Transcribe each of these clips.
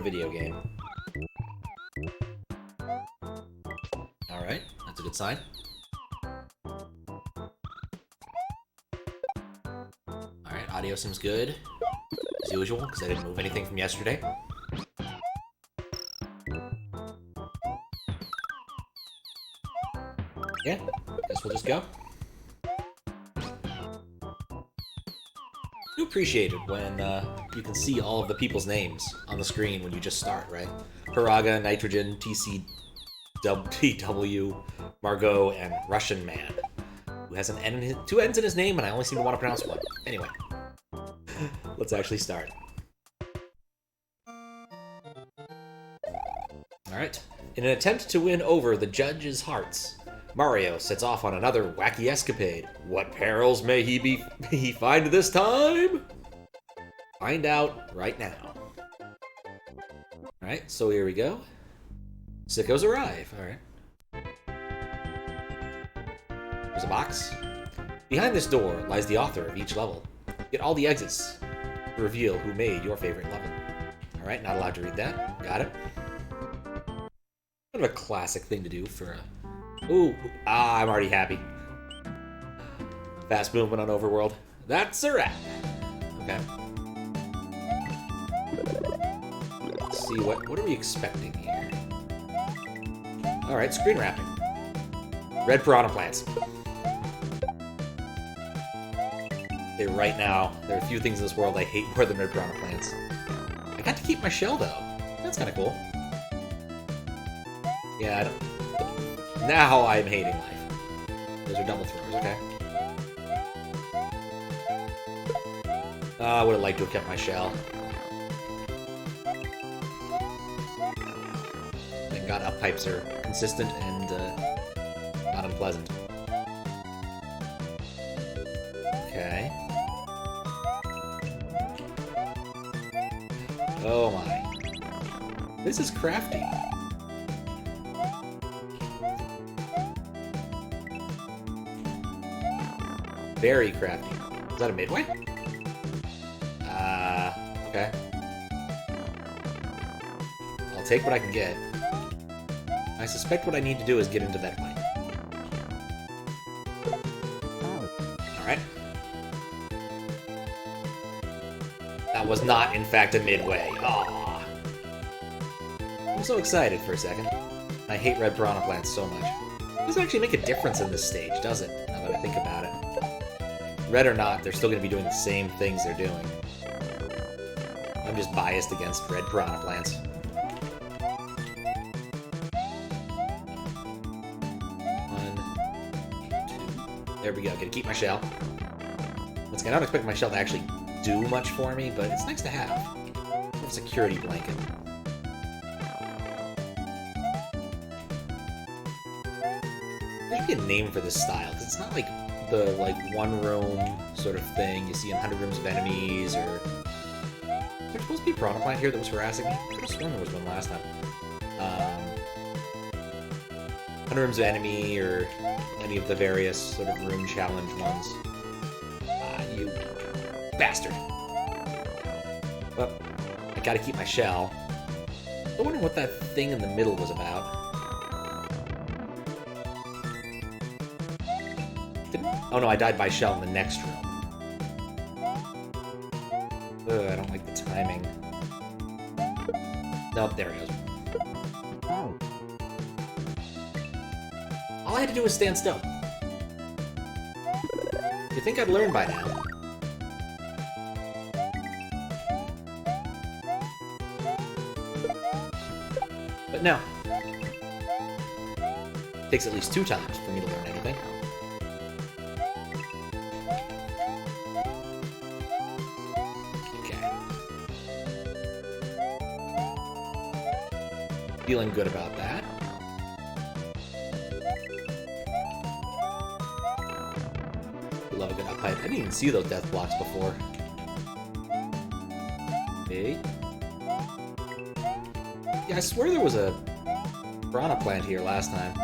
video game. Alright, that's a good sign. Alright, audio seems good. As usual, because I didn't move anything from yesterday. Yeah, guess we'll just go. I do appreciate it when you can see all of the people's names on the screen when you just start, right? Heraga, Nitrogen, tcdw, Margot, and RussianMan, who has an N in his, 2 N's in his name, and I only seem to want to pronounce one. Anyway, let's actually start. Alright. In an attempt to win over the judge's hearts, Mario sets off on another wacky escapade. What perils may he find this time? Find out right now. Alright, so here we go. Sickos arrive. Alright. There's a box. Behind this door lies the author of each level. Get all the exits to reveal who made your favorite level. Alright, not allowed to read that. Got it. Kind of a classic thing to do for a... Ooh, I'm already happy. Fast movement on Overworld. That's a wrap. Okay. Let's see, what are we expecting here? Alright, screen wrapping. Red piranha plants. Okay, right now, there are a few things in this world I hate more than red piranha plants. I got to keep my shell, though. That's kind of cool. Yeah, I don't... Now I'm hating life. Those are double throwers, okay. I would have liked to have kept my shell. Thank God up pipes are consistent and not unpleasant. Okay. Oh my. This is crafty. Very crafty. Is that a midway? Okay. I'll take what I can get. I suspect what I need to do is get into that pipe. Alright. That was not, in fact, a midway. Aww. I'm so excited for a second. I hate red piranha plants so much. It doesn't actually make a difference in this stage, does it? Now that I think about it. Red or not, they're still going to be doing the same things they're doing. I'm just biased against red piranha plants. One, two. There we go. Gotta keep my shell. Once again, I don't expect my shell to actually do much for me, but it's nice to have. A security blanket. There should be a name for this style, because it's not like the one room sort of thing you see in 100 Rooms of Enemies, or... There's supposed to be a piranha plant here that was harassing me. I could have sworn there was one last time. 100 Rooms of Enemy, or any of the various sort of room challenge ones. You bastard. Well, I gotta keep my shell. I'm wondering what that thing in the middle was about. Oh no, I died by shell in the next room. Ugh, I don't like the timing. Nope, there he goes. All I had to do was stand still. You'd think I'd learn by now. But no. It takes at least 2 times for me to learn anything. Feeling good about that. Love a good up pipe. I didn't even see those death blocks before. Hey. Yeah, I swear there was a piranha plant here last time.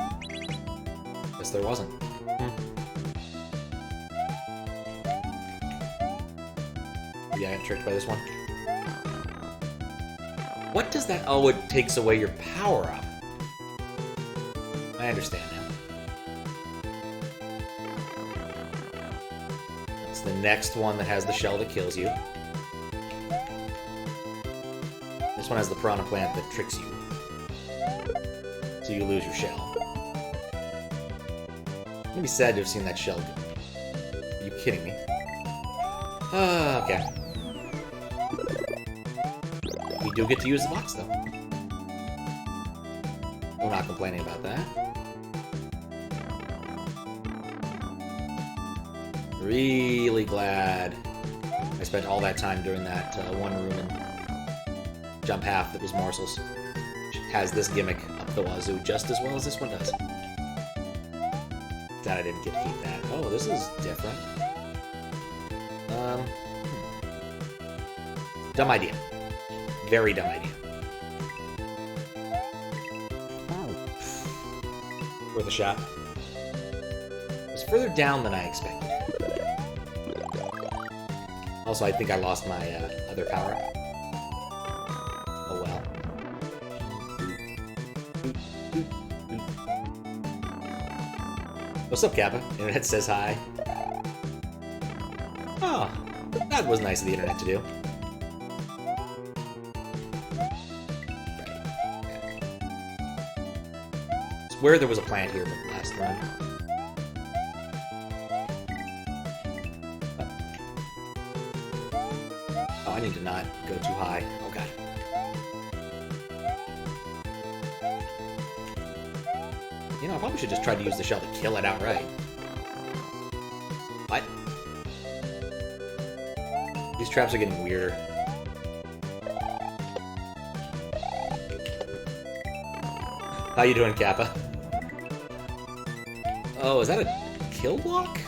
Guess there wasn't. Yeah, I got tricked by this one. What does that... Oh, it takes away your power-up. I understand now. It's the next one that has the shell that kills you. This one has the piranha plant that tricks you. So you lose your shell. I'm gonna be sad to have seen that shell go. Are you kidding me? Okay. We do get to use the box, though. We're not complaining about that. Really glad I spent all that time doing that one room and jump half that was morsels. Which has this gimmick up the wazoo just as well as this one does. Glad I didn't get to keep that. Oh, this is different. Dumb idea. Very dumb idea. Worth a shot. It was further down than I expected. Also, I think I lost my other power. Oh well. What's up, Kappa? Internet says hi. Oh, that was nice of the internet to do. Where there was a plant here from the last run. Oh, I need to not go too high. Oh god. You know, I probably should just try to use the shell to kill it outright. What? These traps are getting weirder. How you doing, Kappa? Oh, is that a kill block?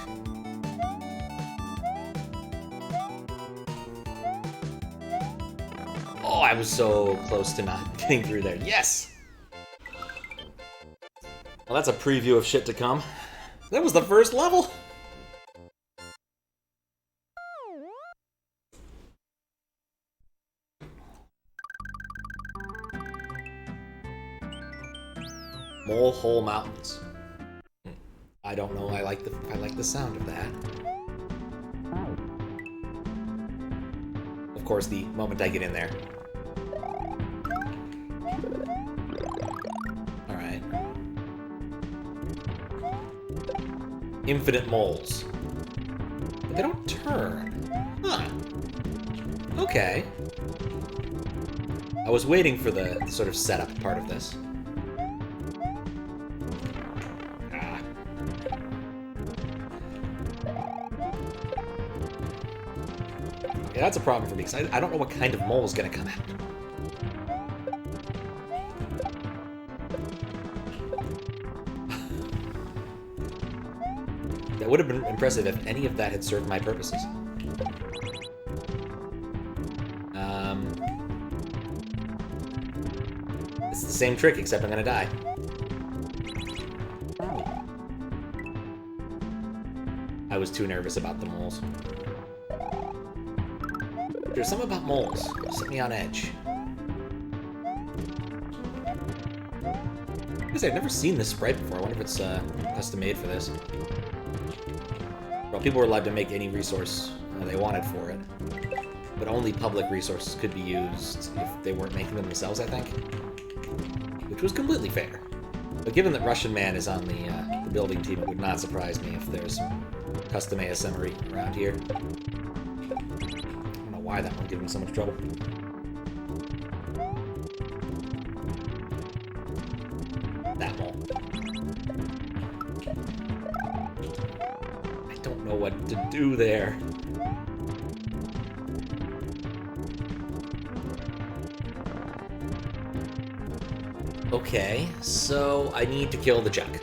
Oh, I was so close to not getting through there. Yes! Well, that's a preview of shit to come. That was the first level! Mole Hole Mountains. I don't know. I like the sound of that. Of course, the moment I get in there. All right. Infinite moles. But they don't turn. Huh. Okay. I was waiting for the sort of setup part of this. Yeah, that's a problem for me, because I don't know what kind of mole is going to come out. That would have been impressive if any of that had served my purposes. It's the same trick, except I'm going to die. I was too nervous about the moles. There's something about moles. Set me on edge. Because I've never seen this sprite before. I wonder if it's custom made for this. Well, people were allowed to make any resource they wanted for it. But only public resources could be used if they weren't making them themselves, I think. Which was completely fair. But given that RussianMan is on the building team, it would not surprise me if there's some custom ASMR around here. Why that one gave me so much trouble. That mole. I don't know what to do there. Okay, so I need to kill the jug.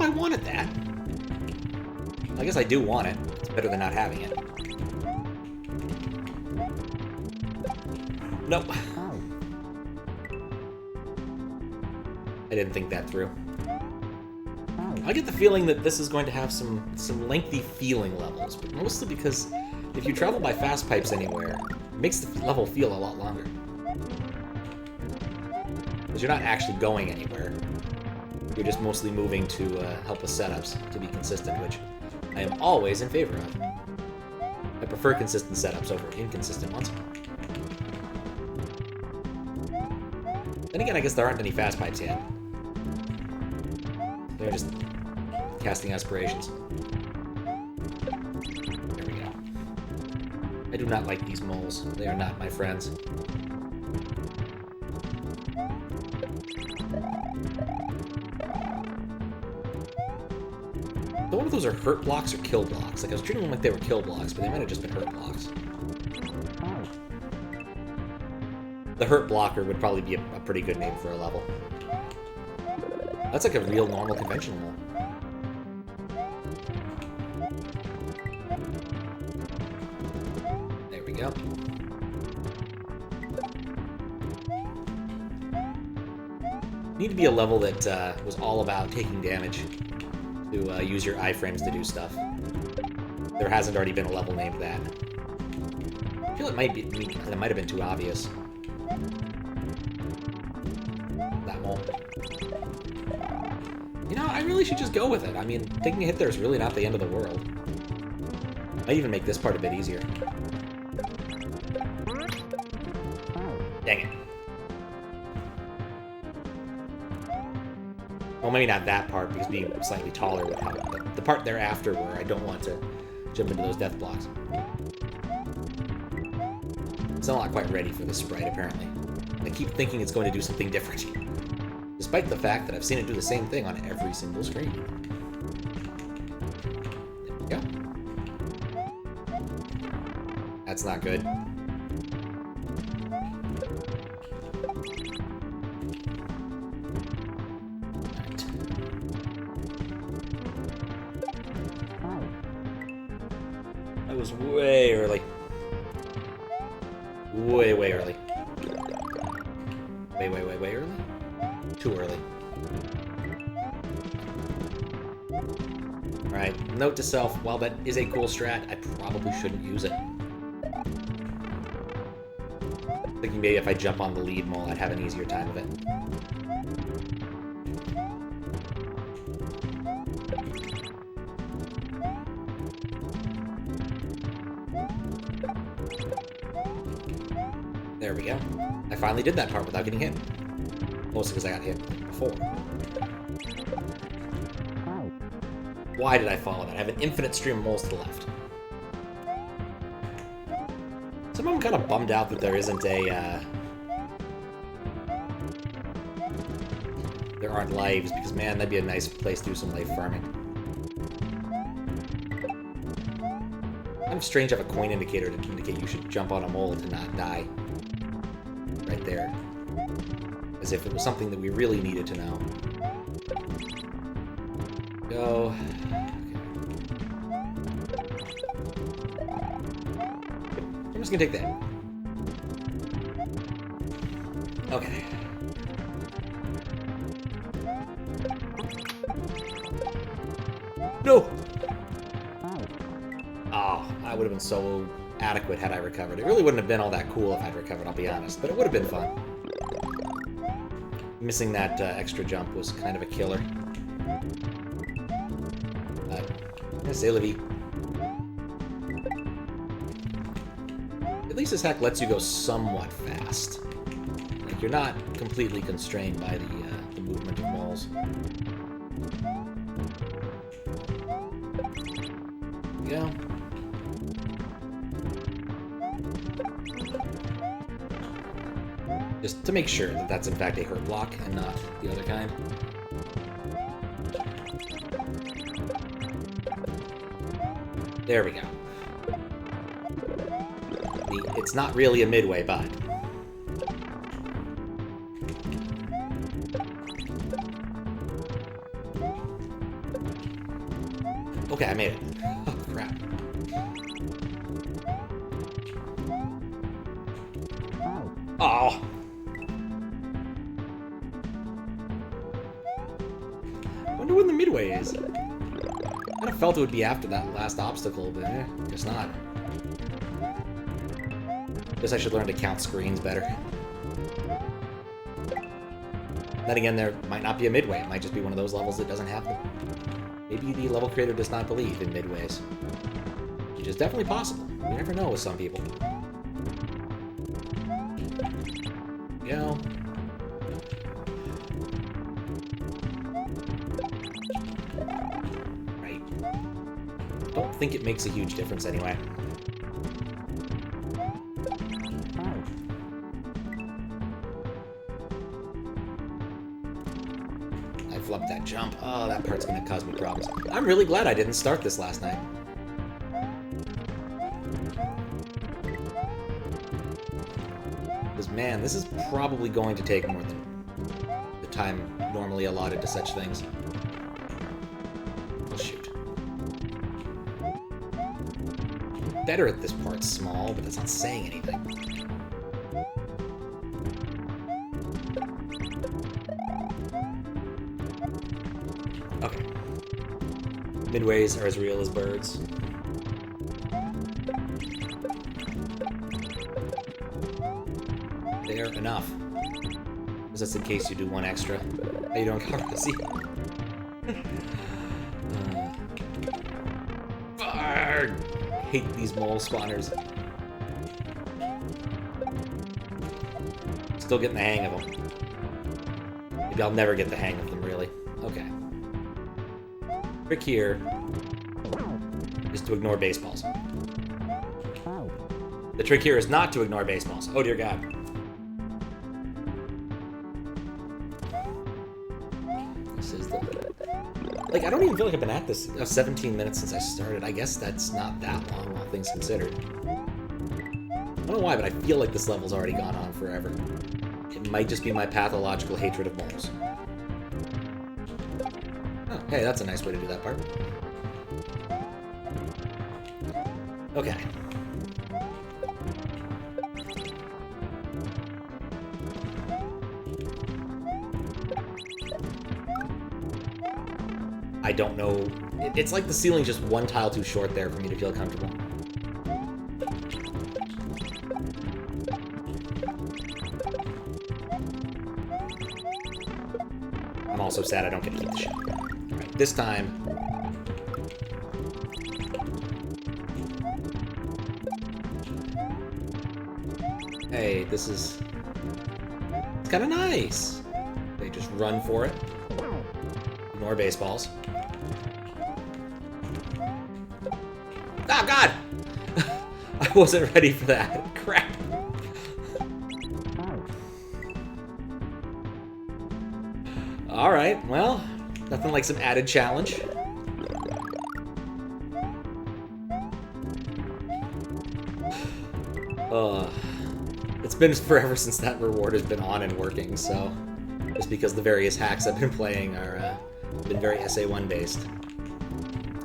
I wanted that. I guess I do want it. It's better than not having it. Nope. I didn't think that through. I get the feeling that this is going to have some lengthy feeling levels, but mostly because if you travel by fast pipes anywhere, it makes the level feel a lot longer. Because you're not actually going anywhere. You're just mostly moving to help with setups, to be consistent, which I am always in favor of. I prefer consistent setups over inconsistent ones. Then again, I guess there aren't any fast pipes yet. They're just casting aspirations. There we go. I do not like these moles. They are not my friends. So one of those are hurt blocks or kill blocks. Like, I was treating them like they were kill blocks, but they might have just been hurt blocks. The hurt blocker would probably be a pretty good name for a level. That's like a real normal conventional mole. There we go. Need to be a level that was all about taking damage to use your iframes to do stuff. There hasn't already been a level named that. I feel it might have been too obvious. That mole. You know, I really should just go with it. I mean, taking a hit there is really not the end of the world. Might even make this part a bit easier. Dang it. Well, maybe not that part, because being slightly taller would help. But the part thereafter where I don't want to jump into those death blocks. Still not quite ready for this sprite, apparently. I keep thinking it's going to do something different. Despite the fact that I've seen it do the same thing on every single screen. There we go. That's not good. That was way early. Way early. Way early? Too early. Alright, note to self, while that is a cool strat, I probably shouldn't use it. Thinking maybe if I jump on the lead mole, I'd have an easier time of it. There we go. I finally did that part without getting hit. Mostly because I got hit before. Why did I follow that? I have an infinite stream of moles to the left. Somehow I'm kind of bummed out that there isn't a, there aren't lives, because man, that'd be a nice place to do some life farming. Kind of strange to have a coin indicator to indicate you should jump on a mole to not die. Right there. As if it was something that we really needed to know. Go. I'm just gonna take that. Okay. No! Oh, I would have been so adequate had I recovered. It really wouldn't have been all that cool if I'd recovered, I'll be honest, but it would have been fun. Missing that extra jump was kind of a killer. But, c'est la vie. At least this hack lets you go somewhat fast. Like, you're not completely constrained by the movement of moles. There we go. Just to make sure that that's in fact a hurt block and not the other kind. There we go. It's not really a midway, but... Okay, I made it. Oh, crap. Oh! I wonder when the midway is. I kind of felt it would be after that last obstacle, but guess not. Guess I should learn to count screens better. Then again, there might not be a midway. It might just be one of those levels that doesn't have them. Maybe the level creator does not believe in midways. Which is definitely possible. You never know with some people. You know. Right. Don't think it makes a huge difference anyway. Up that jump. Oh, that part's gonna cause me problems. I'm really glad I didn't start this last night. Because, man, this is probably going to take more than the time normally allotted to such things. Oh, shoot. Better at this part small, but that's not saying anything. Okay. Midways are as real as birds. They're enough. Because that's in case you do one extra. How you doing, Carossi? Hate these mole spawners. Still getting the hang of them. Maybe I'll never get the hang of them, really. Okay. Trick here is to ignore baseballs. The trick here is not to ignore baseballs. Oh dear God. This is the... Like, I don't even feel like I've been at this 17 minutes since I started. I guess that's not that long, all things considered. I don't know why, but I feel like this level's already gone on forever. It might just be my pathological hatred of moles. Oh, hey, that's a nice way to do that part. Okay. I don't know. It's like the ceiling's just one tile too short there for me to feel comfortable. I'm also sad I don't get to keep the shot. Alright, this time... Hey, this is... It's kind of nice! They just run for it. Ignore baseballs. Oh, God! I wasn't ready for that. Crap. Alright, well, nothing like some added challenge. It's been forever since that reward has been on and working, so... Just because the various hacks I've been playing are, been very SA1 based.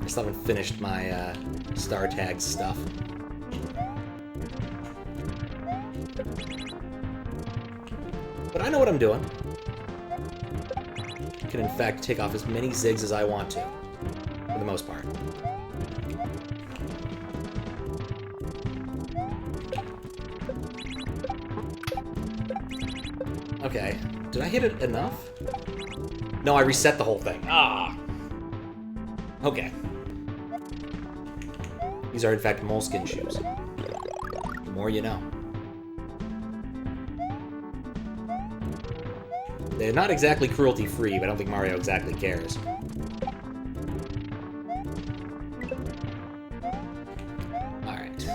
I still haven't finished my, star tag stuff. But I know what I'm doing. I can, in fact, take off as many zigs as I want to, for the most part. Okay. Did I hit it enough? No, I reset the whole thing. Ah! Okay. These are, in fact, moleskin shoes. The more you know. They're not exactly cruelty-free, but I don't think Mario exactly cares. Alright.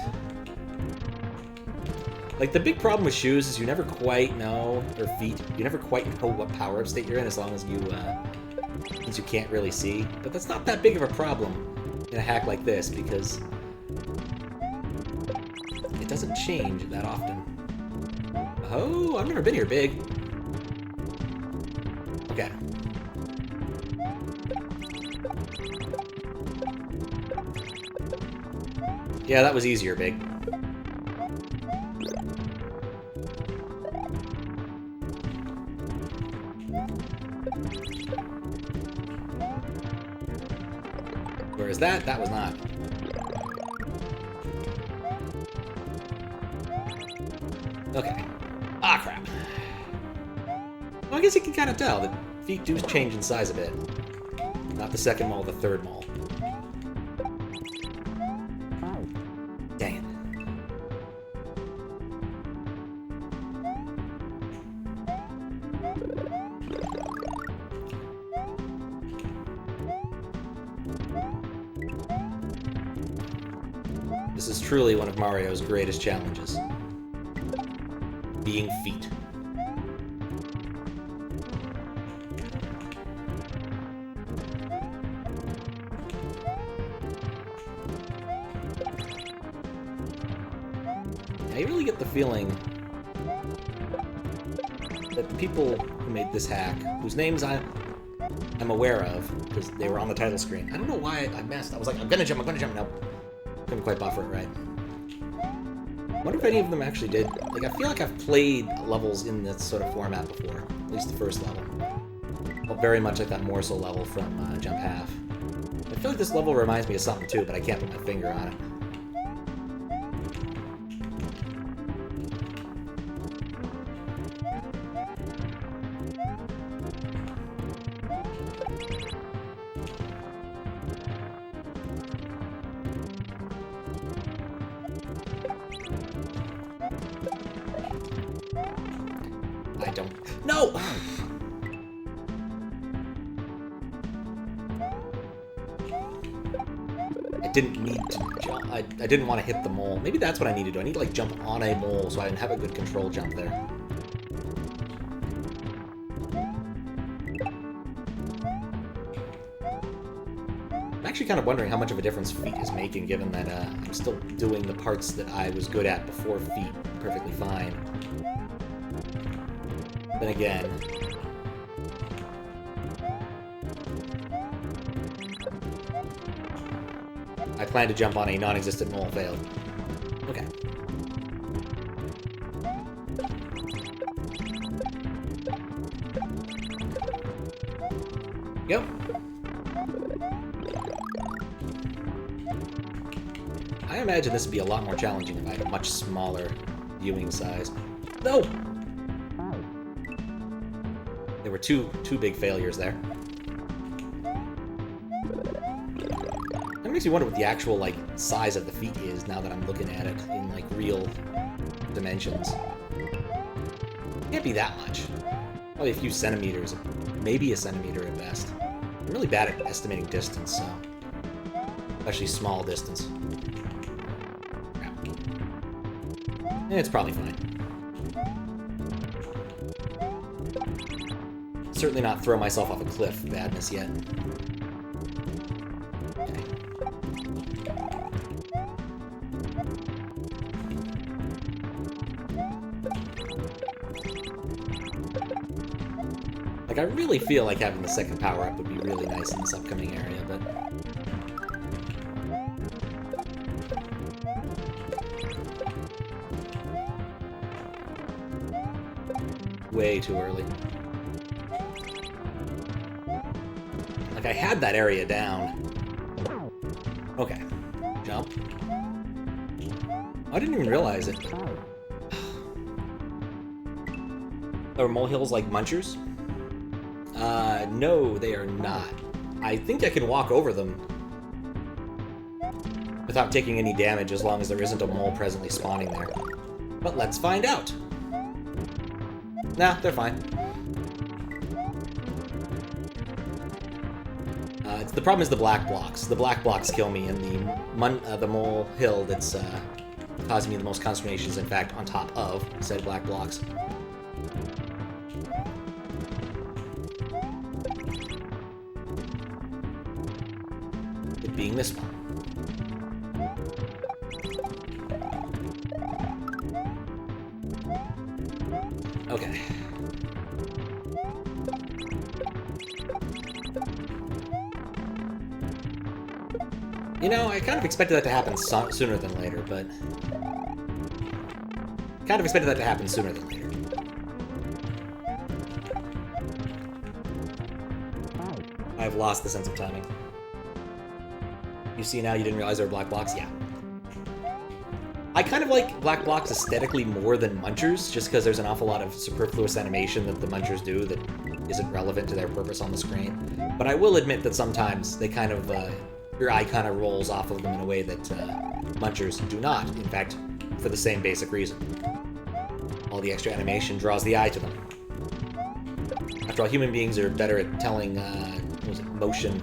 Like, the big problem with shoes is you never quite know, or feet, you never quite know what power-up state you're in as long as you, since you can't really see. But that's not that big of a problem in a hack like this, because it doesn't change that often. Oh, I've never been here big. Okay. Yeah, that was easier, big. Whereas that was not. Okay. Ah, crap. Well, I guess you can kind of tell that feet do change in size a bit. Not the second mole, the third mole. Dang it. This is truly one of Mario's greatest challenges. Being feet. I really get the feeling that the people who made this hack, whose names I'm aware of, because they were on the title screen. I don't know why I messed. I was like, I'm gonna jump. Nope. Couldn't quite buffer it right. I wonder if any of them actually did. Like, I feel like I've played levels in this sort of format before. At least the first level. Well, very much like that morsel level from Jump Half. I feel like this level reminds me of something too, but I can't put my finger on it. I don't... No! I didn't need to jump. I didn't want to hit the mole. Maybe that's what I need to do. I need to, like, jump on a mole so I can have a good control jump there. I'm actually kind of wondering how much of a difference feet is making, given that I'm still doing the parts that I was good at before feet perfectly fine. Then again... I plan to jump on a non-existent mole, failed. Okay. Go. I imagine this would be a lot more challenging if I had a much smaller viewing size. No! There were two big failures there. That makes me wonder what the actual, like, size of the feet is now that I'm looking at it in, like, real dimensions. Can't be that much. Probably a few centimeters, maybe a centimeter at best. I'm really bad at estimating distance, so... especially small distance. Crap. It's probably fine. Certainly not throw myself off a cliff badness yet. Okay. Like, I really feel like having the second power-up would be really nice in this upcoming area, but... way too early. Like, I had that area down. Okay. Jump. I didn't even realize it. Are molehills like munchers? No, they are not. I think I can walk over them without taking any damage as long as there isn't a mole presently spawning there. But let's find out. Nah, they're fine. The problem is the black blocks. The black blocks kill me, and the mole hill that's causing me the most consternation is, in fact, on top of said black blocks. It being this one. Okay. You know, I kind of expected that to happen sooner than later, but... kind of expected that to happen sooner than later. I've lost the sense of timing. You see now you didn't realize there were black blocks? Yeah. I kind of like black blocks aesthetically more than munchers, just because there's an awful lot of superfluous animation that the munchers do that isn't relevant to their purpose on the screen. But I will admit that sometimes they kind of, your eye kind of rolls off of them in a way that munchers do not. In fact, for the same basic reason. All the extra animation draws the eye to them. After all, human beings are better at telling motion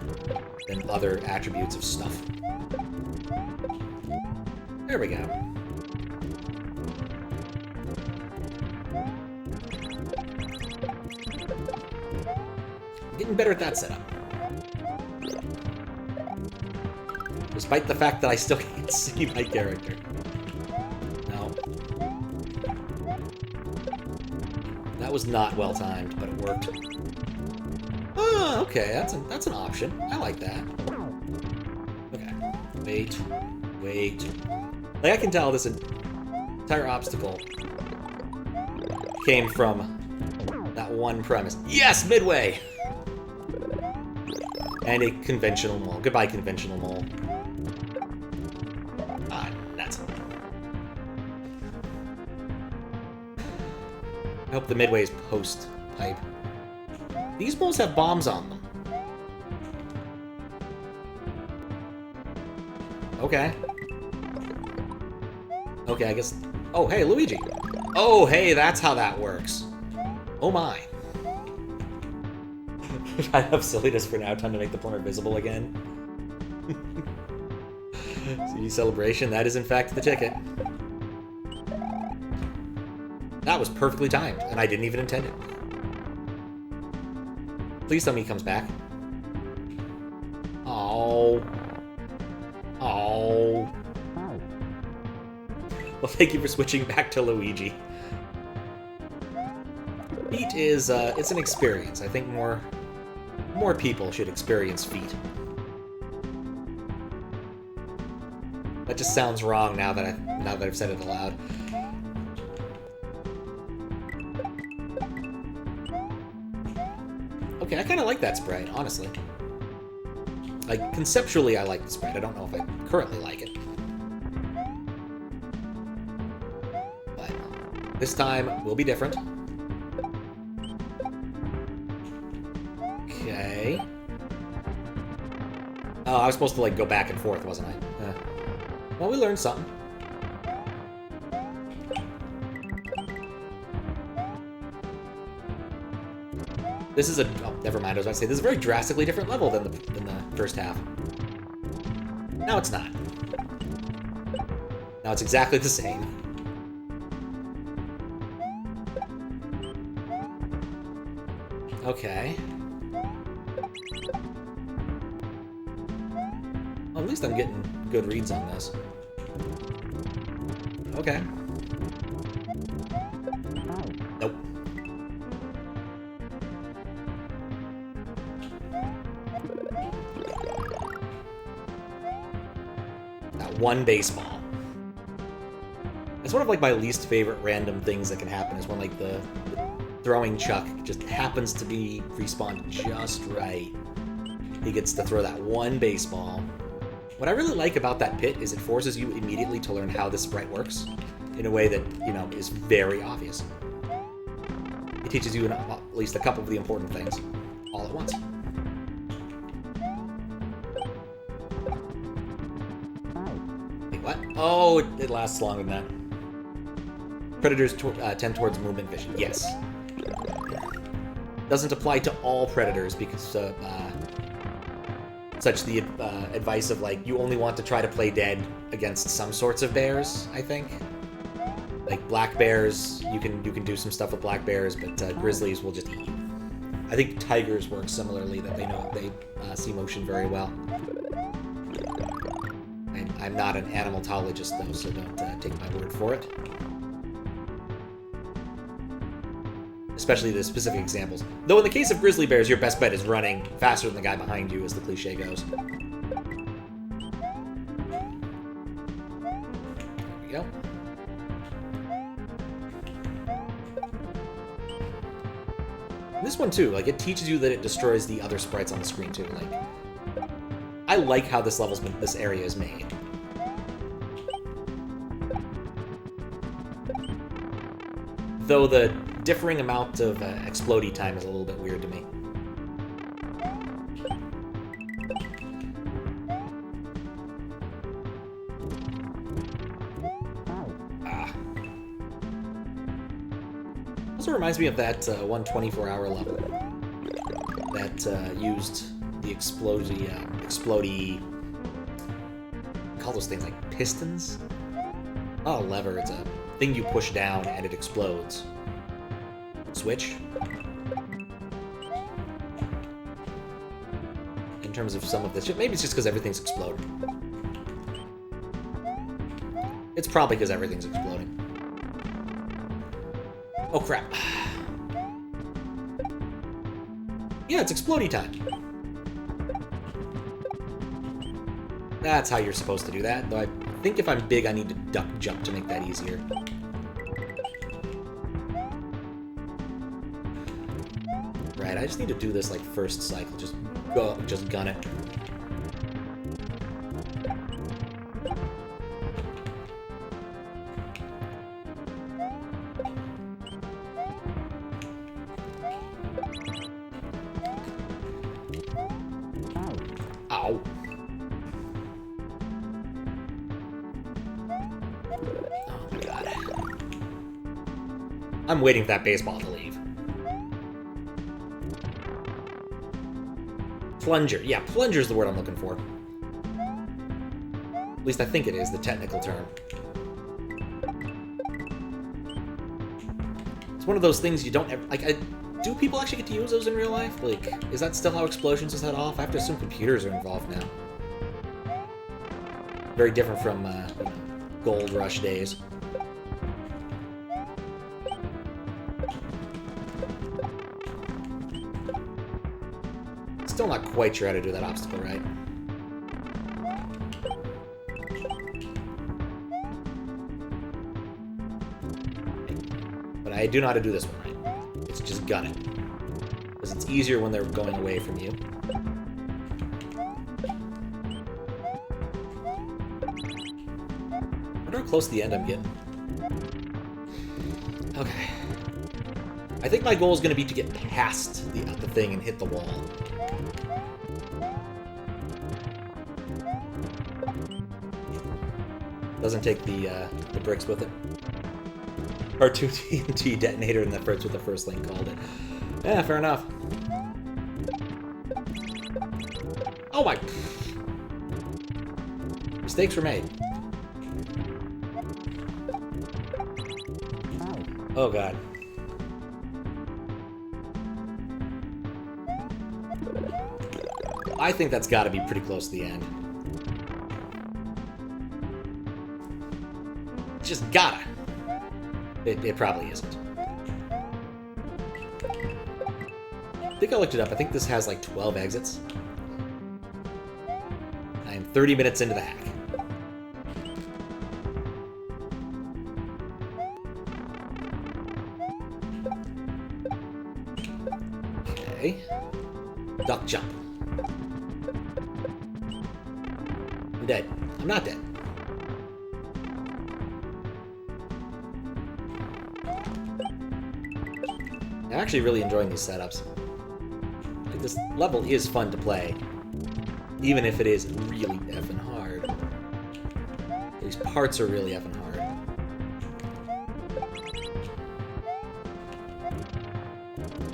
than other attributes of stuff. There we go. Getting better at that setup. Despite the fact that I still can't see my character. No. That was not well timed, but it worked. Oh, okay, that's an option. I like that. Okay. Wait. Like, I can tell this entire obstacle came from that one premise. Yes, midway! And a conventional mole. Goodbye, conventional mole. Ah, nuts. I hope the midway is post-pipe. These moles have bombs on them. Okay. Okay, I guess... Oh, hey, Luigi! Oh, hey, that's how that works. Oh my. I have silliness for now. Time to make the plumber visible again. CD celebration. That is, in fact, the ticket. That was perfectly timed, and I didn't even intend it. Please tell me he comes back. Oh. Oh. Well, thank you for switching back to Luigi. Feet is, it's an experience. I think more people should experience feet. That just sounds wrong now that I've said it aloud. Okay, I kind of like that sprite, honestly. Like, conceptually I like the sprite. I don't know if I currently like it. But this time will be different. Okay. Oh, I was supposed to, like, go back and forth, wasn't I? Well, we learned something. This is a... Oh, never mind, I was about to say, this is a very drastically different level than the first half. Now it's not. Now it's exactly the same. Okay. Well, at least I'm getting good reads on this. Okay. Nope. That one baseball. It's one of, like, my least favorite random things that can happen is when, like, the throwing chuck just happens to be respawned just right. He gets to throw that one baseball. What I really like about that pit is it forces you immediately to learn how this sprite works in a way that, you know, is very obvious. It teaches you at least a couple of the important things all at once. Wait, what? Oh, it lasts longer than that. Predators tend towards movement vision. Yes. Doesn't apply to all predators because such the advice of, like, you only want to try to play dead against some sorts of bears, I think. Like black bears, you can do some stuff with black bears, but grizzlies will just eat you. I think tigers work similarly, that they see motion very well. And I'm not an animaltologist though, so don't take my word for it. Especially the specific examples. Though in the case of grizzly bears, your best bet is running faster than the guy behind you, as the cliche goes. There we go. This one too, like, it teaches you that it destroys the other sprites on the screen too. Like, I like how this area is made. Though the differing amount of explodey time is a little bit weird to me. Also reminds me of that one 24-hour level that used the explodey, call those things like pistons? Not a lever, it's a thing you push down and it explodes. Switch. In terms of some of this, maybe it's just because everything's exploding. It's probably because everything's exploding. Oh crap. Yeah, it's explodey time. That's how you're supposed to do that, though I think if I'm big I need to duck jump to make that easier. Right, I just need to do this like first cycle, just gun it. Ow. Oh my god. I'm waiting for that baseball to leave. Plunger. Yeah, plunger is the word I'm looking for. At least I think it is, the technical term. It's one of those things you don't ever... Like, do people actually get to use those in real life? Like, is that still how explosions are set off? I have to assume computers are involved now. Very different from, you know, Gold Rush days. Still not quite sure how to do that obstacle right. But I do know how to do this one right. It's just gun it. Because it's easier when they're going away from you. I wonder how close to the end I'm getting. Okay. I think my goal is going to be to get past the thing and hit the wall. Doesn't take the bricks with it. Or 2 TNT detonator, and that's what the first link called it. Yeah, fair enough. Oh my... Mistakes were made. Oh god. I think that's got to be pretty close to the end. Just gotta. It probably isn't. I think I looked it up. I think this has like 12 exits. I am 30 minutes into the hack. Okay. Duck jump. I'm dead. I'm not dead. I'm actually really enjoying these setups. This level is fun to play, even if it is really effing hard. These parts are really effing hard.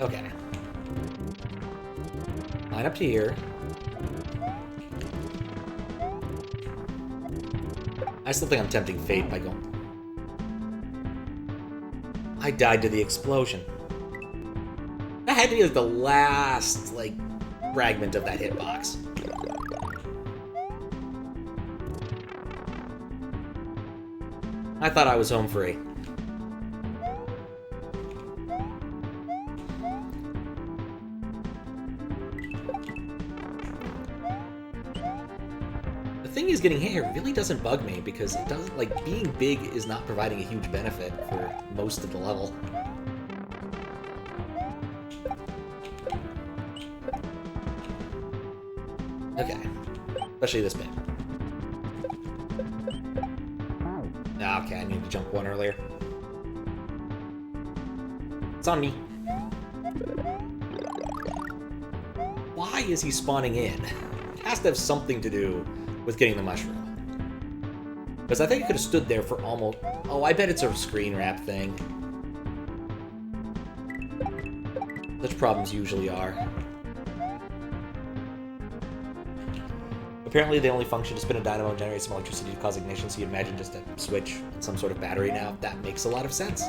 Okay. Line up to here. I still think I'm tempting fate by going... I died to the explosion. That had to be like the last, like, fragment of that hitbox. I thought I was home free. The thing is, getting hit here really doesn't bug me because it doesn't, like, being big is not providing a huge benefit for most of the level. Okay. Especially this bit. Okay, I need to jump one earlier. It's on me. Why is he spawning in? It has to have something to do with getting the mushroom. Because I think it could have stood there for almost... Oh, I bet it's a screen wrap thing. Such problems usually are. Apparently they only function to spin a dynamo and generate some electricity to cause ignition, so you imagine just a switch and some sort of battery now. That makes a lot of sense.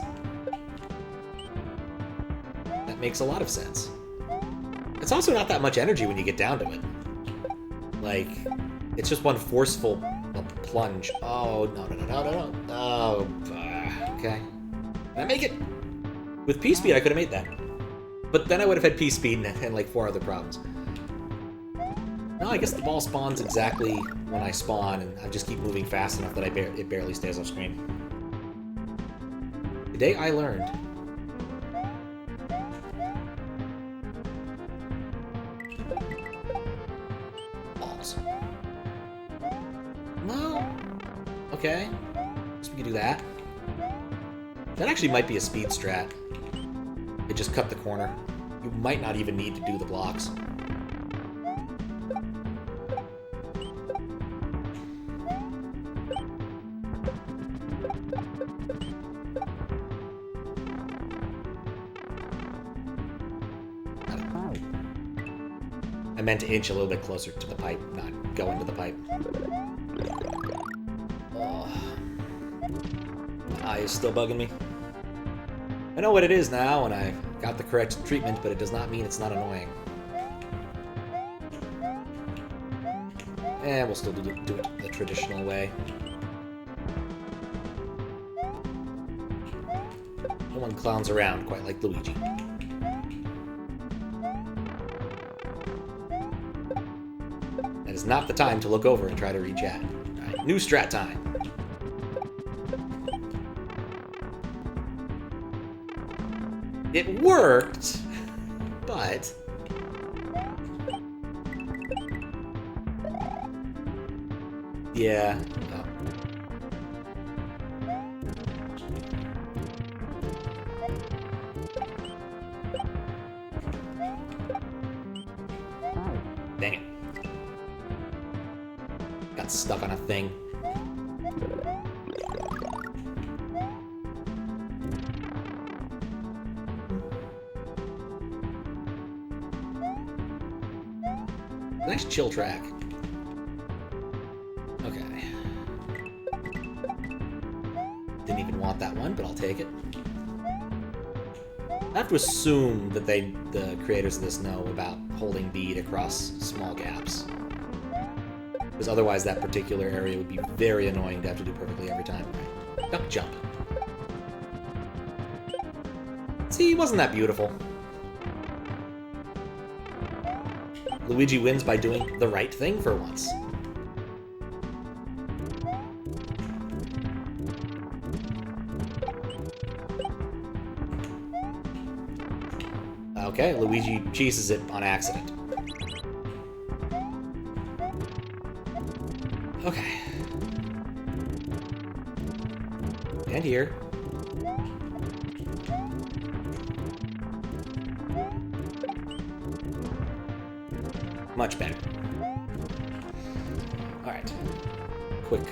That makes a lot of sense. It's also not that much energy when you get down to it. Like, it's just one forceful plunge. Oh, no. Oh, okay. Did I make it? With P-Speed, I could have made that. But then I would have had P-Speed and like 4 other problems. No, I guess the ball spawns exactly when I spawn, and I just keep moving fast enough that it barely stays off screen. Today I learned. Balls. Well, okay. Guess we could do that. That actually might be a speed strat. It just cut the corner. You might not even need to do the blocks. I meant to inch a little bit closer to the pipe, not go into the pipe. Oh. My eye is still bugging me. I know what it is now, and I got the correct treatment, but it does not mean it's not annoying. And we'll still do it the traditional way. No one clowns around quite like Luigi. That is not the time to look over and try to read chat. Alright, new strat time. It worked, but... Yeah. Oh. Dang it. Got stuck on a thing. Nice chill track. Okay. Didn't even want that one, but I'll take it. I have to assume that the creators of this know about holding bead across small gaps. Because otherwise that particular area would be very annoying to have to do perfectly every time. Right. Duck jump. See, wasn't that beautiful? Luigi wins by doing the right thing for once. Okay, Luigi cheeses it on accident. Okay. And here. Much better. Alright. Quick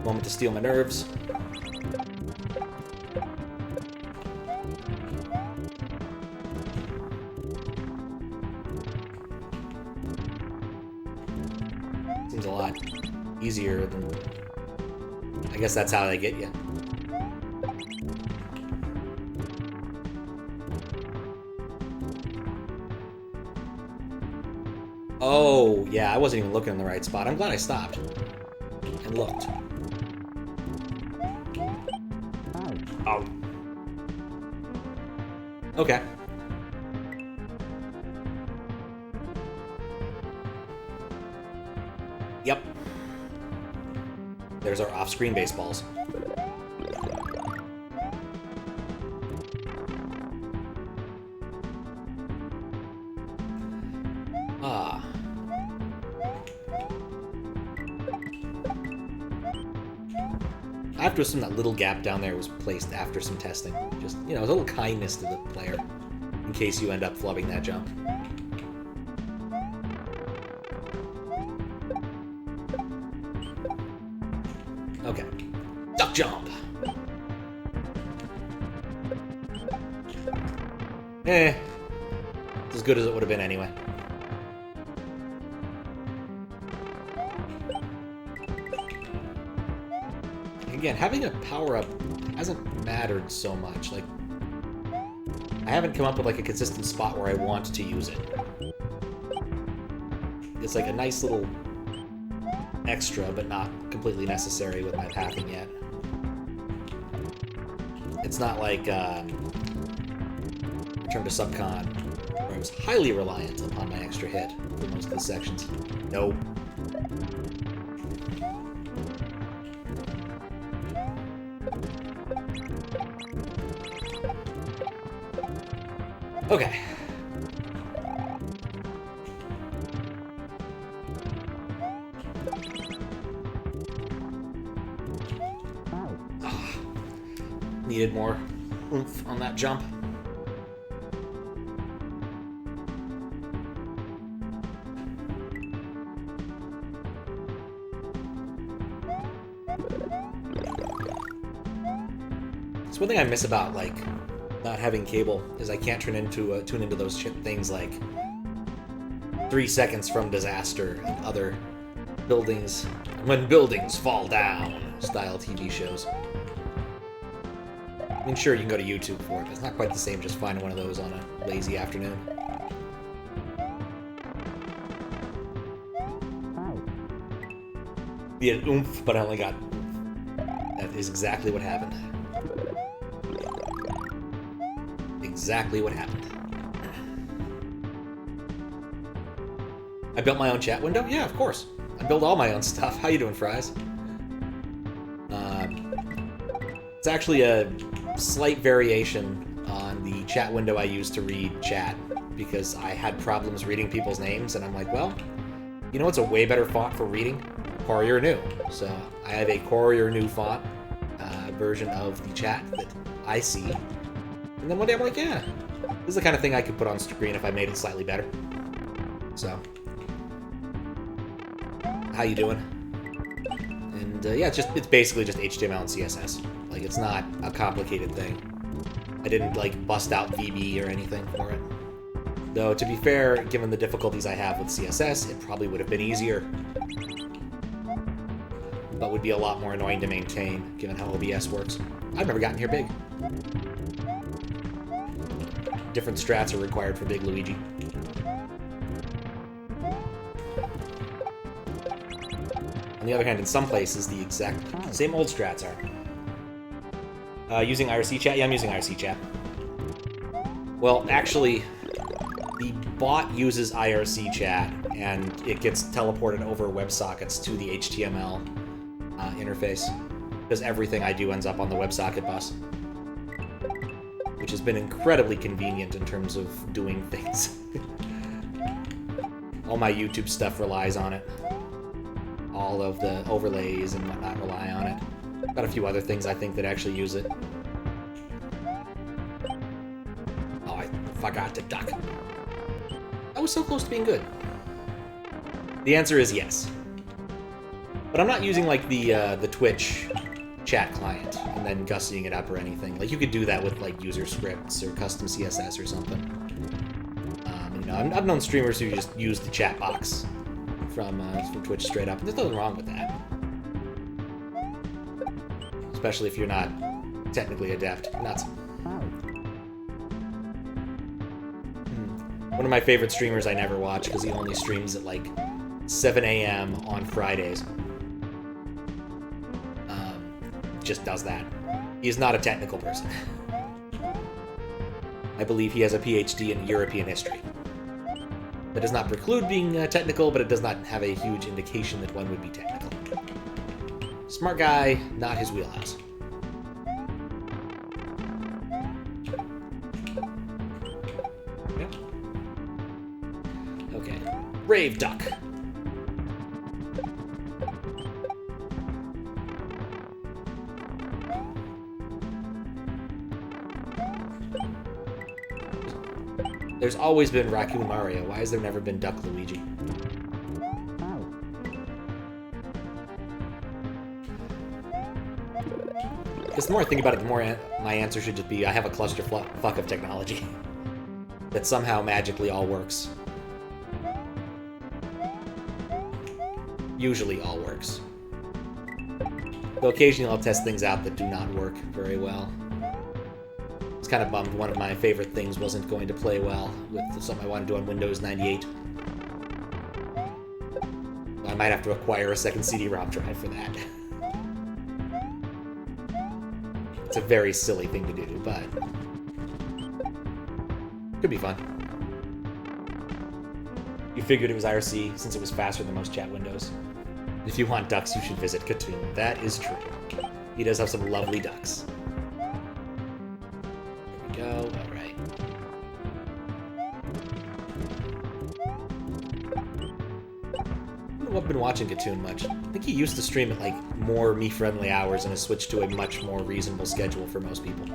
moment to steal my nerves. Seems a lot easier than... I guess that's how they get you. Oh, yeah, I wasn't even looking in the right spot. I'm glad I stopped and looked. Oh. Okay. Yep. There's our off-screen baseballs. Ah. I have to assume that little gap down there was placed after some testing. Just, you know, a little kindness to the player, in case you end up flubbing that jump. Okay. Duck jump! It's as good as it would have been anyway. Again, having a power-up hasn't mattered so much. Like, I haven't come up with like a consistent spot where I want to use it. It's like a nice little extra, but not completely necessary with my pathing yet. It's not like Return to Subcon, where I was highly reliant upon my extra hit for most of the sections. No. Okay. Needed more oomph on that jump. It's one thing I miss about, like, not having cable is I can't tune into those things like 3 seconds from disaster and other buildings when buildings fall down style TV shows. I mean, sure, you can go to YouTube for it, but it's not quite the same just finding one of those on a lazy afternoon. Yeah, oomph, but I only got... That is exactly what happened. Exactly what happened. I built my own chat window? Yeah, of course. I build all my own stuff. How you doing, Fries? It's actually a slight variation on the chat window I use to read chat, because I had problems reading people's names, and I'm like, well, you know what's a way better font for reading? Courier New. So I have a Courier New font version of the chat that I see. And then one day I'm like, yeah, this is the kind of thing I could put on screen if I made it slightly better. So, how you doing? And yeah, it's basically just HTML and CSS. Like, it's not a complicated thing. I didn't, like, bust out VB or anything for it. Though, to be fair, given the difficulties I have with CSS, it probably would have been easier. But would be a lot more annoying to maintain, given how OBS works. I've never gotten here big. Different strats are required for Big Luigi. On the other hand, in some places, the exact same old strats are. Using IRC chat? Yeah, I'm using IRC chat. Well, actually, the bot uses IRC chat, and it gets teleported over WebSockets to the HTML interface, because everything I do ends up on the WebSocket bus, which has been incredibly convenient in terms of doing things. All my YouTube stuff relies on it. All of the overlays and whatnot rely on it. Got a few other things I think that actually use it. Oh, I forgot to duck. I was so close to being good. The answer is yes. But I'm not using like the Twitch chat client and then gussying it up or anything. Like, you could do that with like user scripts or custom CSS or something. You know, I've known streamers who just use the chat box from Twitch straight up. There's nothing wrong with that. Especially if you're not technically adept. Nuts. One of my favorite streamers I never watch, because he only streams at like 7 a.m. on Fridays. Just does that. He is not a technical person. I believe he has a PhD in European history. That does not preclude being technical, but it does not have a huge indication that one would be technical. Smart guy, not his wheelhouse. Yeah. Okay. Brave duck. There's always been Raccoon Mario. Why has there never been Duck Luigi? Because the more I think about it, the more my answer should just be, I have a clusterfuck of technology that somehow magically all works. Usually all works. Though occasionally I'll test things out that do not work very well. It's kind of bummed one of my favorite things wasn't going to play well with something I wanted to do on Windows 98. I might have to acquire a second CD-ROM drive for that. It's a very silly thing to do, but could be fun. You figured it was IRC since it was faster than most chat windows. If you want ducks, you should visit Katoon. That is true. He does have some lovely ducks. There we go. All right. I don't know if I've been watching Katoon much. I think he used to stream at like more me-friendly hours and has switched to a much more reasonable schedule for most people.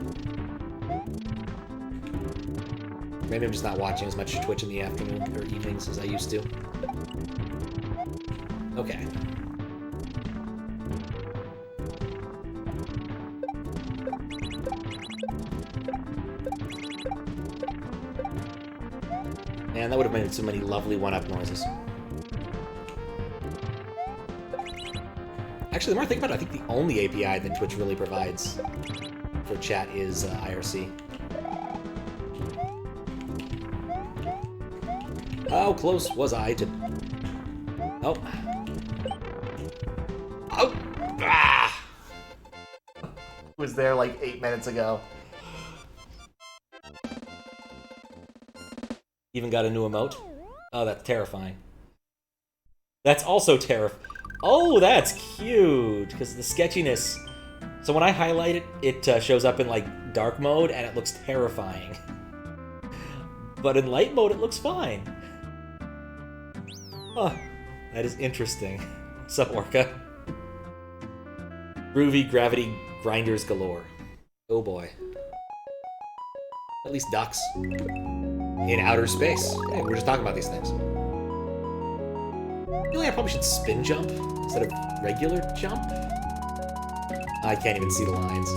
Maybe I'm just not watching as much Twitch in the afternoon or evenings as I used to. Okay. Man, that would have made so many lovely one-up noises. Actually, the more I think about it, I think the only API that Twitch really provides for chat is IRC. How close was I to... Oh. Oh! Ah! Was there like 8 minutes ago. Even got a new emote? Oh, that's terrifying. That's also terrifying. Oh, that's cute! Because the sketchiness... So when I highlight it, it shows up in like dark mode and it looks terrifying. But in light mode, it looks fine. Huh. That is interesting. What's up, Orca? Groovy gravity grinders galore. Oh boy. At least ducks. In outer space. Hey, we're just talking about these things. I feel like I probably should spin jump instead of regular jump. I can't even see the lines,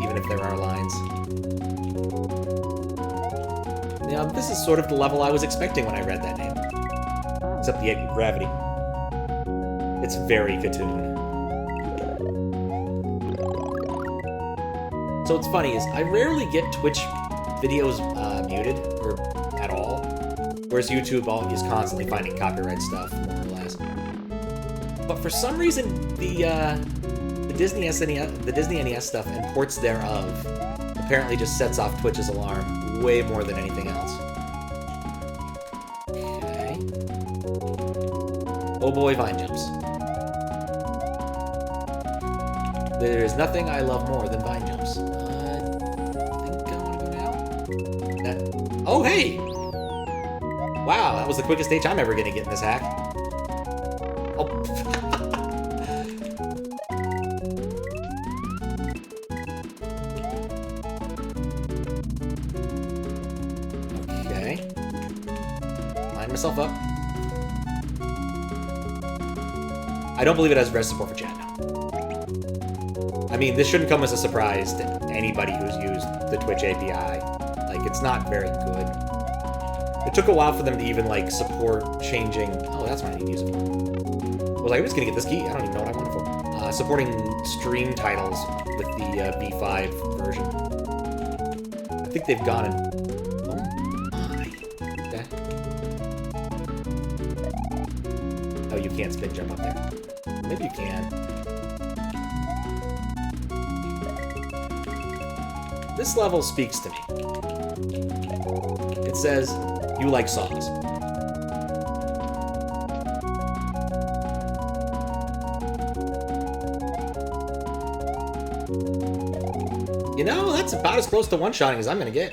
even if there are lines. Yeah, this is sort of the level I was expecting when I read that name. Except the gravity. It's very Katoon. So what's funny is, I rarely get Twitch videos muted, or at all. Whereas YouTube is constantly finding copyright stuff, more or less. But for some reason, the Disney NES stuff and ports thereof apparently just sets off Twitch's alarm way more than anything else. Okay. Oh boy, vine jumps. There is nothing I love more than vine jumps. I think I want to go now. Oh, hey! Wow, that was the quickest stage I'm ever going to get in this hack. Oh. Okay. Line myself up. I don't believe it has res support for chat now. I mean, this shouldn't come as a surprise to anybody who's used the Twitch API. Like, it's not very good. It took a while for them to even, like, support changing... Oh, that's what I need to use it for. I was like, I'm just gonna get this key. I don't even know what I want it for. Supporting stream titles with the V5 version. I think they've gone and... Oh my. Okay. Oh, you can't spin jump up there. Maybe you can. This level speaks to me. It says, you like saws. You know, that's about as close to one-shotting as I'm gonna get.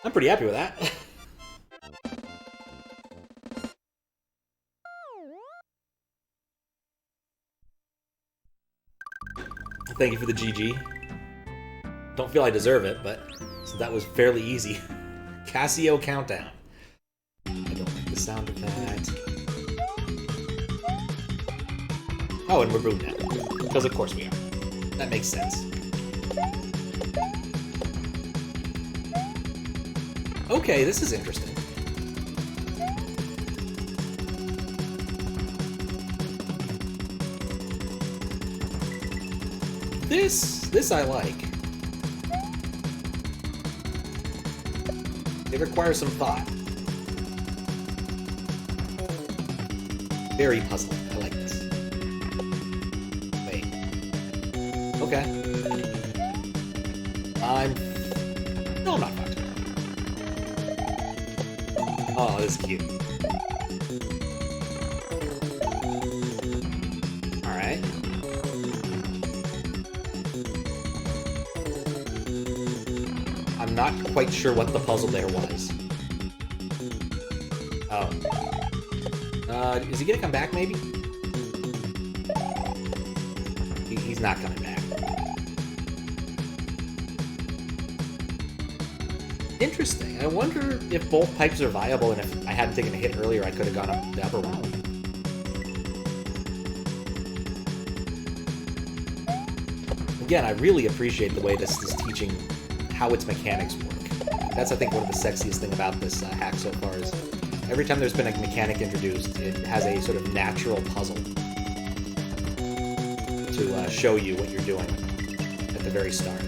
I'm pretty happy with that. Thank you for the GG. Don't feel I deserve it, but So that was fairly easy. Casio Countdown. I don't like the sound of that. Oh, and we're boom now. Because of course we are. That makes sense. Okay, this is interesting. This I like. It requires some thought. Very puzzling. I like this. Wait. Okay. No, I'm not fucked. Oh, this is cute. Alright. I'm not quite sure what the puzzle there was. Oh. Is he gonna come back, maybe? He's not coming back. Interesting. I wonder if both pipes are viable, and if I hadn't taken a hit earlier, I could have gone up the upper round. Again, I really appreciate the way this is teaching how its mechanics work. That's, I think, one of the sexiest thing about this hack so far is every time there's been a mechanic introduced, it has a sort of natural puzzle to show you what you're doing at the very start.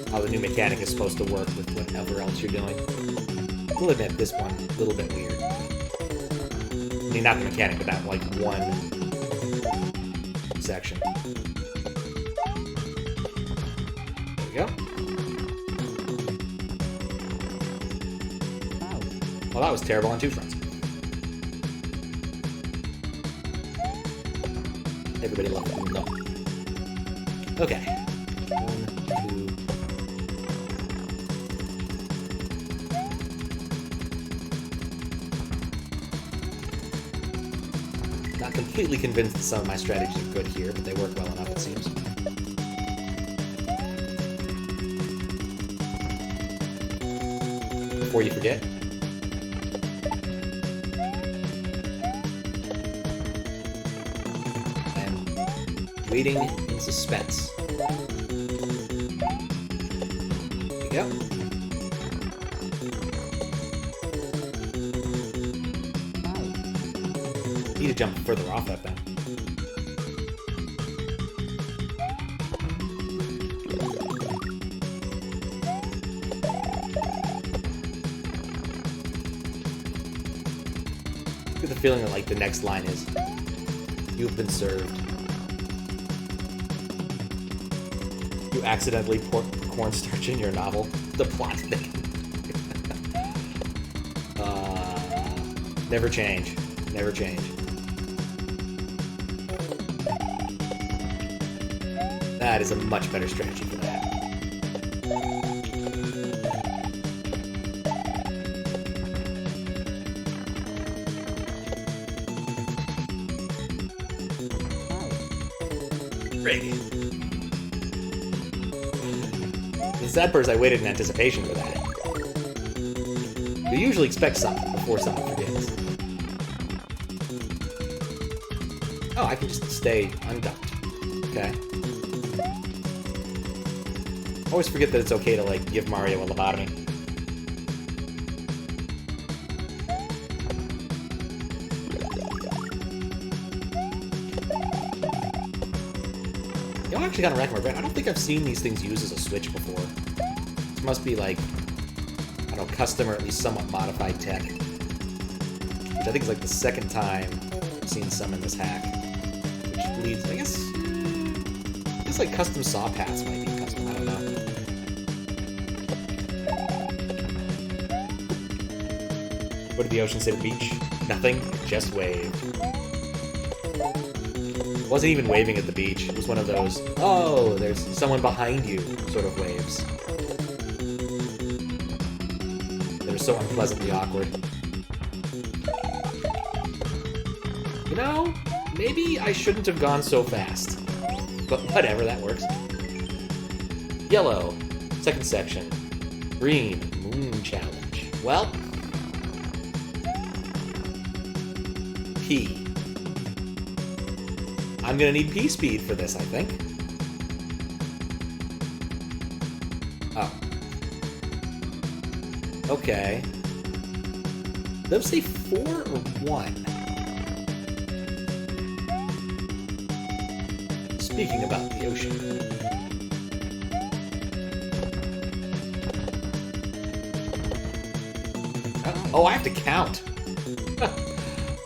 How the new mechanic is supposed to work with whatever else you're doing. We'll admit this one a little bit weird. I mean, not the mechanic, but that, like, one section. There we go. Well, that was terrible on two fronts. Everybody loved it. No. Okay. 1, 2. Not completely convinced that some of my strategies are good here, but they work well enough, it seems. Before you forget. I'm waiting in suspense. There we go. Need to jump further off that then. I get the feeling that, like, the next line is, "You've been served. You accidentally poured cornstarch in your novel. The plot thickens." Never change. Never change. That is a much better strategy for that. Great. The sad part is I waited in anticipation for that. You usually expect something before someone forgets. Oh, I can just stay unducked. Okay. Always forget that it's okay to, like, give Mario a lobotomy. You know, I actually gotta rack my brain. I don't think I've seen these things used as a switch before. This must be, like, I don't know, custom or at least somewhat modified tech. Which I think is, like, the second time I've seen some in this hack. Which leads, I guess, like, custom saw paths might be custom, I don't know. What did the ocean say to the beach? Nothing, just waved. It wasn't even waving at the beach. It was one of those, oh, there's someone behind you sort of waves. They were so unpleasantly awkward. You know, Maybe I shouldn't have gone so fast. But whatever, that works. Yellow, second section. Green, moon challenge. Well, P. I'm gonna need P speed for this, I think. Oh. Okay. Let's say 4 or 1. Speaking about the ocean. Oh, I have to count.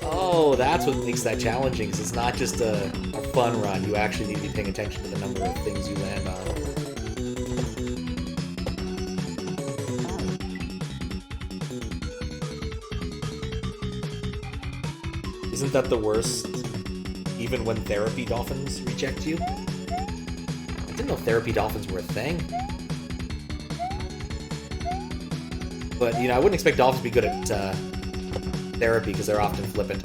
Oh, that's what makes that challenging, because it's not just a fun run. You actually need to be paying attention to the number of things you land on. Isn't that the worst? Even when therapy dolphins reject you? I didn't know therapy dolphins were a thing. But, you know, I wouldn't expect dolphins to be good at therapy because they're often flippant.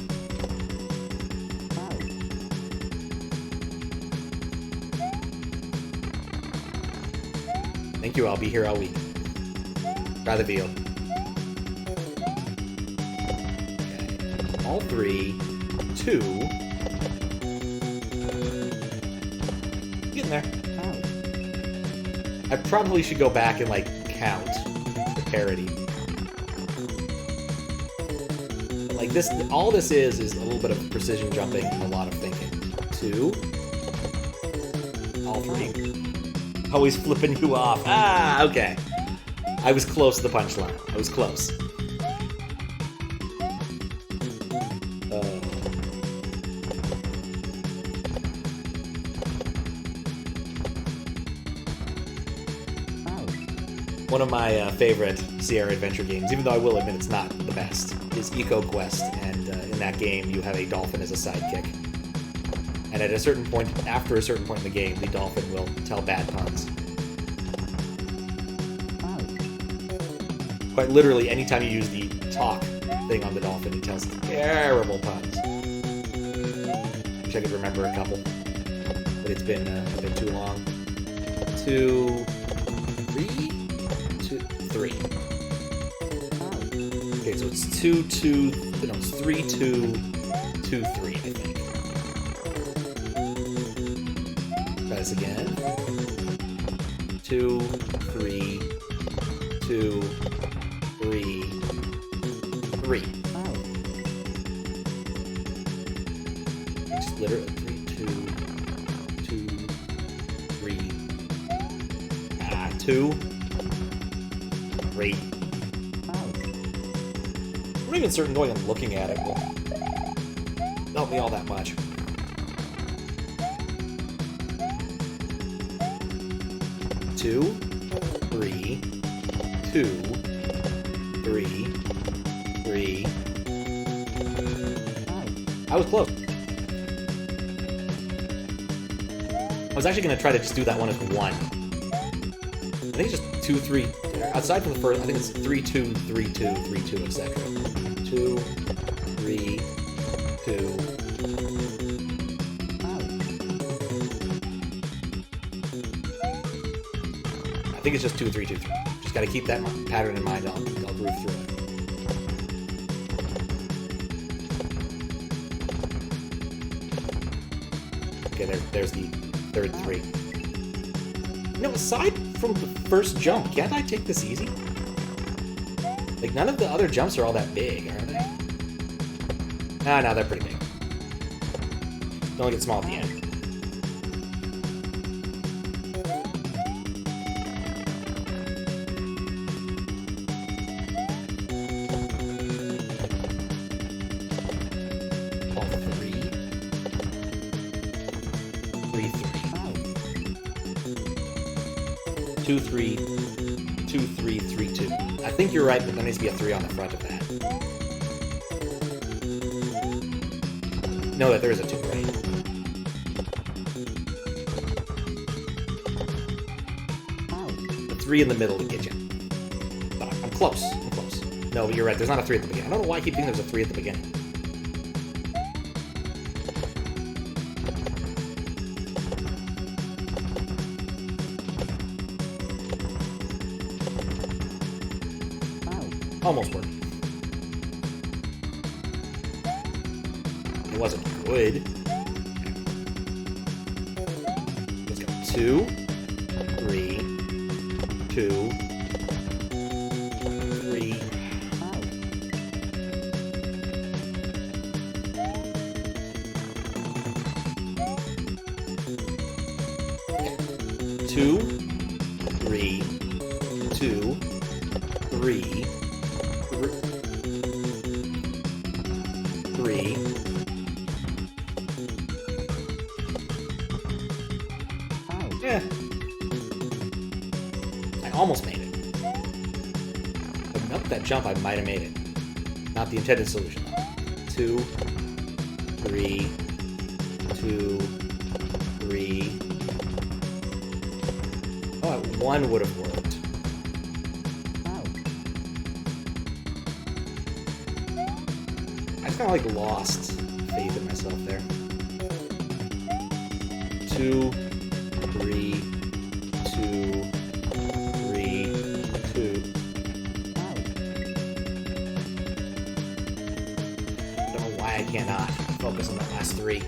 Thank you, I'll be here all week. Try the veal. Okay. All 3, 2. Getting there. I probably should go back and, like, count the parody. But, like, this, all this is a little bit of precision jumping and a lot of thinking. 2. All 3. Always flipping you off. Ah, okay. I was close to the punchline. I was close. One of my favorite Sierra Adventure games, even though I will admit it's not the best, is EcoQuest, and in that game you have a dolphin as a sidekick. And at a certain point, after a certain point in the game, the dolphin will tell bad puns. Quite literally, anytime you use the talk thing on the dolphin, it tells terrible puns. Wish I could remember a couple, but it's been a bit too long. 2, 3? 3. Okay, so it's 2, 2, no, it's 3, 2, 2, 3, I think. Try this again. 2, 3, 2, 3, 3. Just literally 3, 2, 2, 3. 2. Great. I'm not even certain going and looking at it will help me all that much. Two, 3, 2, 3, 3. I was close. I was actually going to try to just do that one as 1. I think it's just 2, 3. Aside from the first, I think it's 3, 2, 3, 2, 3, 2, etc. 2, 3, 2. I think it's just 2, 3, 2, 3. Just gotta keep that pattern in mind. I'll groove through it. Okay, there's the third 3. You know, aside from the first jump, can't I take this easy? Like, none of the other jumps are all that big, are they? Ah, no, they're pretty big. They only get small at the end. All 3. 3, 3. 2, 3, 2, 3, 3, 2. I think you're right, but there needs to be a 3 on the front of that. No, there is a 2, right? The 3 in the middle to get you. But I'm close. I'm close. No, but you're right. There's not a 3 at the beginning. I don't know why I keep thinking there's a 3 at the beginning. Almost worked. It wasn't good. Let's go. 2, 3, 2, 3. Okay. 2, 3, 2, 3, 3. Yeah. I almost made it. But nope, that jump, I might have made it. Not the intended solution, though. 2, 3, 2, 3. Oh, 1 would have worked. I just kind of like lost faith in myself there. 2, 3, 2, 3, 2. Don't know why I cannot focus on the last 3.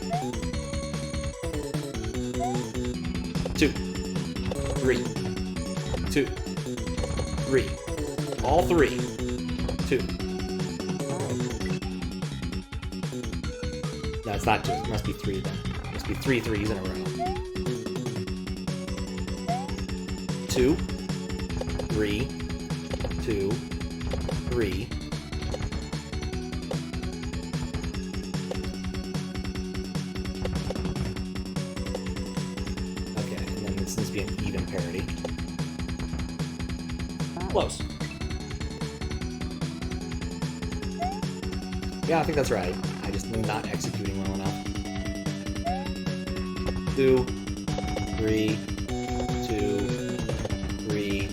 2, 3, 2, 3. All 3. 2. No, it's not 2. It must be 3 then. It must be 3 threes in a row. 2, 3, 2, 3. Okay, and then this needs to be an even parity. Close. Yeah, I think that's right. I just am not executing well enough. 2, 3, 2, 3.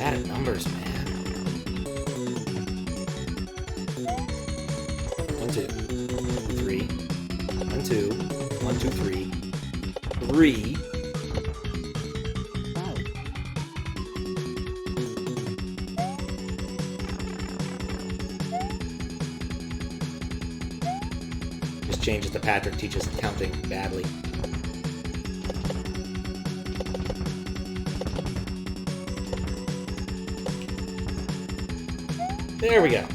Added numbers, man. 1, 2, 3. 1, 2. 1, 2, 3. 3. Changes to Patrick teaches counting badly. There we go.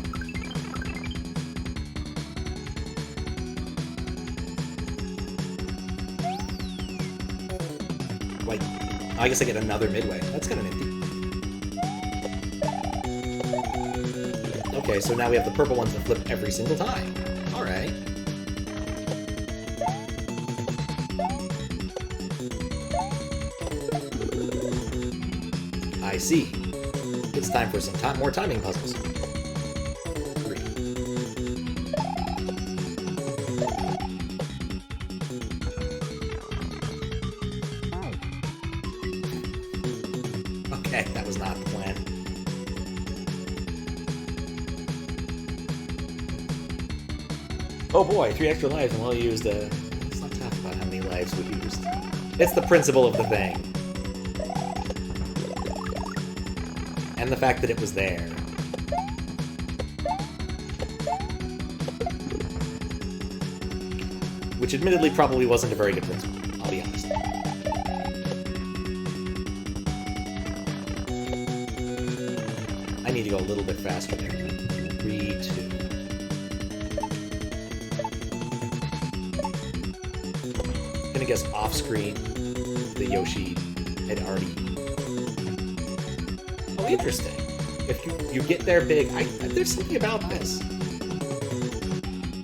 Wait, I guess I get another midway. That's kind of nifty. Okay, so now we have the purple ones that flip every single time. Alright. I see. It's time for some more timing puzzles. 3. Okay, that was not the plan. Oh boy, 3 extra lives and well used. Let's not talk about how many lives we used. It's the principle of the thing. And the fact that it was there. Which admittedly probably wasn't a very good principle, I'll be honest. I need to go a little bit faster there. 3, 2. Gonna guess off screen the Yoshi had already. Oh, interesting. If you get there big, there's something about this.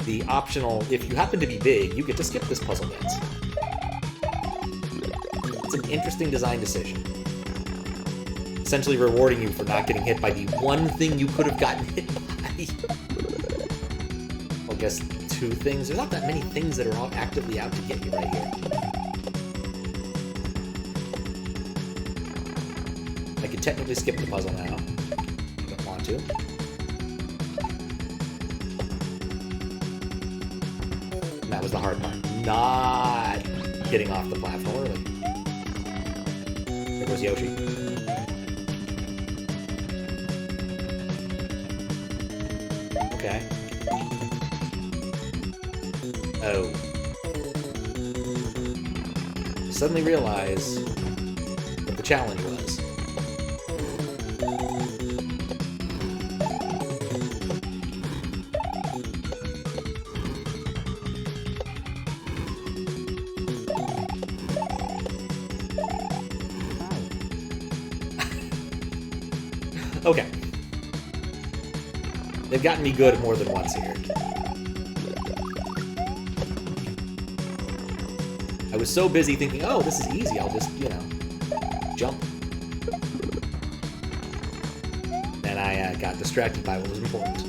The optional, if you happen to be big, you get to skip this puzzle bit. It's an interesting design decision. Essentially rewarding you for not getting hit by the one thing you could have gotten hit by. Well, I guess 2 things. There's not that many things that are all actively out to get you right here. I could technically skip the puzzle now. I don't want to. And that was the hard part. not getting off the platform early. There goes Yoshi. Okay. Oh. Suddenly realize what the challenge was. Okay. They've gotten me good more than once here. I was so busy thinking, oh, this is easy, I'll just, you know, jump. Then I got distracted by what was important.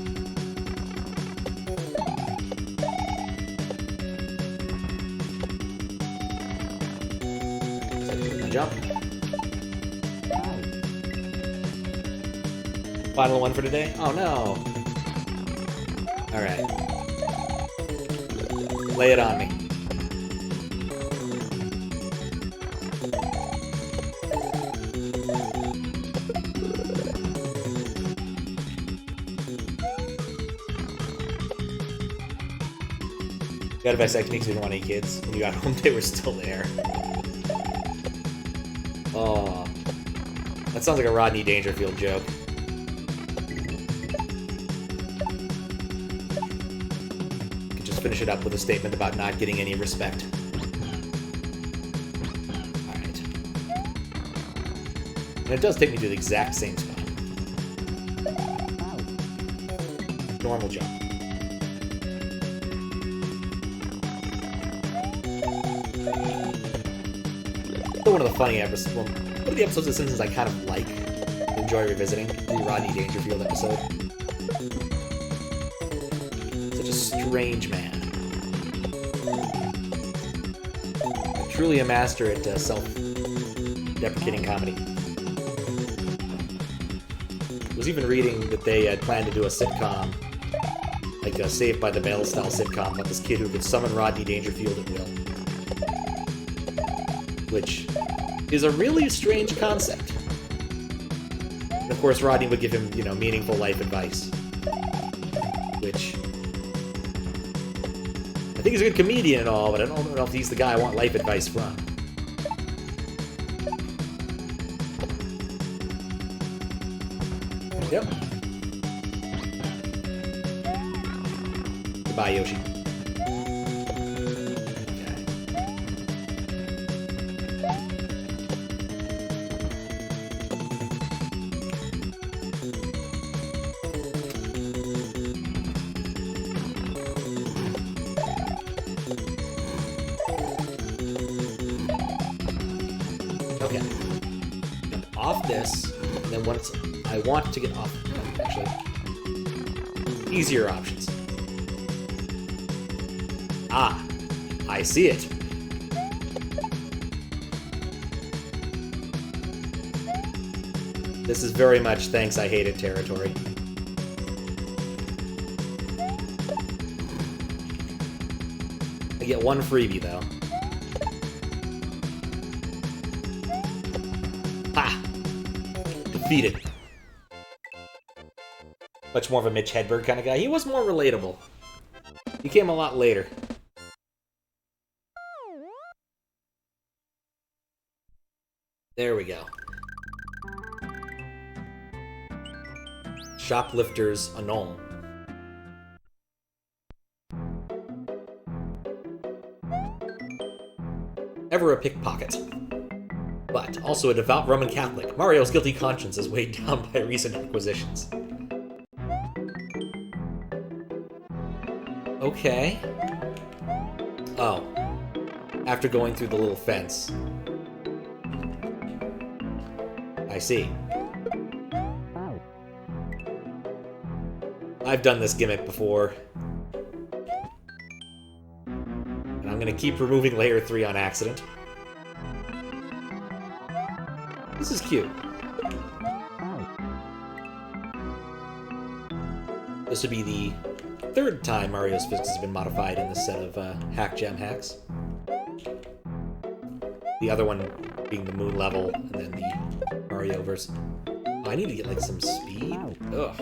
So, jump. Final one for today? Oh no! Alright. Lay it on me. You got a vasectomy because you didn't want any kids. When you got home, they were still there. Oh. That sounds like a Rodney Dangerfield joke. Finish it up with a statement about not getting any respect. Alright. And it does take me to the exact same spot. Normal jump. Still one of the funny episodes. Well, one of the episodes of Simpsons I kind of like, enjoy revisiting. The Rodney Dangerfield episode. Such a strange man. Truly a master at self-deprecating comedy. I was even reading that they had planned to do a sitcom, like a Saved by the Bell style sitcom, about this kid who could summon Rodney Dangerfield at will. Which is a really strange concept. And of course, Rodney would give him, you know, meaningful life advice. Which... I think he's a good comedian and all, but I don't know if he's the guy I want life advice from. Yep. Goodbye, Yoshi. Okay. Jump off this, and then once I want to get off... Oh, actually, easier options. Ah, I see it. This is very much thanks I hate it territory. I get one freebie, though. Ha! Defeated. Much more of a Mitch Hedberg kind of guy. He was more relatable. He came a lot later. There we go. Shoplifters Anon. Ever a pickpocket, but also a devout Roman Catholic, Mario's guilty conscience is weighed down by recent acquisitions. Okay. Oh. After going through the little fence. I see. I've done this gimmick before. And I'm gonna keep removing layer 3 on accident. This is cute. This would be the third time Mario's physics has been modified in this set of Hack Gem hacks. The other one being the moon level, and then the Mario versus... Oh, I need to get, like, some speed? Ugh.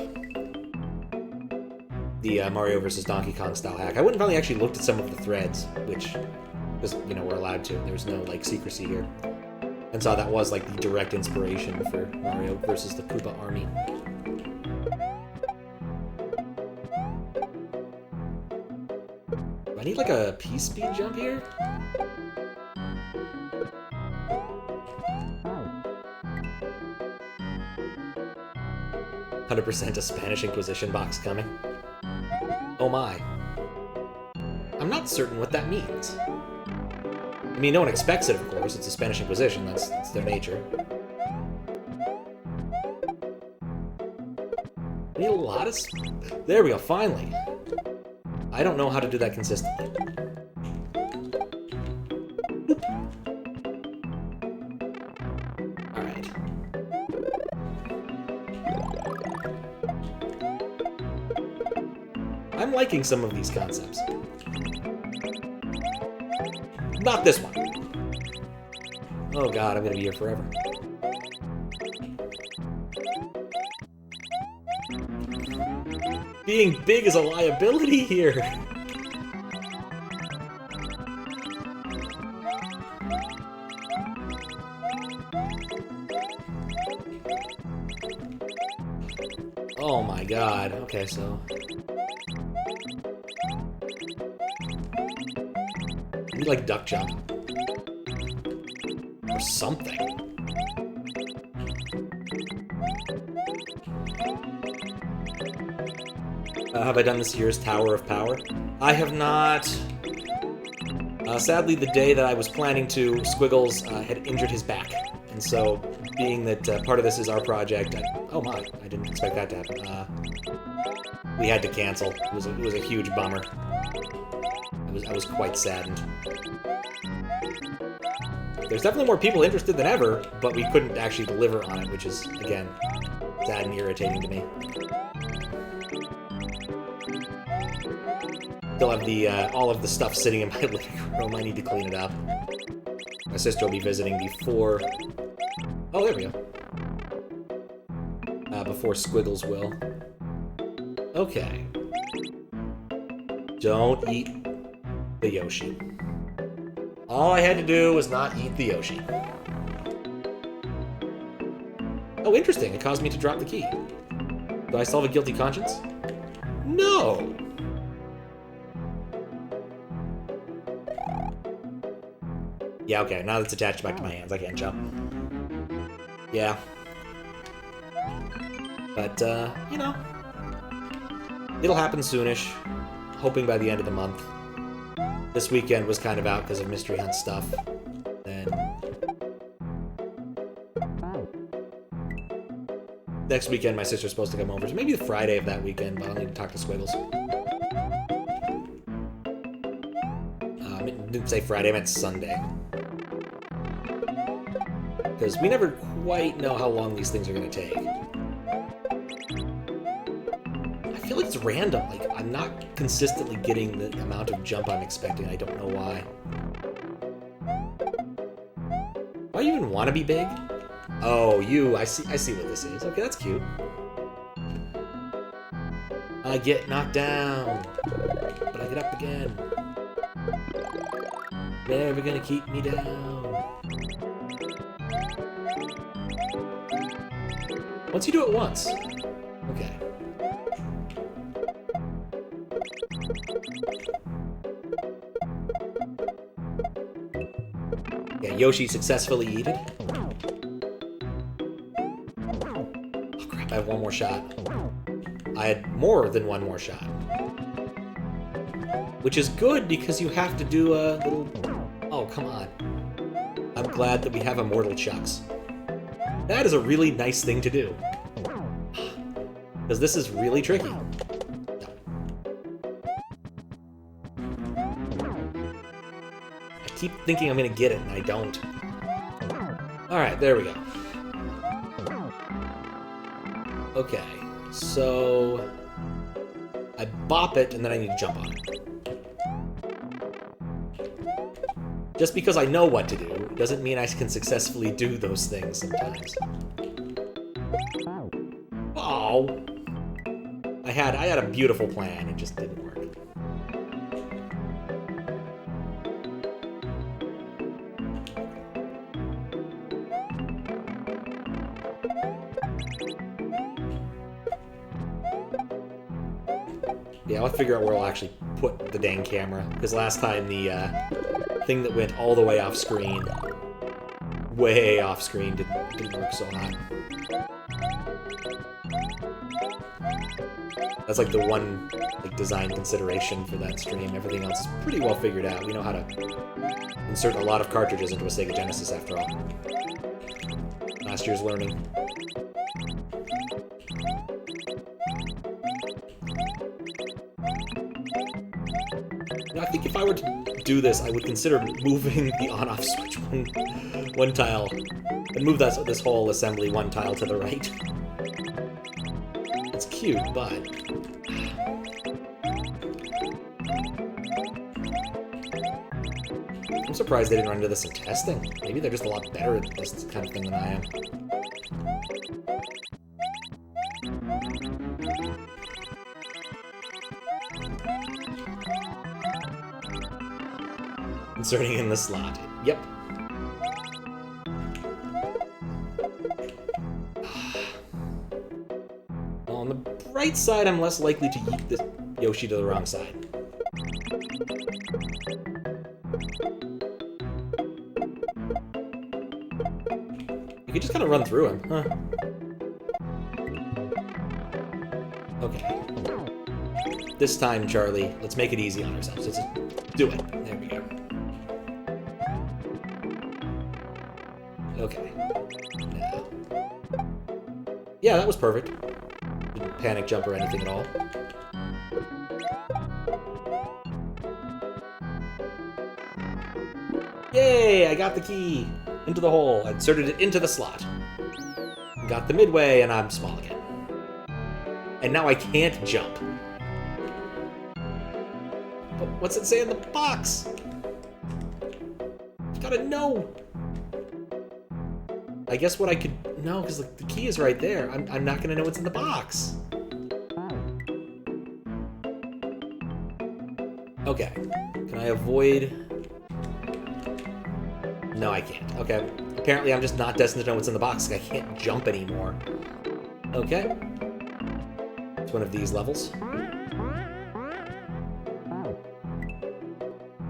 The Mario versus Donkey Kong style hack. I went and probably actually looked at some of the threads, which, because, you know, we're allowed to. There's no, like, secrecy here. And saw that was, like, the direct inspiration for Mario versus the Koopa Army. Do I need, like, a P-speed jump here? 100% a Spanish Inquisition box coming. Oh my. I'm not certain what that means. I mean, no one expects it, of course. It's a Spanish Inquisition. That's their nature. I need a lot of... There we go, finally. I don't know how to do that consistently. Alright. I'm liking some of these concepts. Not this one. Oh god, I'm gonna be here forever. Being big is a liability here. Oh my god. Okay, so... I need, like, duck jump. Or something. Have I done this year's Tower of Power? I have not. Sadly, the day that I was planning to, Squiggles had injured his back. And so, being that part of this is our project, oh my, I didn't expect that to happen. We had to cancel. It was a huge bummer. I was quite saddened. There's definitely more people interested than ever, but we couldn't actually deliver on it, which is, again, sad and irritating to me. Still have the all of the stuff sitting in my living room. I need to clean it up. My sister will be visiting before... Oh, there we go. Before Squiggles will. Okay. Don't eat the Yoshi. All I had to do was not eat the Yoshi. Oh, interesting. It caused me to drop the key. Do I still have a guilty conscience? No! Yeah, okay, now it's attached back to my hands. I can't jump. Yeah. But, you know. It'll happen soonish. Hoping by the end of the month. This weekend was kind of out because of Mystery Hunt stuff. Then... next weekend, my sister's supposed to come over. So maybe the Friday of that weekend, but I'll need to talk to Squiggles. I didn't say Friday, I meant Sunday. Because we never quite know how long these things are going to take. I feel like it's random. Like, I'm not consistently getting the amount of jump I'm expecting. I don't know why. Why do you even want to be big? Oh, you. I see what this is. Okay, that's cute. I get knocked down, but I get up again. Never gonna keep me down. Once you do it once. Okay. Yeah, Yoshi successfully yeeted. Oh crap, I have one more shot. I had more than one more shot. Which is good because you have to do a little... Oh, come on. I'm glad that we have Immortal Chucks. That is a really nice thing to do. Because this is really tricky. No. I keep thinking I'm going to get it, and I don't. Alright, there we go. Okay, so... I bop it, and then I need to jump on it. Just because I know what to do doesn't mean I can successfully do those things sometimes. Oh! I had a beautiful plan, it just didn't work. Yeah, I'll figure out where I'll actually put the dang camera, because last time the thing that went all the way off screen, didn't work so hot. That's like the one design consideration for that stream. Everything else is pretty well figured out. We know how to insert a lot of cartridges into a Sega Genesis after all. Last year's learning. I think if I were to do this, I would consider moving the on-off switch one tile, and move this whole assembly one tile to the right. It's cute, but... I'm surprised they didn't run into this in testing. Maybe they're just a lot better at this kind of thing than I am. Inserting in the slot. Yep. Well, on the bright side, I'm less likely to yeet this Yoshi to the wrong side. You could just kind of run through him, huh? Okay. This time, Charlie, let's make it easy on ourselves. Let's just do it. There we go. Okay. Now. Yeah, that was perfect. Didn't panic jump or anything at all. Yay! I got the key! Into the hole. I inserted it into the slot. Got the midway, and I'm small again. And now I can't jump. But what's it say in the box? You gotta know. I guess what I could... No, because the key is right there. I'm not gonna know what's in the box. Okay. Can I avoid... No, I can't. Okay. Apparently I'm just not destined to know what's in the box. I can't jump anymore. Okay. It's one of these levels.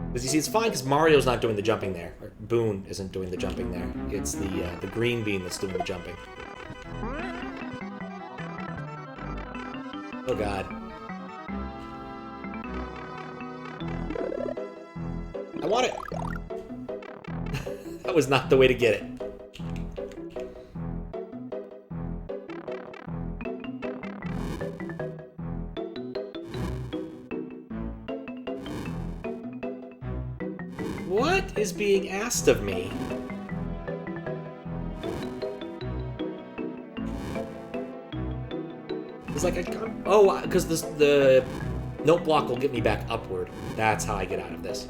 Because you see, it's fine because Mario's not doing the jumping there. Or Boone isn't doing the jumping there. It's the green bean that's doing the jumping. Oh god. I want it! That was not the way to get it. What is being asked of me? It's like I can't... Oh, because the note block will get me back upward. That's how I get out of this.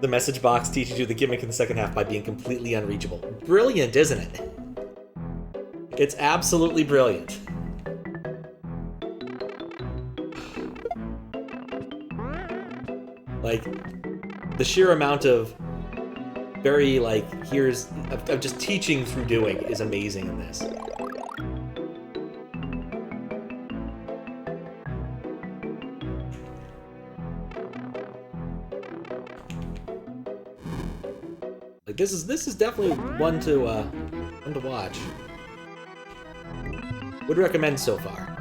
The message box teaches you the gimmick in the second half by being completely unreachable. Brilliant, isn't it? It's absolutely brilliant. Like, the sheer amount of very, like, of just teaching through doing is amazing in this. Like, this is definitely one to watch. Would recommend so far.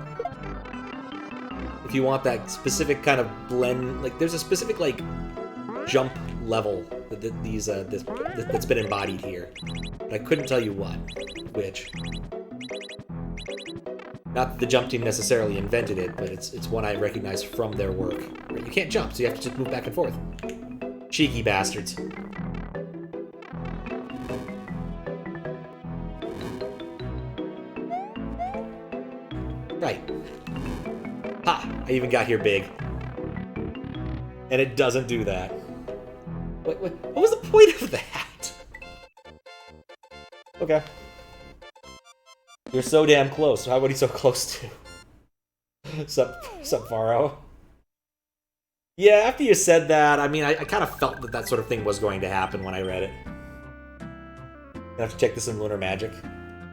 If you want that specific kind of blend, like there's a specific like jump level that's been embodied here. But I couldn't tell you what. Which. Not that the jump team necessarily invented it, but it's one I recognize from their work. You can't jump, so you have to just move back and forth. Cheeky bastards. Right. Ha! I even got here big. And it doesn't do that. What was the point of that? Okay. You're so damn close. How about he so close to? Sup, Faro? Yeah, after you said that, I mean, I kind of felt that that sort of thing was going to happen when I read it. I have to check this in Lunar Magic.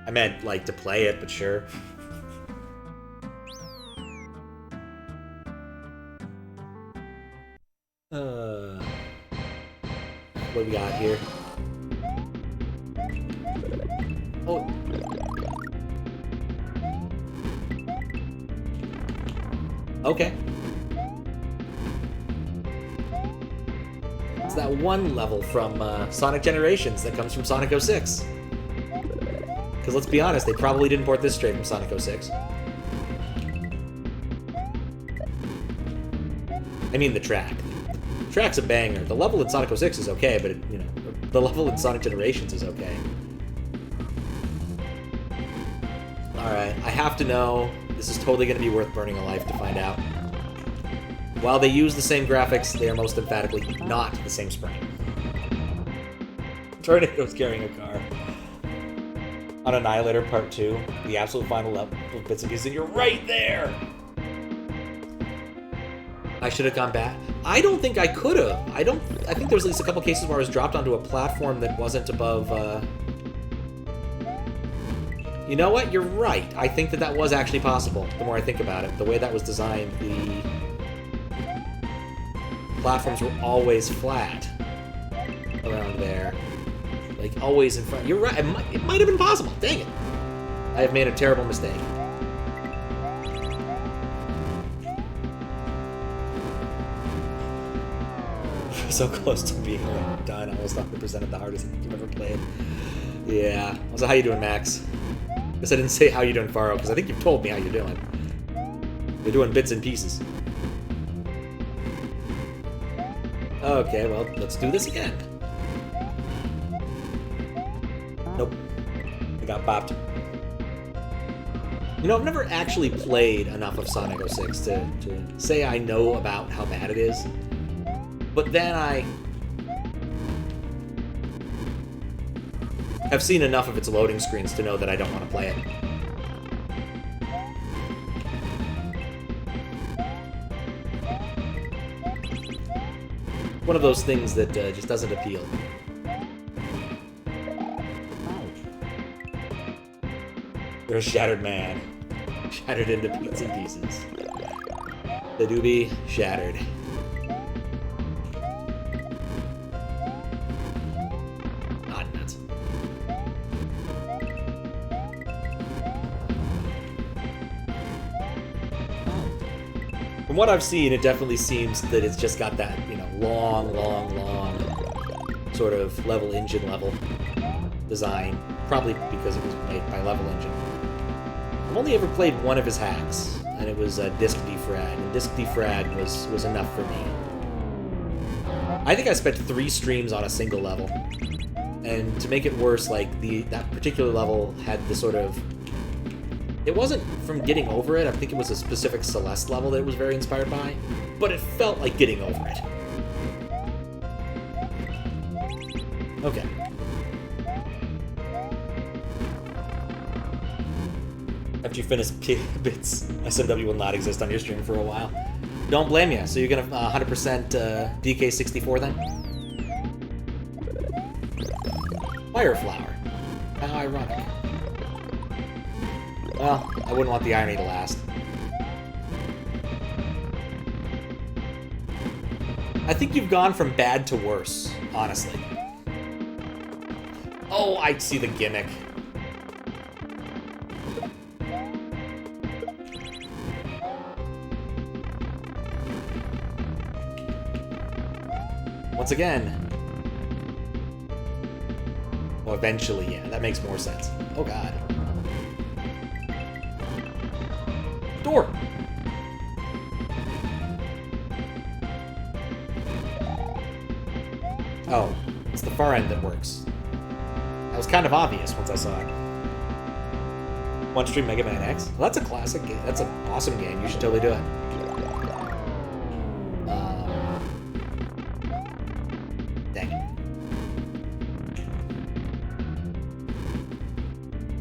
I meant, like, to play it, but sure. What do we got here? Oh. Okay. It's that one level from Sonic Generations that comes from Sonic 06. Because let's be honest, they probably didn't port this straight from Sonic 06. I mean the track. The track's a banger. The level in Sonic 06 is okay, but you know, the level in Sonic Generations is okay. Alright, I have to know. This is totally going to be worth burning a life to find out. While they use the same graphics, they are most emphatically not the same sprite. Tornado's carrying a car. On Annihilator Part 2, the absolute final level of bits and pieces, and you're right there! I should have gone back. I don't think I could have. I think there was at least a couple cases where I was dropped onto a platform that wasn't above, You know what? You're right. I think that that was actually possible, the more I think about it. The way that was designed, the platforms were always flat around there. Like, always in front. You're right. It might have been possible. Dang it. I have made a terrible mistake. So close to being done. Almost 100% of the hardest thing you've ever played. Yeah. So how you doing, Max? Guess I didn't say how you doing, Faro, because I think you've told me how you're doing. You're doing bits and pieces. Okay, well, let's do this again. Nope. I got bopped. You know, I've never actually played enough of Sonic 06 to say I know about how bad it is. But then I've seen enough of its loading screens to know that I don't want to play it. One of those things that just doesn't appeal. You're a shattered man. Shattered into bits and pieces. The doobie shattered. From what I've seen, it definitely seems that it's just got that, you know, long sort of level engine level design. Probably because it was made by Level Engine. I've only ever played one of his hacks, and it was Disc Defrag. And Disc Defrag was enough for me. I think I spent 3 streams on a single level. And to make it worse, like, that particular level had the sort of... It wasn't from getting over it. I think it was a specific Celeste level that it was very inspired by. But it felt like getting over it. Okay. After you finish bits, SMW will not exist on your stream for a while. Don't blame you. So you're gonna 100% DK64 then? Fireflower. How ironic. Well, I wouldn't want the irony to last. I think you've gone from bad to worse, honestly. Oh, I see the gimmick. Once again, eventually, yeah, that makes more sense. Oh god. Door! Oh, it's the far end that works. That was kind of obvious once I saw it. One Stream Mega Man X. Well, that's a classic game. That's an awesome game. You should totally do it. Dang it.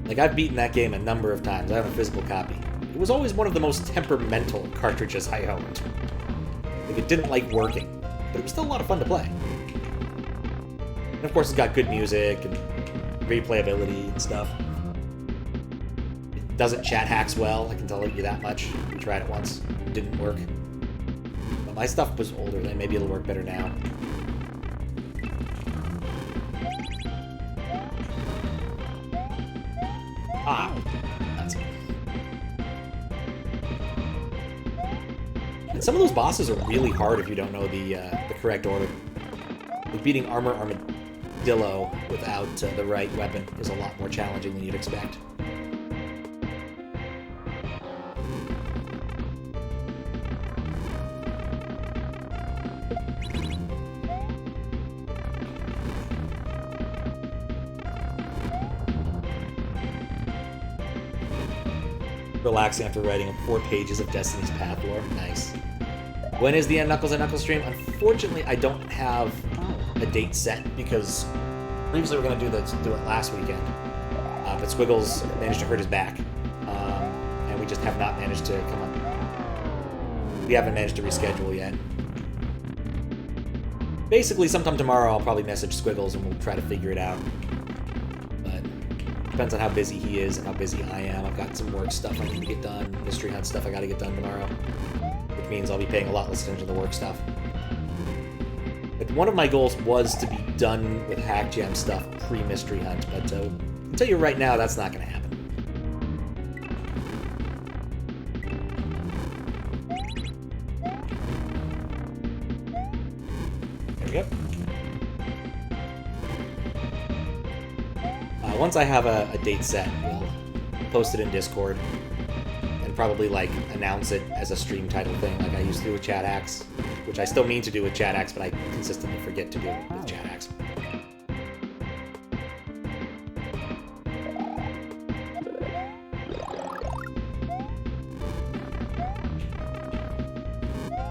Like, I've beaten that game a number of times. I have a physical copy. It was always one of the most temperamental cartridges I owned. Like, it didn't like working, but it was still a lot of fun to play. And of course, it's got good music and replayability and stuff. It doesn't chat hacks well, I can tell you that much. I tried it once. It didn't work. But my stuff was older, then maybe it'll work better now. Ah! That's it. And some of those bosses are really hard if you don't know the correct order. Like beating Armadillo without the right weapon is a lot more challenging than you'd expect. Relaxing after writing 4 pages of Destiny's Path lore. Nice. When is the end Knuckles and Knuckles stream? Unfortunately, I don't have a date set because previously we were going to do it last weekend, but Squiggles managed to hurt his back, and we just have not managed to come up. We haven't managed to reschedule yet. Basically, sometime tomorrow I'll probably message Squiggles and we'll try to figure it out. Depends on how busy he is and how busy I am. I've got some work stuff I need to get done, mystery hunt stuff I gotta get done tomorrow, which means I'll be paying a lot less attention to the work stuff. But one of my goals was to be done with Hack Gem stuff pre-mystery hunt, but I'll tell you right now, that's not gonna happen. There we go. Once I have a date set, we'll post it in Discord and probably like announce it as a stream title thing like I used to do with Chat Hacks, which I still mean to do with Chat Hacks, but I consistently forget to do it with Chat Hacks.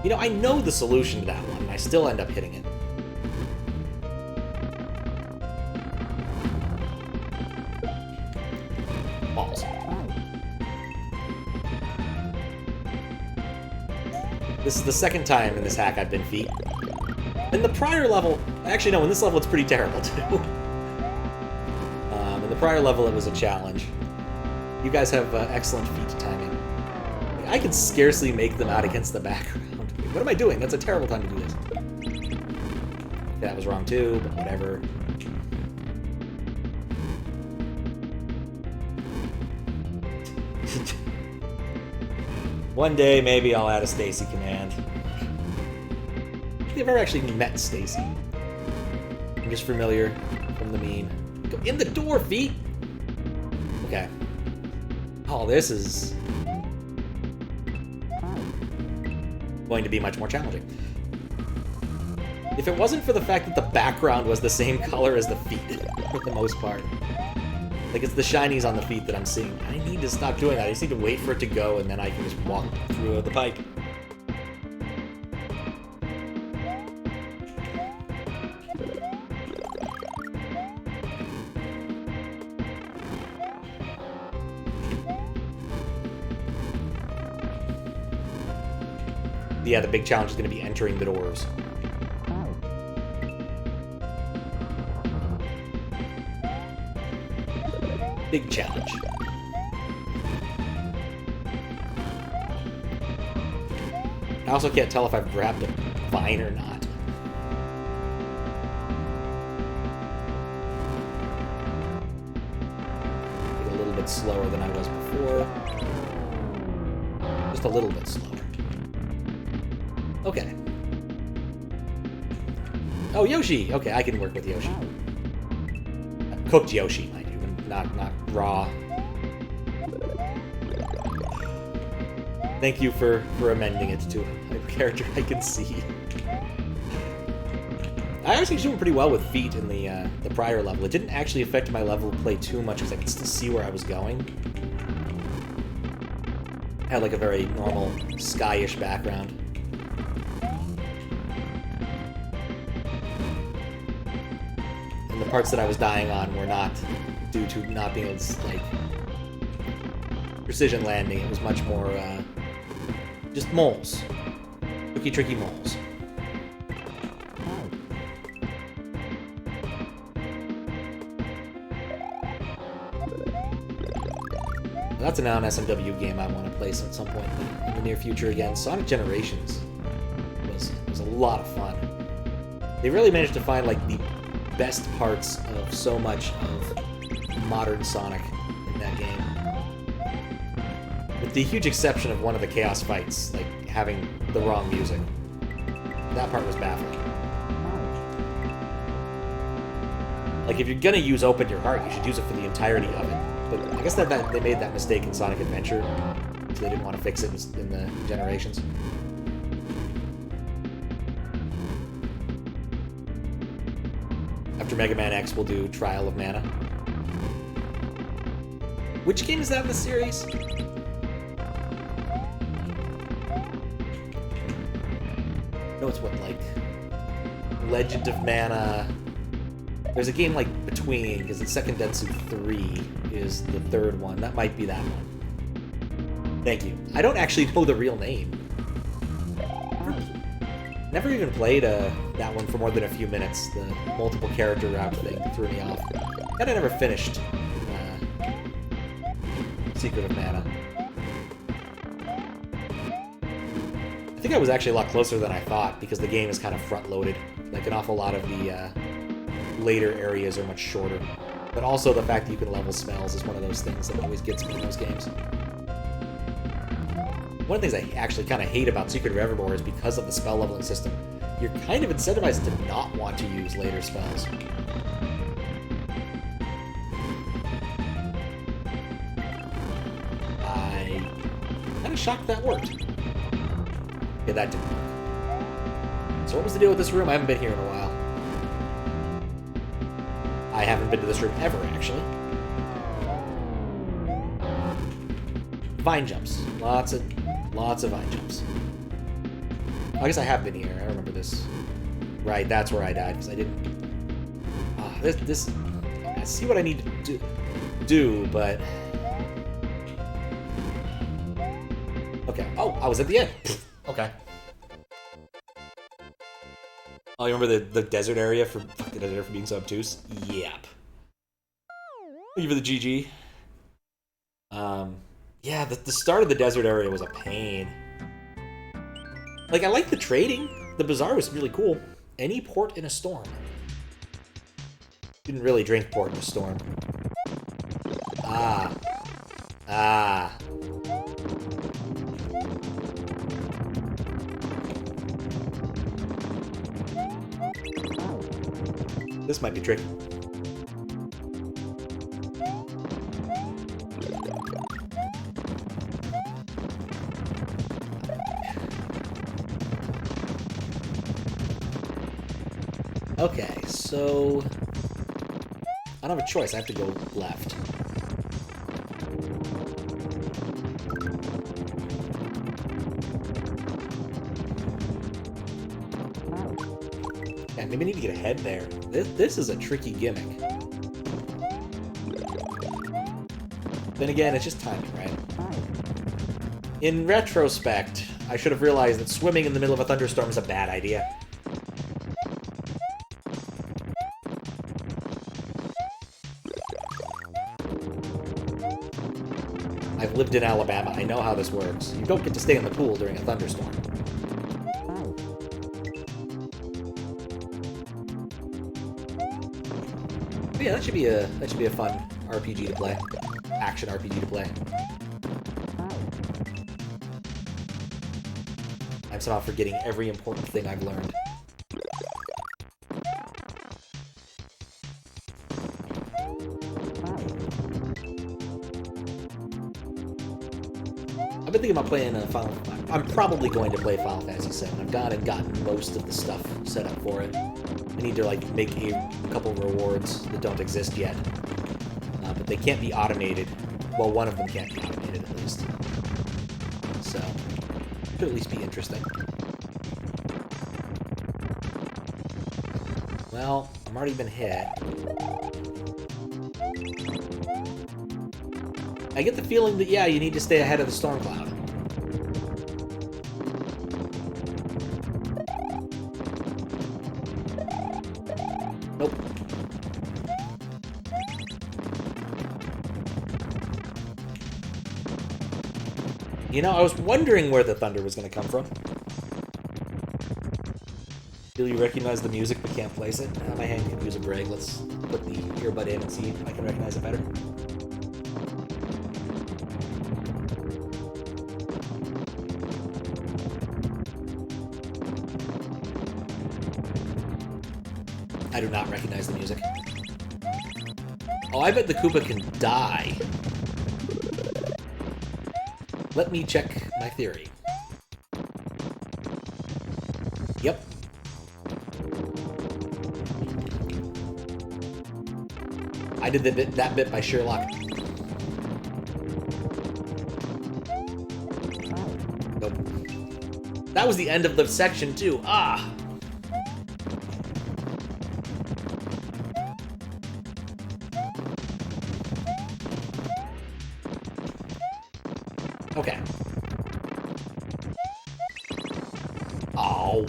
You know, I know the solution to that one, and I still end up hitting it. Balls. This is the second time in this hack I've been feet. In the prior level, actually no, in this level it's pretty terrible too. In the prior level it was a challenge. You guys have excellent feet timing. I can scarcely make them out against the background. What am I doing? That's a terrible time to do this. That was wrong too, but whatever. One day, maybe I'll add a Stacy command. I've never actually met Stacy. I'm just familiar from the meme. Go in the door, feet! Okay. Oh, this is going to be much more challenging. If it wasn't for the fact that the background was the same color as the feet, for the most part. Like, it's the shinies on the feet that I'm seeing. I need to stop doing that. I just need to wait for it to go, and then I can just walk through the pipe. Yeah, the big challenge is going to be entering the doors. Big challenge. I also can't tell if I've grabbed a vine or not. Get a little bit slower than I was before. Just a little bit slower. Okay. Oh, Yoshi! Okay, I can work with Yoshi. cooked Yoshi, mind you, and not raw. Thank you for amending it to a character I can see. I actually was doing pretty well with feet in the prior level. It didn't actually affect my level of play too much because I could still see where I was going. I had like a very normal sky-ish background. And the parts that I was dying on were not due to not being able to, like, precision landing. It was much more, just moles. Tricky moles. That's a non-SMW game I want to play at some point in the near future again. Sonic Generations was a lot of fun. They really managed to find like the best parts of so much of modern Sonic in that game. With the huge exception of one of the Chaos fights, like having the wrong music. That part was baffling. Like if you're gonna use Open Your Heart, you should use it for the entirety of it. But I guess that they made that mistake in Sonic Adventure, so they didn't want to fix it in the Generations. After Mega Man X, we'll do Trial of Mana. Which game is that in the series? No, it's what, like Legend of Mana. There's a game like between, because the Second Densu 3 is the third one. That might be that one. Thank you. I don't actually know the real name. Never even played that one for more than a few minutes. The multiple character route thing threw me off. And I never finished Secret of Mana. I think I was actually a lot closer than I thought because the game is kind of front-loaded. Like an awful lot of the later areas are much shorter. But also the fact that you can level spells is one of those things that always gets me in those games. One of the things I actually kind of hate about Secret of Evermore is because of the spell leveling system. You're kind of incentivized to not want to use later spells. I'm kind of shocked that worked. Okay, that didn't work. So what was the deal with this room? I haven't been here in a while. I haven't been to this room ever, actually. Vine jumps. Lots of vine jumps. I guess I have been here. I remember this. Right, that's where I died, because I didn't... this... I see what I need to do, but... Okay. Oh, I was at the end. Okay. Oh, you remember the desert area for being so obtuse? Yep. Thank you for the GG. Yeah, the start of the desert area was a pain. Like, I like the trading. The bazaar was really cool. Any port in a storm. Didn't really drink port in a storm. Ah. This might be tricky. Okay, so... I don't have a choice, I have to go left. Yeah, maybe I need to get ahead there. This is a tricky gimmick. Then again, it's just timing, right? In retrospect, I should have realized that swimming in the middle of a thunderstorm is a bad idea. I've lived in Alabama. I know how this works. You don't get to stay in the pool during a thunderstorm. But yeah, that should be a fun RPG to play. Action RPG to play. I'm somehow forgetting every important thing I've learned. been thinking about playing I'm probably going to play Final Fantasy VII. I've gone and gotten most of the stuff set up for it. I need to, like, make a couple rewards that don't exist yet. But they can't be automated. Well, one of them can't be automated, at least. So, could at least be interesting. Well, I've already been hit. I get the feeling that, yeah, you need to stay ahead of the storm cloud. Nope. You know, I was wondering where the thunder was going to come from. Do you recognize the music but can't place it? My hand could use a break. Let's put the earbud in and see if I can recognize it better. I do not recognize the music. Oh, I bet the Koopa can die. Let me check my theory. Yep. I did that bit by sheer luck. Nope. That was the end of the section, too. Ah! Okay. Oh.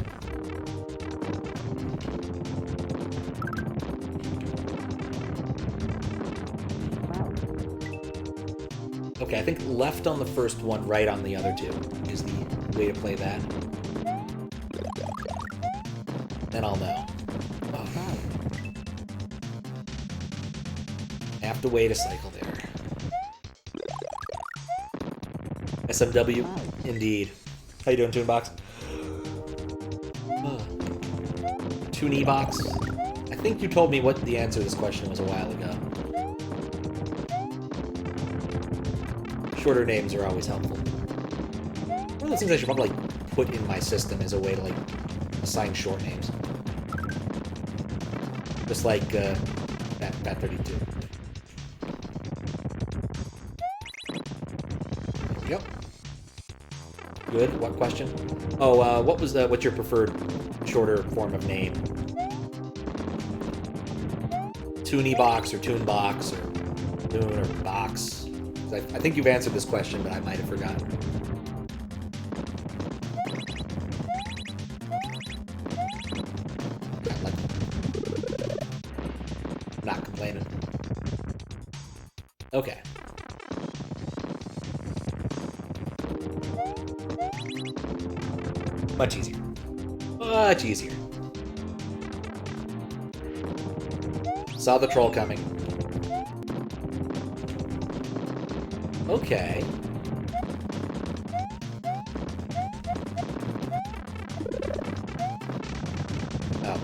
Okay, I think left on the first one, right on the other two is the way to play that. Then I'll know. Oh. I have to wait a cycle there. SMW, indeed. How you doing, Toonbox? Toonebox? I think you told me what the answer to this question was a while ago. Shorter names are always helpful. One of those things I should probably like, put in my system as a way to like assign short names. Just like Bat 32. Yep. Good. What question? Oh, what's your preferred shorter form of name? Toonebox or Toonbox or Toon or Box? I think you've answered this question, but I might have forgotten. Not complaining. Okay. Much easier. Much easier. Saw the troll coming. Okay. Oh.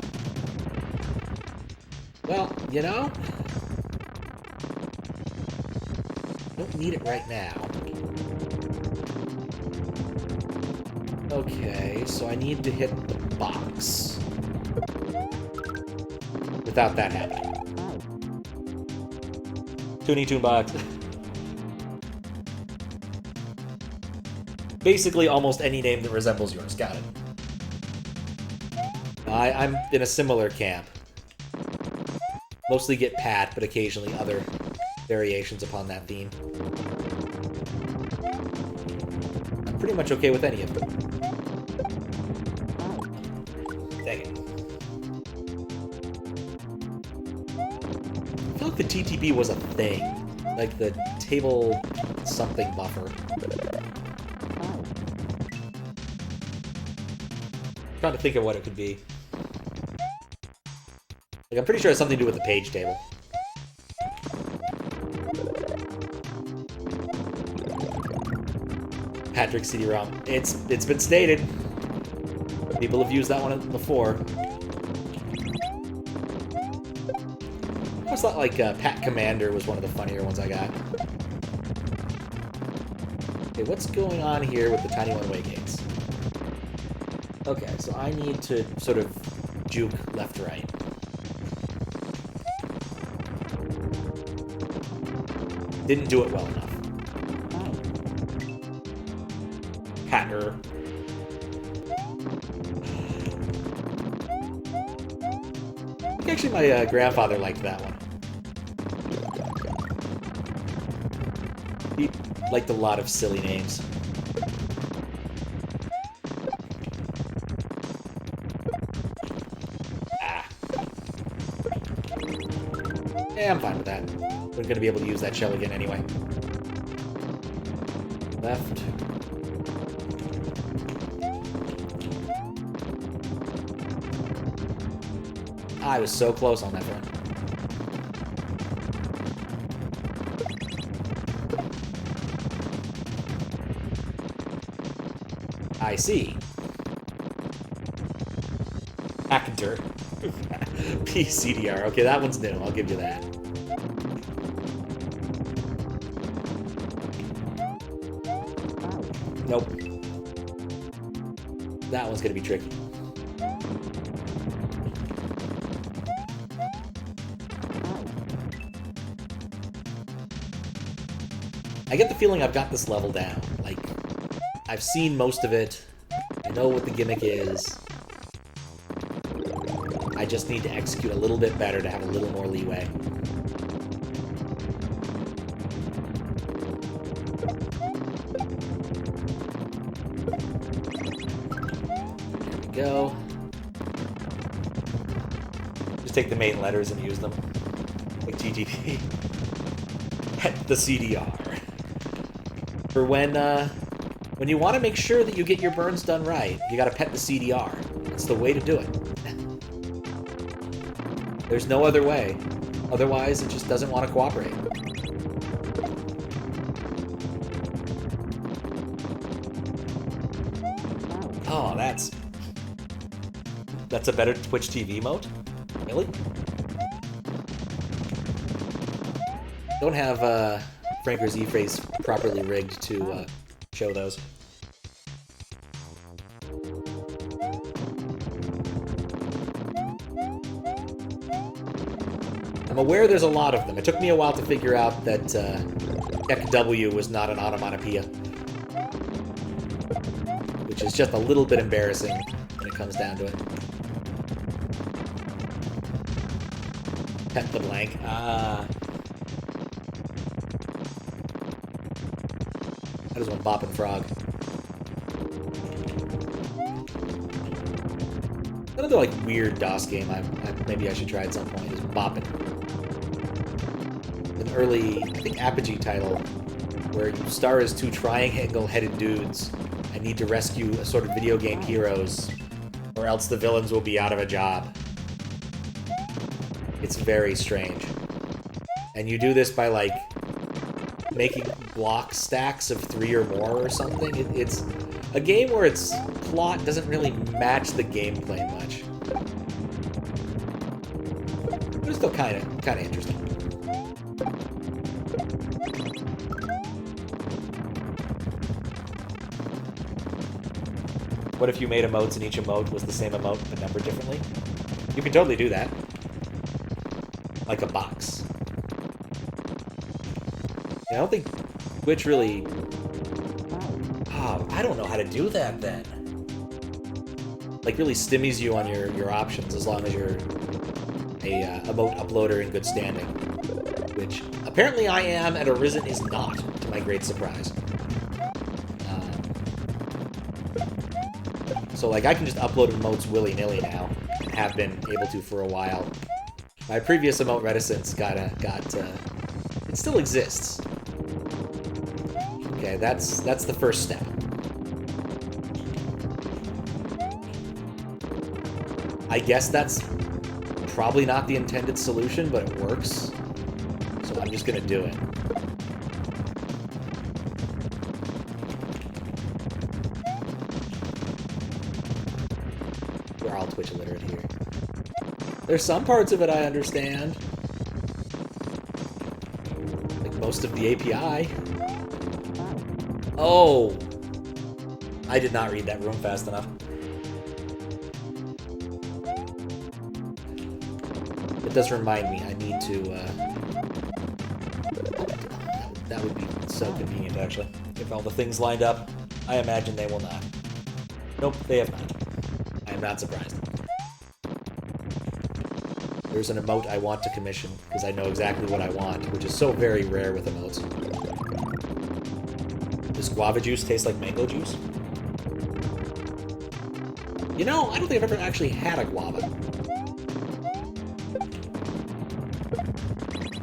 Well, you know, don't need it right now. Okay, so I need to hit the box without that happening. Toonbox. Basically, almost any name that resembles yours. Got it. I'm in a similar camp. Mostly get Pat, but occasionally other variations upon that theme. I'm pretty much okay with any of them. Dang it. I feel like the TTB was a thing. Like the table something buffer. Trying to think of what it could be. Like, I'm pretty sure it has something to do with the page table. Patrick CD-ROM. It's been stated. People have used that one before. I always thought like Pat Commander was one of the funnier ones I got. Okay, what's going on here with the tiny one-way gates? Okay, so I need to sort of juke left-right. Didn't do it well enough. Hatter. I think actually my grandfather liked that one. He liked a lot of silly names. Ah. Yeah, I'm fine with that. We're going to be able to use that shell again anyway. Left. I was so close on that one. I see. Actor. PCDR. Okay, that one's new. I'll give you that. Nope. That one's gonna be tricky. I get the feeling I've got this level down. Like, I've seen most of it. I know what the gimmick is. I just need to execute a little bit better to have a little more leeway. There we go. Just take the main letters and use them. Like TTD. Pet the CDR. For when you want to make sure that you get your burns done right, you gotta pet the CDR. It's the way to do it. There's no other way. Otherwise, it just doesn't want to cooperate. Oh, that's a better Twitch TV mode? Really? Don't have Franker's E-Phrase properly rigged to show those. I'm aware there's a lot of them. It took me a while to figure out that tcdw was not an onomatopoeia. Which is just a little bit embarrassing when it comes down to it. Pet the blank. Ah. That is one boppin' frog. Another like weird DOS game maybe I should try at some point is Boppin'. An early, I think, Apogee title where you star as two triangle-headed dudes and need to rescue assorted video game heroes, or else the villains will be out of a job. It's very strange. And you do this by, like, making block stacks of 3 or more or something. It's a game where its plot doesn't really match the gameplay much. But it's still kind of interesting. What if you made emotes and each emote was the same emote but numbered differently? You can totally do that. Like a box. I don't think Twitch really... Oh, I don't know how to do that then. Like, really stimmies you on your options as long as you're a emote uploader in good standing. Which, apparently I am, and Arisen is not, to my great surprise. So, like, I can just upload emotes willy-nilly now. Have been able to for a while. My previous emote reticence got it still exists. Okay, that's the first step. I guess that's probably not the intended solution, but it works. So I'm just gonna do it. We're all Twitch illiterate here. There's some parts of it I understand. Like most of the API. Oh! I did not read that room fast enough. It does remind me, I need to, that would be so convenient, actually. If all the things lined up, I imagine they will not. Nope, they have not. I am not surprised. There's an emote I want to commission, because I know exactly what I want, which is so very rare with emotes. Does guava juice taste like mango juice? You know, I don't think I've ever actually had a guava.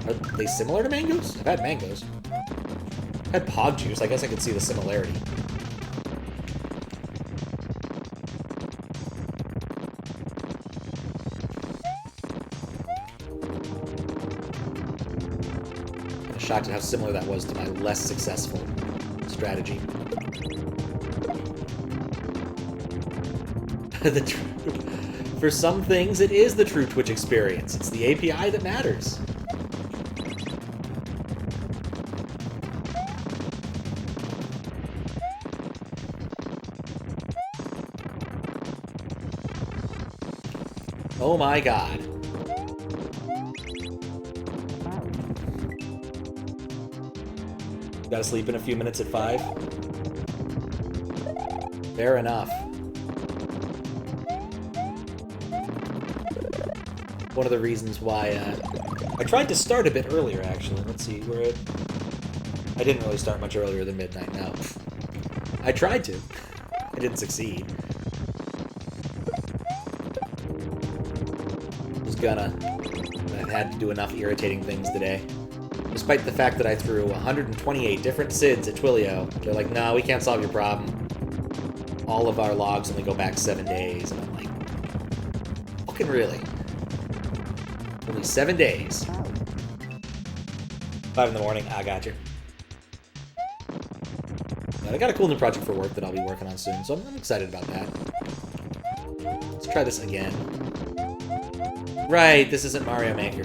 Are they similar to mangoes? I've had mangoes. I've had pog juice. I guess I could see the similarity. I'm shocked at how similar that was to my less successful strategy. For some things, it is the true Twitch experience. It's the API that matters. Oh my god. Gotta sleep in a few minutes at 5? Fair enough. One of the reasons why, I tried to start a bit earlier, actually. Let's see, I didn't really start much earlier than midnight, no. I tried to. I didn't succeed. I've had to do enough irritating things today. Despite the fact that I threw 128 different SIDs at Twilio, they're like, no, we can't solve your problem. All of our logs only go back 7 days. And I'm like, fucking really? Only 7 days. 5 in the morning, I got you. But I got a cool new project for work that I'll be working on soon, so I'm excited about that. Let's try this again. Right, this isn't Mario Maker.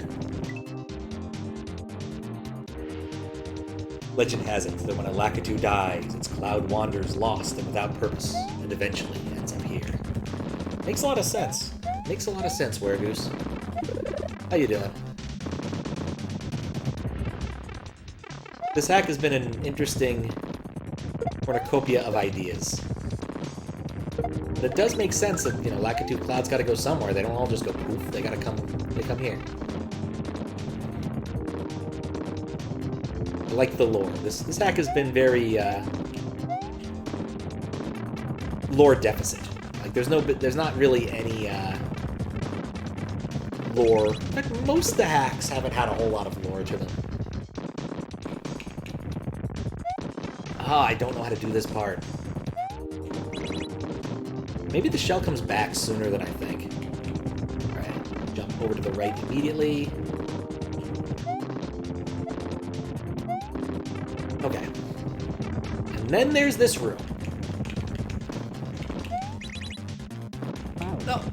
Legend has it that when a Lakitu dies, its cloud wanders lost and without purpose, and eventually ends up here. Makes a lot of sense. Makes a lot of sense, Weregoose. How you doing? This hack has been an interesting cornucopia of ideas. But it does make sense that, you know, Lakitu clouds gotta go somewhere. They don't all just go poof. They gotta come, they come here. I like the lore. This hack has been very, lore deficit. Like, there's not really any, lore. In fact, most of the hacks haven't had a whole lot of lore to them. Ah, I don't know how to do this part. Maybe the shell comes back sooner than I think. Alright, jump over to the right immediately. Okay. And then there's this room.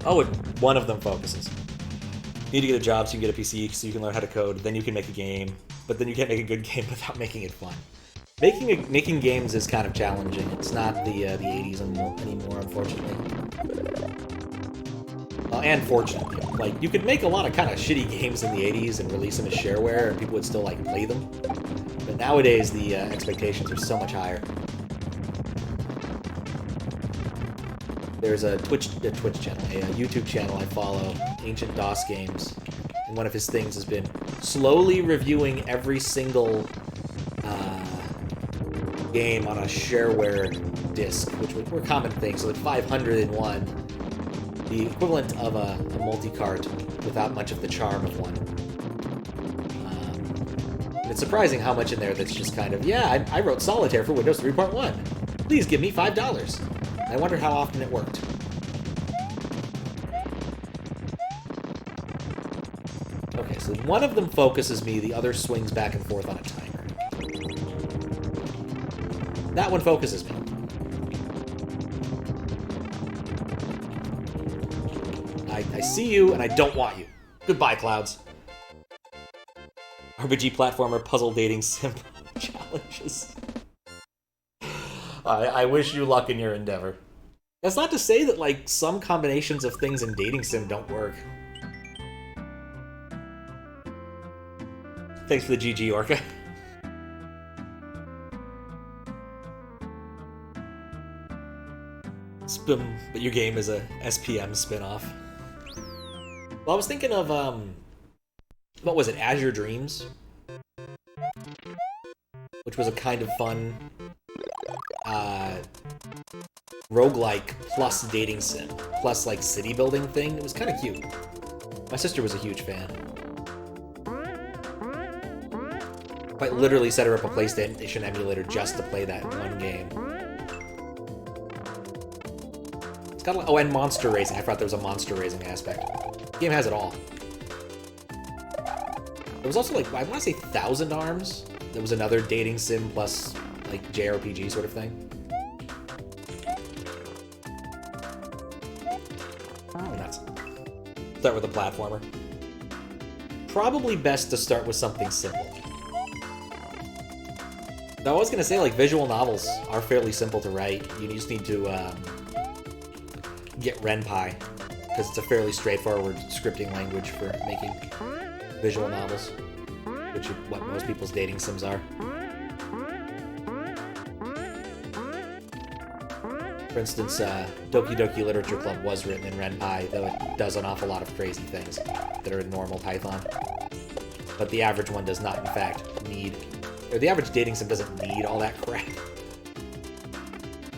Oh, one of them focuses. You need to get a job so you can get a PC so you can learn how to code, then you can make a game. But then you can't make a good game without making it fun. Making games is kind of challenging. It's not the 80s anymore, unfortunately. And fortunately. Like, you could make a lot of kind of shitty games in the 80s and release them as shareware, and people would still, like, play them. But nowadays, the expectations are so much higher. There's a Twitch channel, a YouTube channel I follow, Ancient DOS Games, and one of his things has been slowly reviewing every single game on a shareware disk, which were common things. So at 501, the equivalent of a multi-cart without much of the charm of one. And it's surprising how much in there that's just kind of, yeah, I wrote Solitaire for Windows 3.1. Please give me $5. I wonder how often it worked. Okay, so one of them focuses me, the other swings back and forth on a timer. That one focuses me. I see you, and I don't want you. Goodbye, clouds. RPG platformer puzzle dating sim challenges. I wish you luck in your endeavor. That's not to say that, like, some combinations of things in dating sim don't work. Thanks for the GG, Orca. But your game is a SPM spin-off. Well, I was thinking of, what was it, Azure Dreams? Which was a kind of fun, roguelike plus dating sim, plus, like, city building thing. It was kind of cute. My sister was a huge fan. Quite literally set her up a PlayStation emulator just to play that one game. It's got, oh, and monster racing. I forgot there was a monster racing aspect. The game has it all. There was also, like, I want to say Thousand Arms. There was another dating sim plus, like, JRPG sort of thing. Oh, nuts. Start with a platformer. Probably best to start with something simple. Though I was gonna say, like, visual novels are fairly simple to write. You just need to get RenPy, because it's a fairly straightforward scripting language for making visual novels, which is what most people's dating sims are. For instance, Doki Doki Literature Club was written in RenPy, though it does an awful lot of crazy things that are in normal Python. But the average one does not, in fact, need... Or the average dating sim doesn't need all that crap.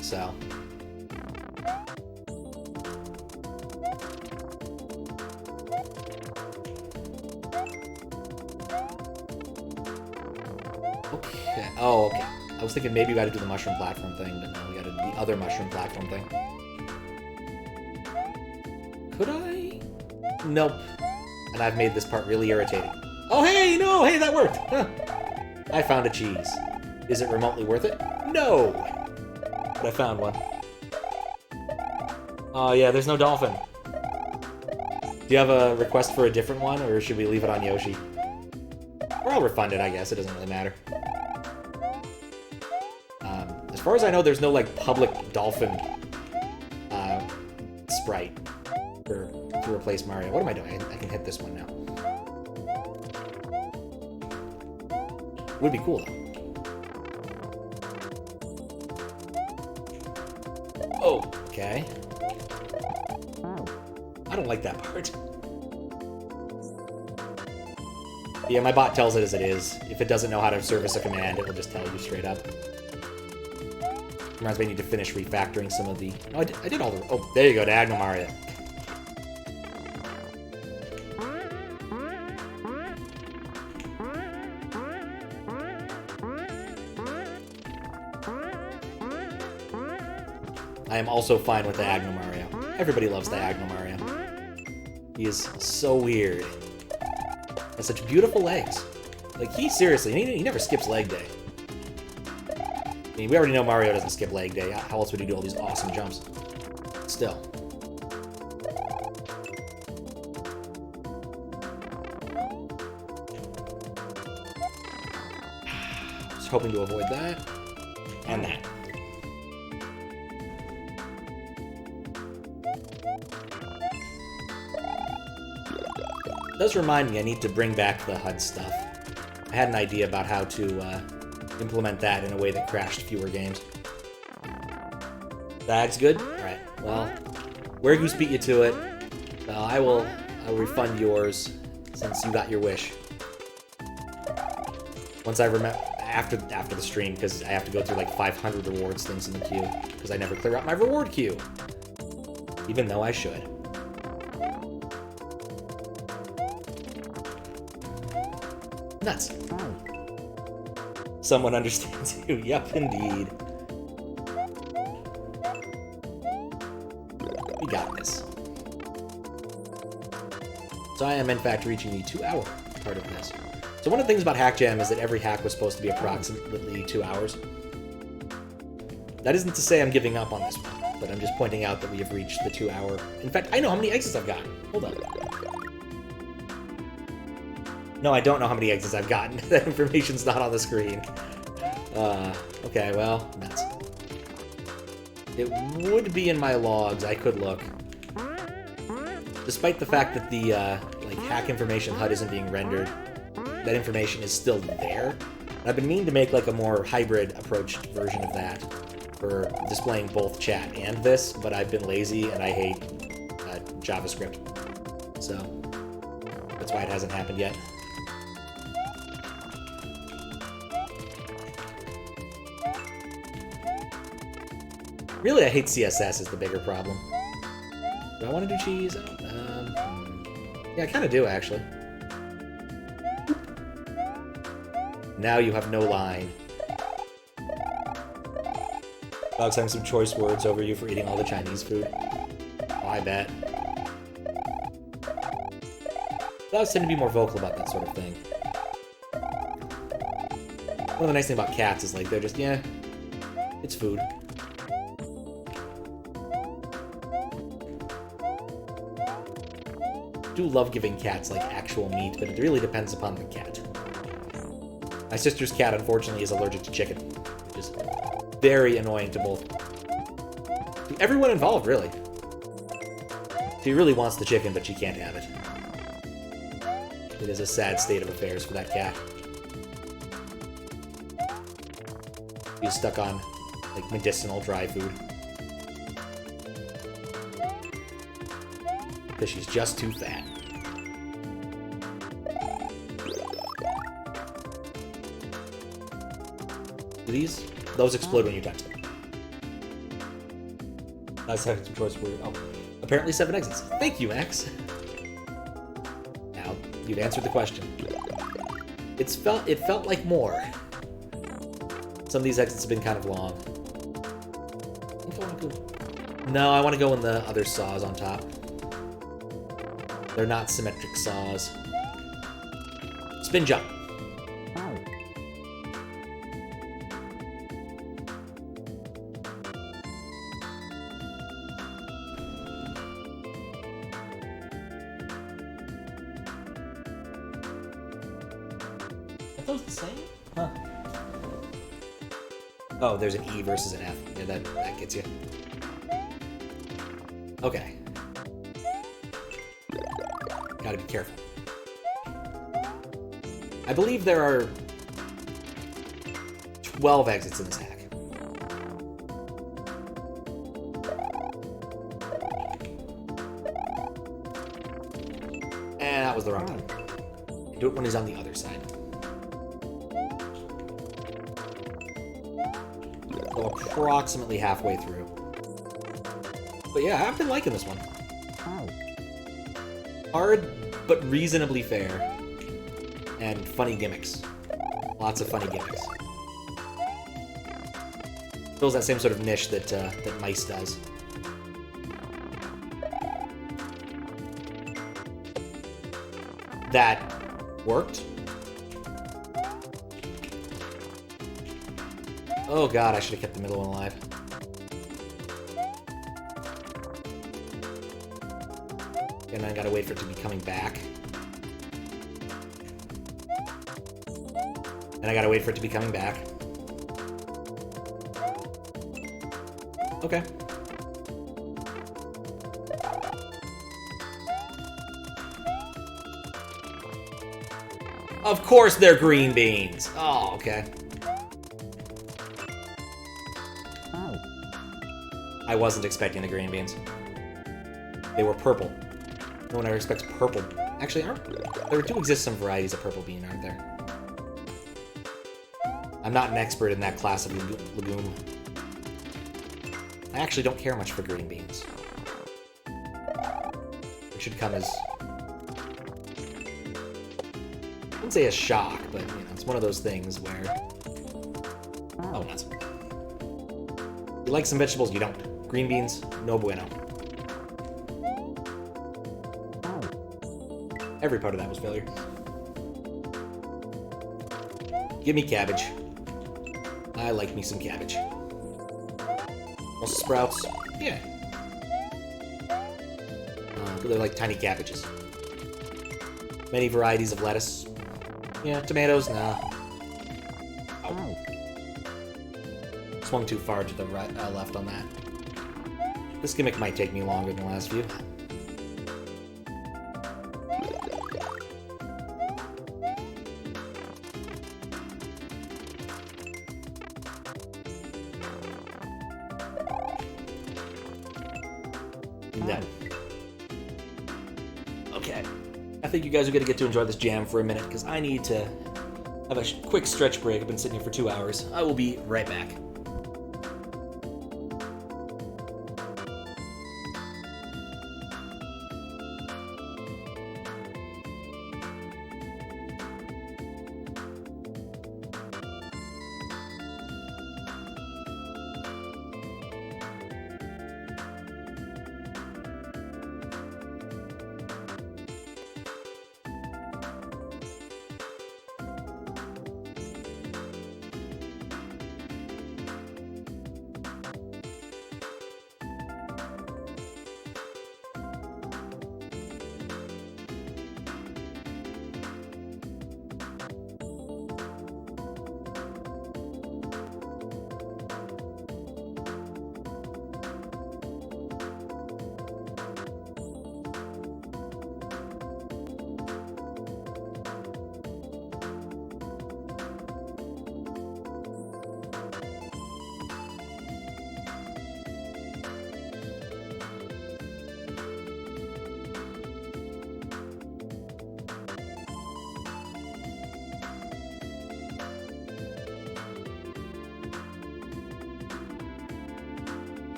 So... Okay. Oh, okay. I was thinking maybe we gotta do the mushroom platform thing, but no, we gotta do the other mushroom platform thing. Could I? Nope. And I've made this part really irritating. Oh, hey, no, hey, that worked! Huh. I found a cheese. Is it remotely worth it? No! But I found one. Oh, yeah, there's no dolphin. Do you have a request for a different one, or should we leave it on Yoshi? Or I'll refund it, I guess. It doesn't really matter. As far as I know, there's no, like, public dolphin sprite to replace Mario. What am I doing? I can hit this one now. Would be cool, though. Oh, okay. I don't like that part. Yeah, my bot tells it as it is. If it doesn't know how to service a command, it will just tell you straight up. Reminds me I need to finish refactoring some of the... Oh, I did all the... Oh, there you go, Diagonal Mario. I am also fine with Diagonal Mario. Everybody loves Diagonal Mario. He is so weird. Has such beautiful legs. Like, seriously, he never skips leg day. I mean, we already know Mario doesn't skip leg day. How else would he do all these awesome jumps? Still. Just hoping to avoid that. And that. It does remind me I need to bring back the HUD stuff. I had an idea about how to implement that in a way that crashed fewer games. That's good? Alright, well, Where Goose beat you to it. I'll refund yours since you got your wish. Once I remember, after the stream, because I have to go through like 500 rewards things in the queue, because I never clear out my reward queue. Even though I should. Nuts. Someone understands you. Yep, indeed. We got this. So I am, in fact, reaching the 2-hour part of this. So one of the things about Hack Jam is that every hack was supposed to be approximately 2 hours. That isn't to say I'm giving up on this one, but I'm just pointing out that we have reached the 2-hour... In fact, I know how many exits I've gotten. Hold on. No, I don't know how many exits I've gotten. That information's not on the screen. Okay, well, nuts. It would be in my logs. I could look. Despite the fact that the like hack information HUD isn't being rendered, that information is still there. I've been meaning to make like a more hybrid approached version of that for displaying both chat and this, but I've been lazy and I hate JavaScript. So that's why it hasn't happened yet. Really, I hate CSS is the bigger problem. Do I want to do cheese? Yeah, I kind of do, actually. Now you have no line. Dog's having some choice words over you for eating all the Chinese food. Oh, I bet. Dogs tend to be more vocal about that sort of thing. One of the nice things about cats is, like, they're just, yeah, it's food. I do love giving cats, like, actual meat, but it really depends upon the cat. My sister's cat, unfortunately, is allergic to chicken, which is very annoying to both. To everyone involved, really. She really wants the chicken, but she can't have it. It is a sad state of affairs for that cat. She's stuck on, like, medicinal dry food. Because she's just too fat. Those explode when you touch them. That's how some choice word. Oh, apparently 7 exits. Thank you, Max. Now, you've answered the question. It felt like more. Some of these exits have been kind of long. I think I want to go... No, I want to go in the other saws on top. They're not symmetric saws. Spin jump. Are those the same? Huh. Oh, there's an E versus an F. Yeah, that gets you. Okay. Gotta be careful. I believe there are 12 exits in this hack. And that was the wrong time. Do it when he's on the other side. Go approximately halfway through. But yeah, I've been liking this one. Hard, but reasonably fair. And funny gimmicks. Lots of funny gimmicks. Fills that same sort of niche that that Mice does. That worked. Oh god, I should have kept the middle one alive. And I gotta wait for it to be coming back. And I gotta wait for it to be coming back. Okay. Of course they're green beans! Oh, okay. I wasn't expecting the green beans. They were purple. No one ever expects purple. Actually, there do exist some varieties of purple bean, aren't there? I'm not an expert in that class of legume. I actually don't care much for green beans. It should come as... I wouldn't say a shock, but, you know, it's one of those things where... Oh, nuts. You like some vegetables, you don't. Green beans, no bueno. Every part of that was failure. Give me cabbage. I like me some cabbage. Also sprouts. Yeah. They're like tiny cabbages. Many varieties of lettuce. Yeah, tomatoes, nah. Oh. Swung too far to the right, left on that. This gimmick might take me longer than the last few. No. Okay. I think you guys are going to get to enjoy this jam for a minute, because I need to have a quick stretch break. I've been sitting here for 2 hours. I will be right back.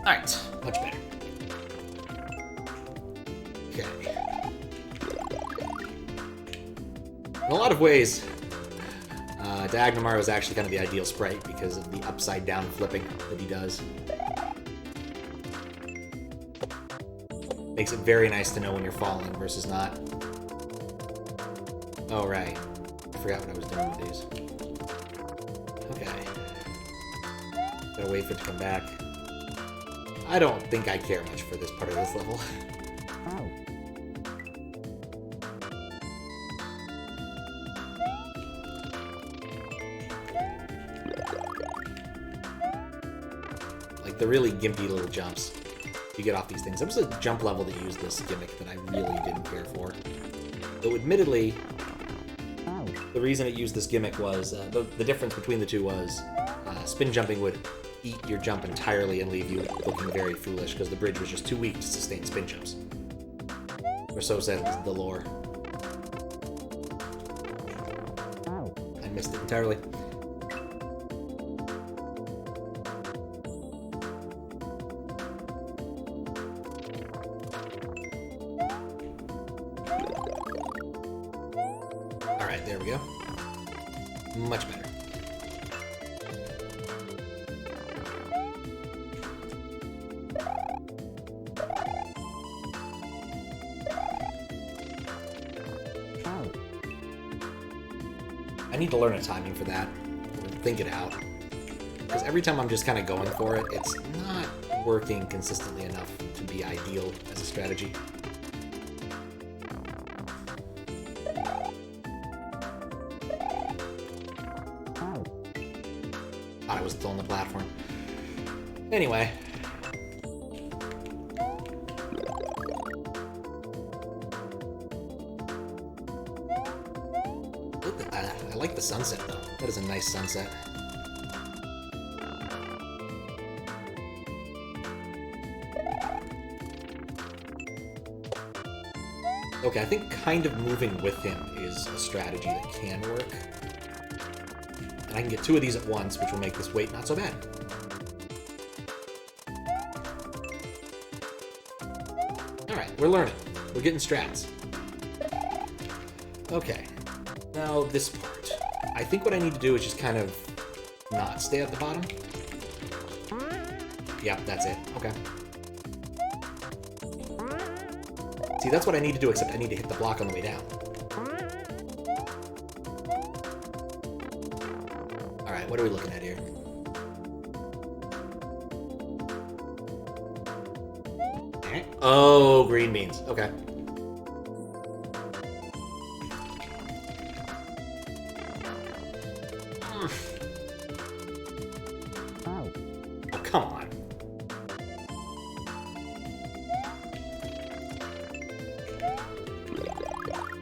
Alright, much better. Okay. In a lot of ways, Diagonamaro is actually kind of the ideal sprite because of the upside down flipping that he does. Makes it very nice to know when you're falling versus not. Oh, right. I forgot what I was doing with these. Okay. Gotta wait for it to come back. I don't think I care much for this part of this level. Oh. Like the really gimpy little jumps you get off these things. There was a jump level that used this gimmick that I really didn't care for. Though admittedly, the reason it used this gimmick was, the difference between the two was spin jumping would eat your jump entirely and leave you looking very foolish because the bridge was just too weak to sustain spin jumps. Or so said the lore. I missed it entirely. Alright, there we go. Much better. I need to learn a timing for that, or think it out. Because every time I'm just kind of going for it, it's not working consistently enough to be ideal as a strategy. Thought I was still on the platform. Anyway. I like the sunset, though. That is a nice sunset. Okay, I think kind of moving with him is a strategy that can work. And I can get two of these at once, which will make this weight not so bad. Alright, we're learning. We're getting strats. Okay. Now, this part. I think what I need to do is just kind of not stay at the bottom. Yep, that's it. Okay. See, that's what I need to do, except I need to hit the block on the way down. Alright, what are we looking at here? Oh, green beans. Okay. Come on.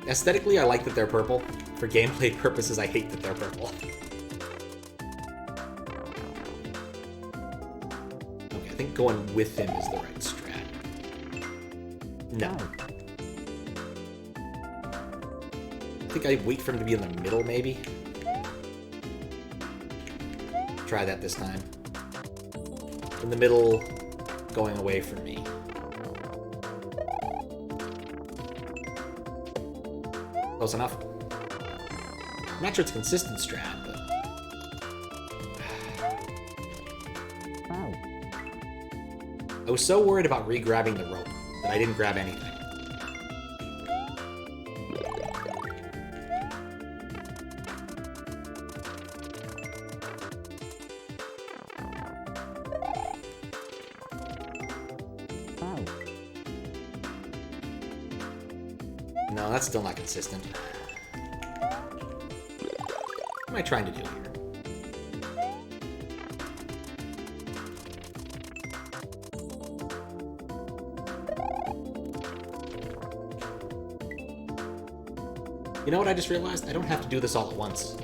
Aesthetically, I like that they're purple. For gameplay purposes, I hate that they're purple. Okay, I think going with him is the right strat. No. I think I wait for him to be in the middle, maybe? Try that this time. In the middle, going away from me. Close enough. I'm not sure it's a consistent strat, but... I was so worried about re-grabbing the rope that I didn't grab anything. No, that's still not consistent. What am I trying to do here? You know what I just realized? I don't have to do this all at once.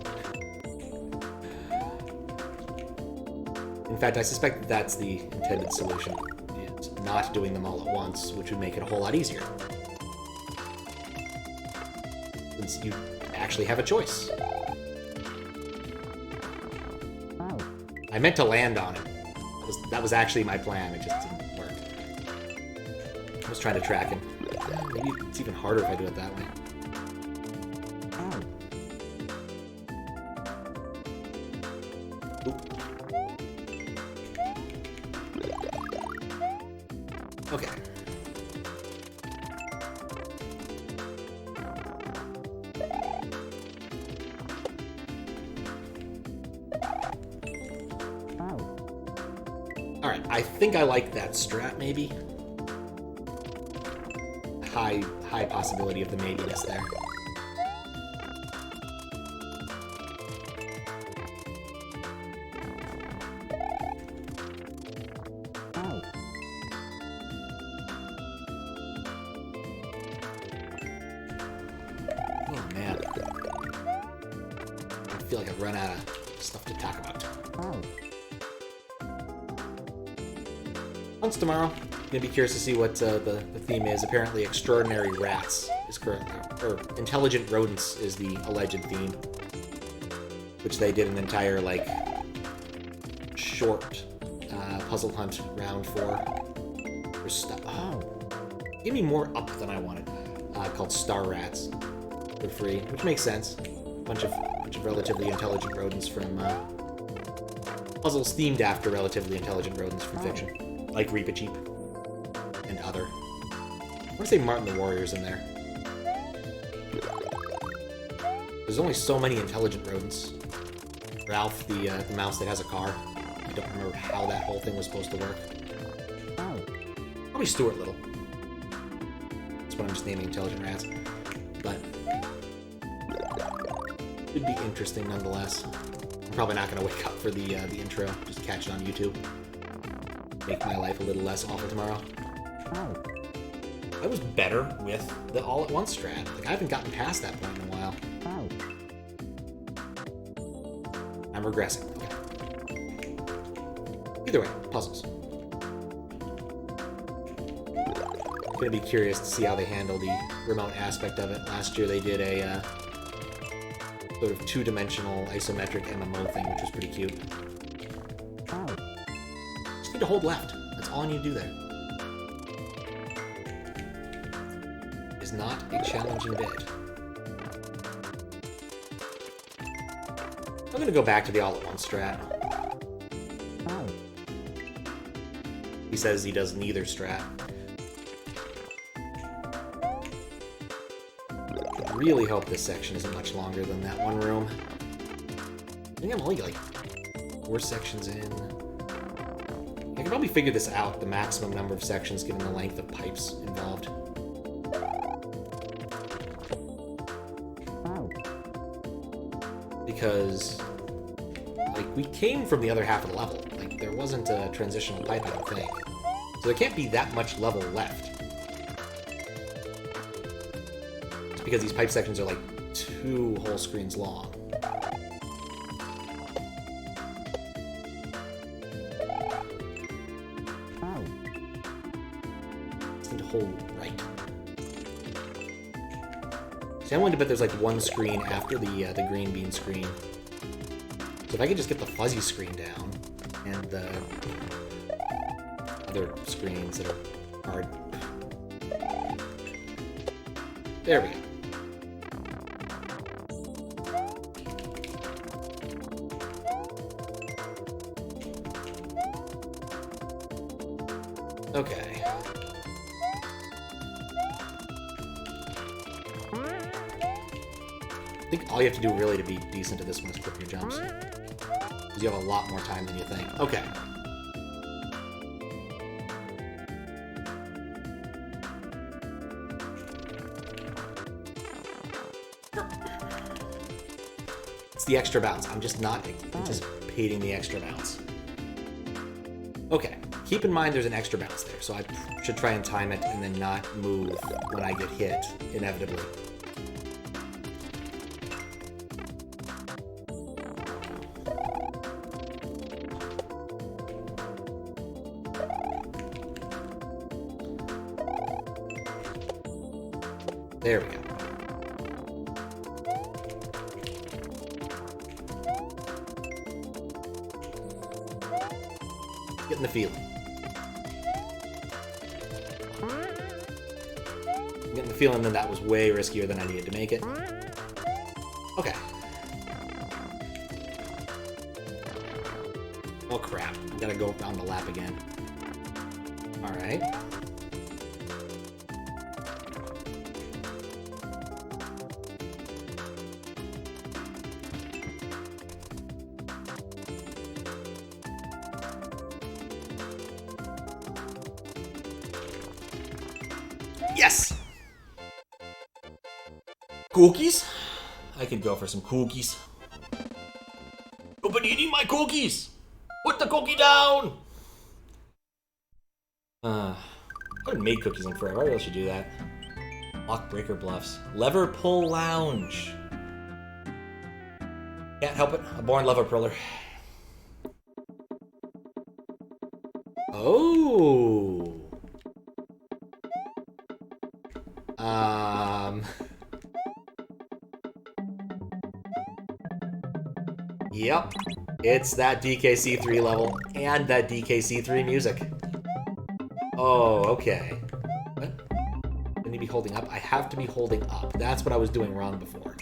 In fact, I suspect that's the intended solution. It's not doing them all at once, which would make it a whole lot easier. Since you actually have a choice. I meant to land on it. That was actually my plan, it just didn't work. I was trying to track him. Maybe it's even harder if I do it that way. Okay. Alright, I think I like that strat, maybe. High possibility of the maybe-ness there. I feel like I've run out of stuff to talk about. Once tomorrow, I'm gonna be curious to see what the theme is. Apparently, extraordinary rats is currently, or intelligent rodents is the alleged theme, which they did an entire like short puzzle hunt round for stuff. Oh, give me more up than I wanted. Called Star Rats for free, which makes sense. Bunch of relatively intelligent rodents from puzzles themed after relatively intelligent rodents from fiction, like Reepicheep and other. I want to say Martin the Warrior's in there. There's only so many intelligent rodents. Ralph, the mouse that has a car. I don't remember how that whole thing was supposed to work. Probably Stuart Little. That's what I'm just naming intelligent rats. But it'd be interesting nonetheless. I'm probably not going to wake up for the intro. Just catch it on YouTube. Make my life a little less awful tomorrow. I was better with the all-at-once strat. Like, I haven't gotten past that point in a while. I'm regressing. Okay. Either way, puzzles. I'm gonna be curious to see how they handle the remote aspect of it. Last year they did a sort of two-dimensional isometric MMO thing, which was pretty cute. Just need to hold left. That's all I need to do there. Is not a challenging bit. I'm gonna go back to the all-at-once strat. He says he does neither strat. I really hope this section isn't much longer than that one room. I think I'm only like 4 sections in. I can probably figure this out, the maximum number of sections given the length of pipes involved. Because Like, we came from the other half of the level. Like, there wasn't a transitional pipe, I don't think. So there can't be that much level left. It's because these pipe sections are like 2 whole screens long. Just need to hold right. See, I'm willing to bet there's like 1 screen after the green bean screen. So if I could just get the fuzzy screen down and the other screens that are hard. There we go. Okay. I think all you have to do really to be decent at this one is clip your jumps. Because you have a lot more time than you think. Okay. It's the extra bounce. I'm just not anticipating the extra bounce. Okay. Keep in mind there's an extra bounce there, so I should try and time it and then not move when I get hit, inevitably. There we go. Getting the feeling. Getting the feeling that that was way riskier than I needed to make it. Okay. Oh crap. Gotta go down the lap again. Alright. Yes! Cookies? I could go for some cookies. Nobody eating my cookies! Put the cookie down! I haven't made cookies in forever. I really should do that. Blockbreaker Bluffs. Lever Pull Lounge. Can't help it. A born lever puller. Oh! Yep, it's that DKC3 level and that DKC3 music. Oh, okay. What? Shouldn't you be holding up? I have to be holding up. That's what I was doing wrong before.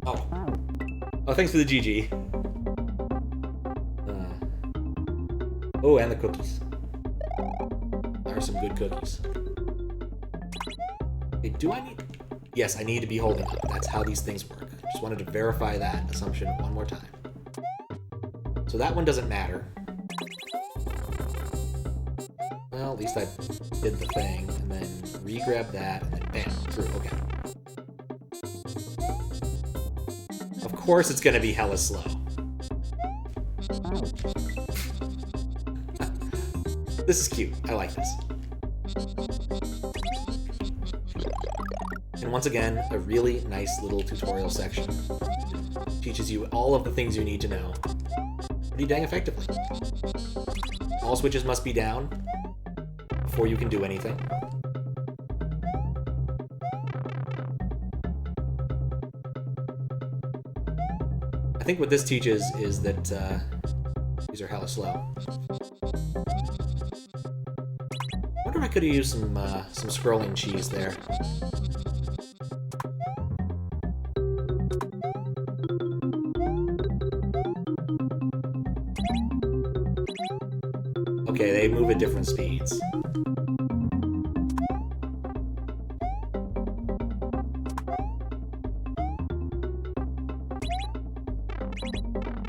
Oh. Oh, thanks for the GG. Oh, and the cookies. There are some good cookies. Hey, do I need... Yes, I need to be holding up. That's how these things work. Just wanted to verify that assumption one more time. So that one doesn't matter. Well, at least I did the thing, and then re-grab that, and then bam, through. Okay. Of course it's gonna be hella slow. This is cute. I like this. And once again, a really nice little tutorial section. Teaches you all of the things you need to know pretty dang effectively. All switches must be down before you can do anything. I think what this teaches is that these are hella slow. I wonder if I could have used some scrolling cheese there. Okay, they move at different speeds.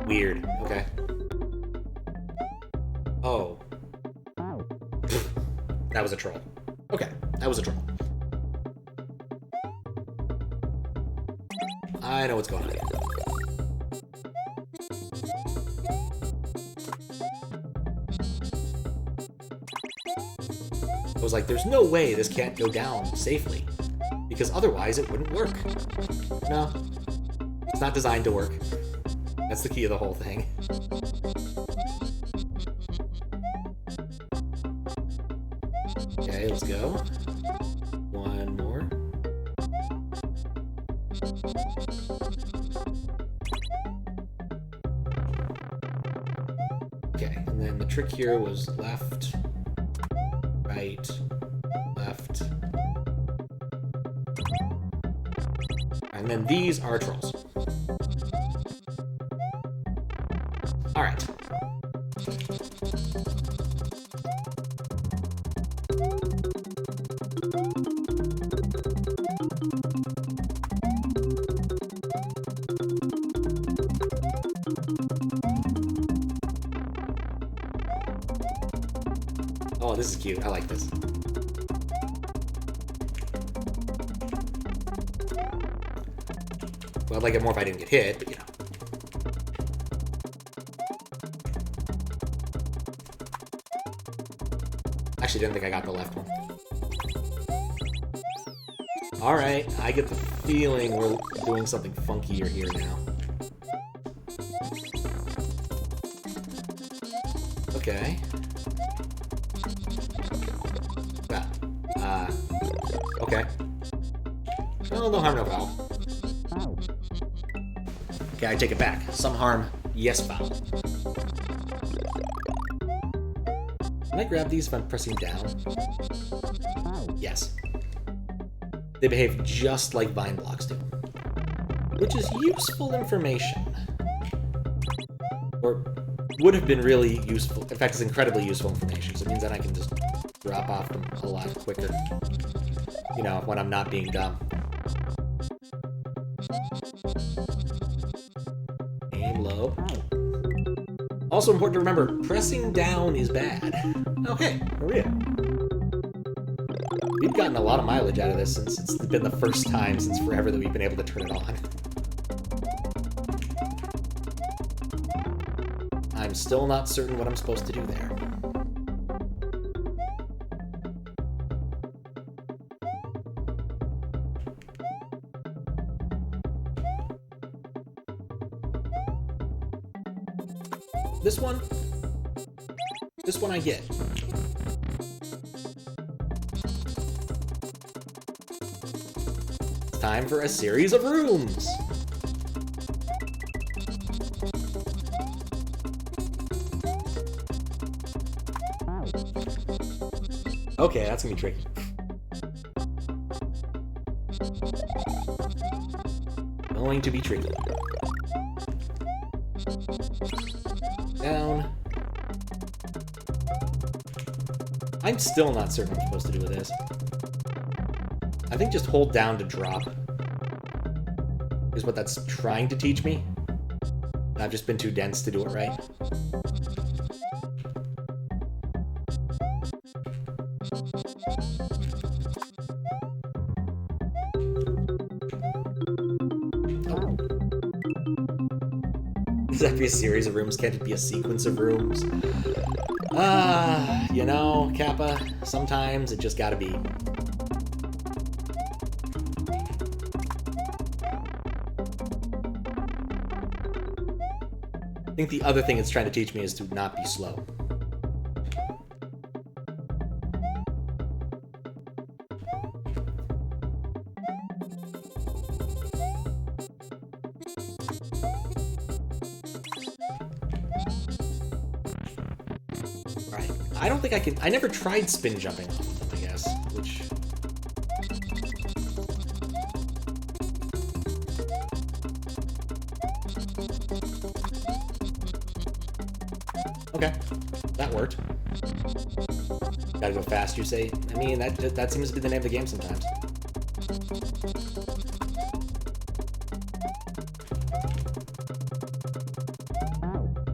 Weird. Okay. Oh. That was a troll. Okay, that was a troll. I know what's going on here. I was like, there's no way this can't go down safely, because otherwise it wouldn't work. No, it's not designed to work. That's the key of the whole thing. Okay, let's go. One more. Okay, and then the trick here was left, right, left. And then these are trolls. Alright. Oh, this is cute. I like this. Well, I'd like it more if I didn't get hit, but you know. Actually, didn't think I got the left one. Alright, I get the feeling we're doing something funkier here now. Okay. Okay. Well, no harm, no foul. Okay, I take it back. Some harm, yes foul. Can I grab these if I'm pressing down? Yes. They behave just like vine blocks do. Which is useful information. Or would have been really useful. In fact, it's incredibly useful information, so it means that I can just drop off them a lot quicker. You know, when I'm not being dumb. Aim low. Also important to remember, pressing down is bad. Okay, Maria. We've gotten a lot of mileage out of this since it's been the first time since forever that we've been able to turn it on. I'm still not certain what I'm supposed to do there. This one I get. It's time for a series of rooms. Okay, that's gonna be tricky. Going to be tricky. Down. I'm still not certain what I'm supposed to do with this. I think just hold down to drop is what that's trying to teach me. I've just been too dense to do it right. Oh. Does that be a series of rooms? Can't it be a sequence of rooms? You know, Kappa, sometimes it just gotta be. I think the other thing it's trying to teach me is to not be slow. Alright, I don't think I can. I never tried spin jumping off of them, I guess, which. Okay, that worked. Gotta go fast, you say? I mean, that seems to be the name of the game sometimes.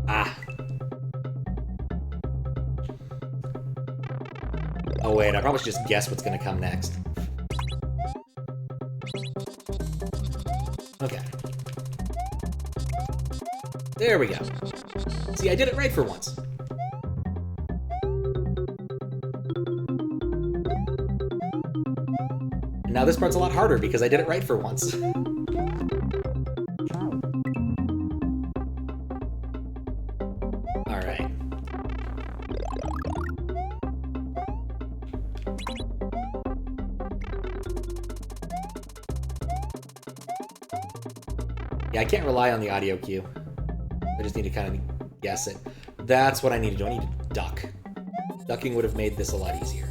Ah. Oh wait, I probably should just guess what's gonna come next. Okay. There we go. See, I did it right for once. And now this part's a lot harder because I did it right for once. Alright. Yeah, I can't rely on the audio cue. I just need to kind of guess it. That's what I need to do. I need to duck. Ducking would have made this a lot easier.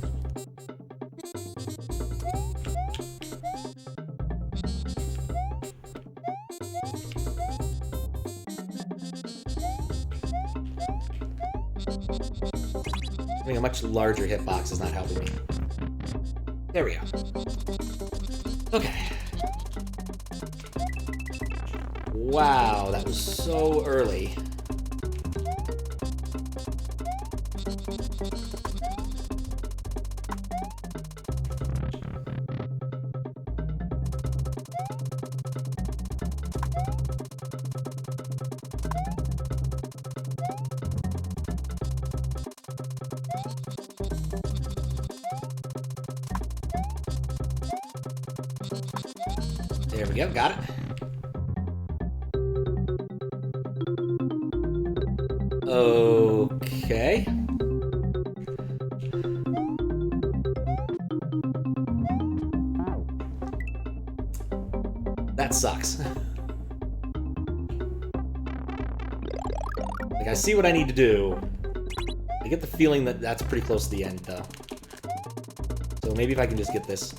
Having a much larger hitbox is not helping me. There we go. Okay. Wow, that was so early. There we go, got it. Okay. That sucks. Like, I see what I need to do. I get the feeling that that's pretty close to the end, though. So maybe if I can just get this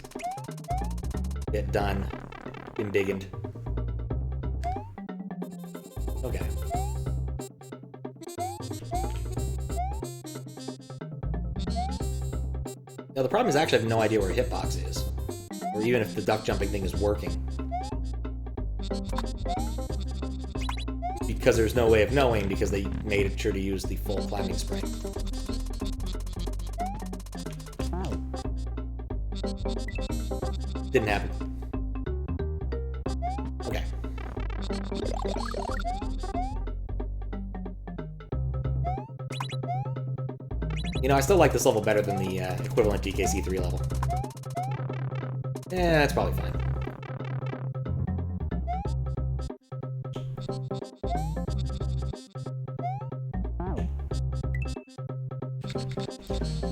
bit done. Embiggened. Okay. Now the problem is actually I have no idea where a hitbox is. Or even if the duck jumping thing is working. Because there's no way of knowing because they made it sure to use the full climbing spray. Didn't happen. Okay. You know, I still like this level better than the equivalent DKC3 level. Yeah, that's probably fine.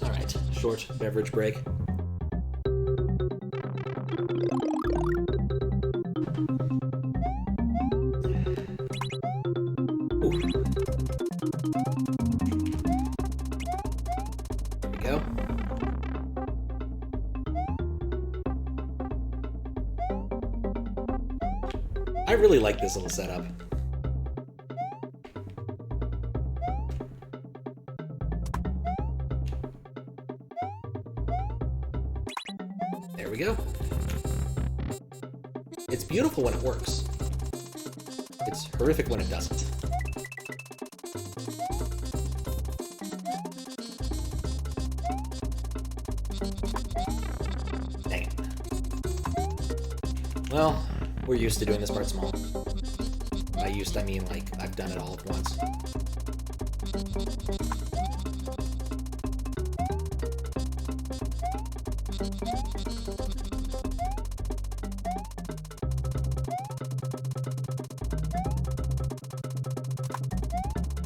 Alright, short beverage break. I really like this little setup. There we go. It's beautiful when it works. It's horrific when it doesn't. Dang it. Well, we're used to doing this part small. By used, I mean, like, I've done it all at once.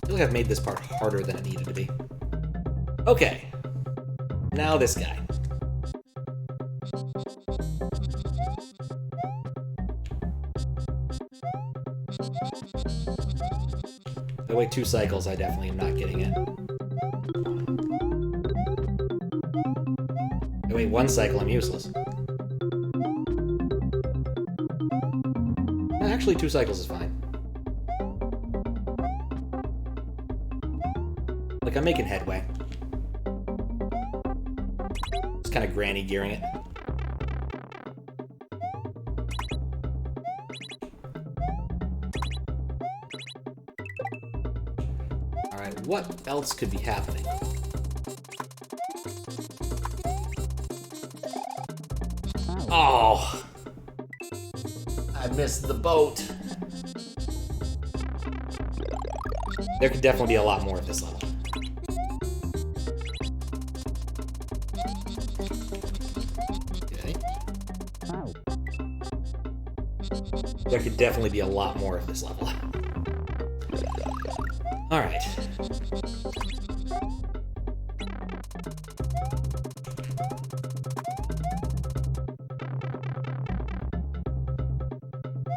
I feel like I've made this part harder than it needed to be. Okay. Now this guy. If I wait 2 cycles, I definitely am not getting it. If I wait 1 cycle, I'm useless. Actually, 2 cycles is fine. Like, I'm making headway. Just kind of granny gearing it. Alright, what else could be happening? Oh! I missed the boat. There could definitely be a lot more of this level. Okay. There could definitely be a lot more of this level. Alright.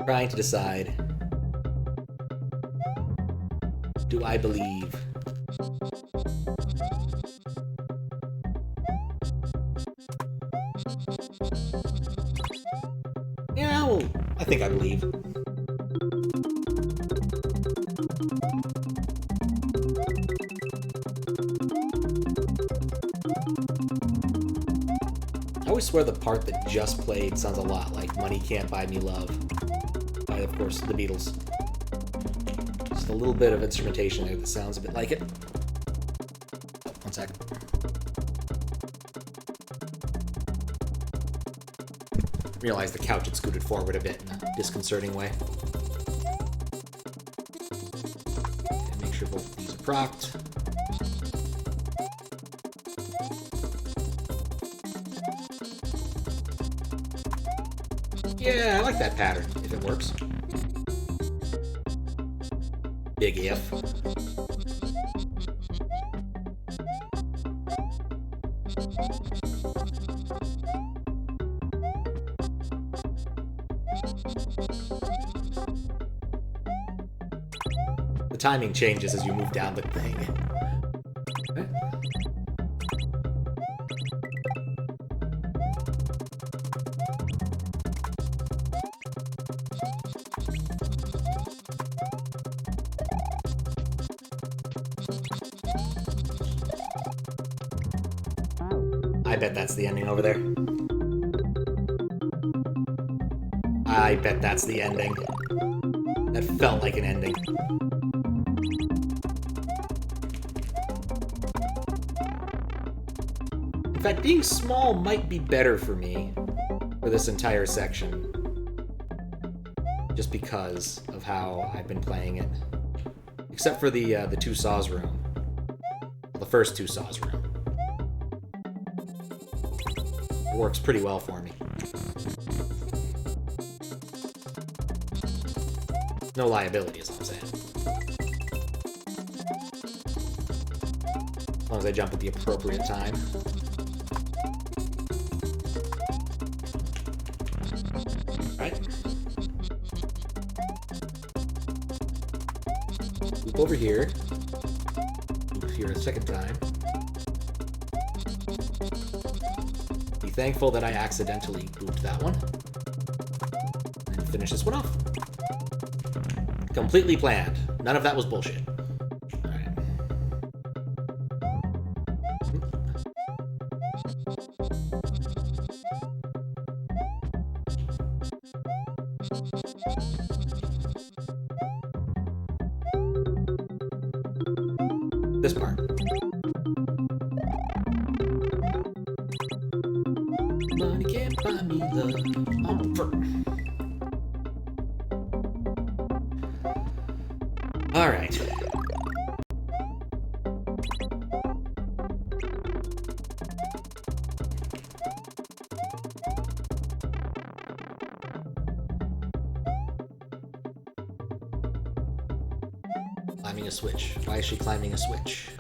Trying to decide, do I believe? Yeah, well, I think I believe. I always swear the part that just played sounds a lot like Money Can't Buy Me Love. By, of course, the Beatles. Just a little bit of instrumentation there that sounds a bit like it. One sec. Realize the couch had scooted forward a bit in a disconcerting way. Okay, make sure both of these are procced. Yeah, I like that pattern, if it works. Big if. The timing changes as you move down the thing. Okay. I bet that's the ending over there. I bet that's the ending. That felt like an ending. In fact, being small might be better for me for this entire section. Just because of how I've been playing it. Except for the two saws room. Well, the first two saws room. It works pretty well for me. No liability is all I'm saying. As long as I jump at the appropriate time. Right. Loop over here. Loop here a second time. Be thankful that I accidentally looped that one. And finish this one off. Completely planned. None of that was bullshit. Alright. This part. Money can't buy me love. Alright. Climbing a switch. Why is she climbing a switch?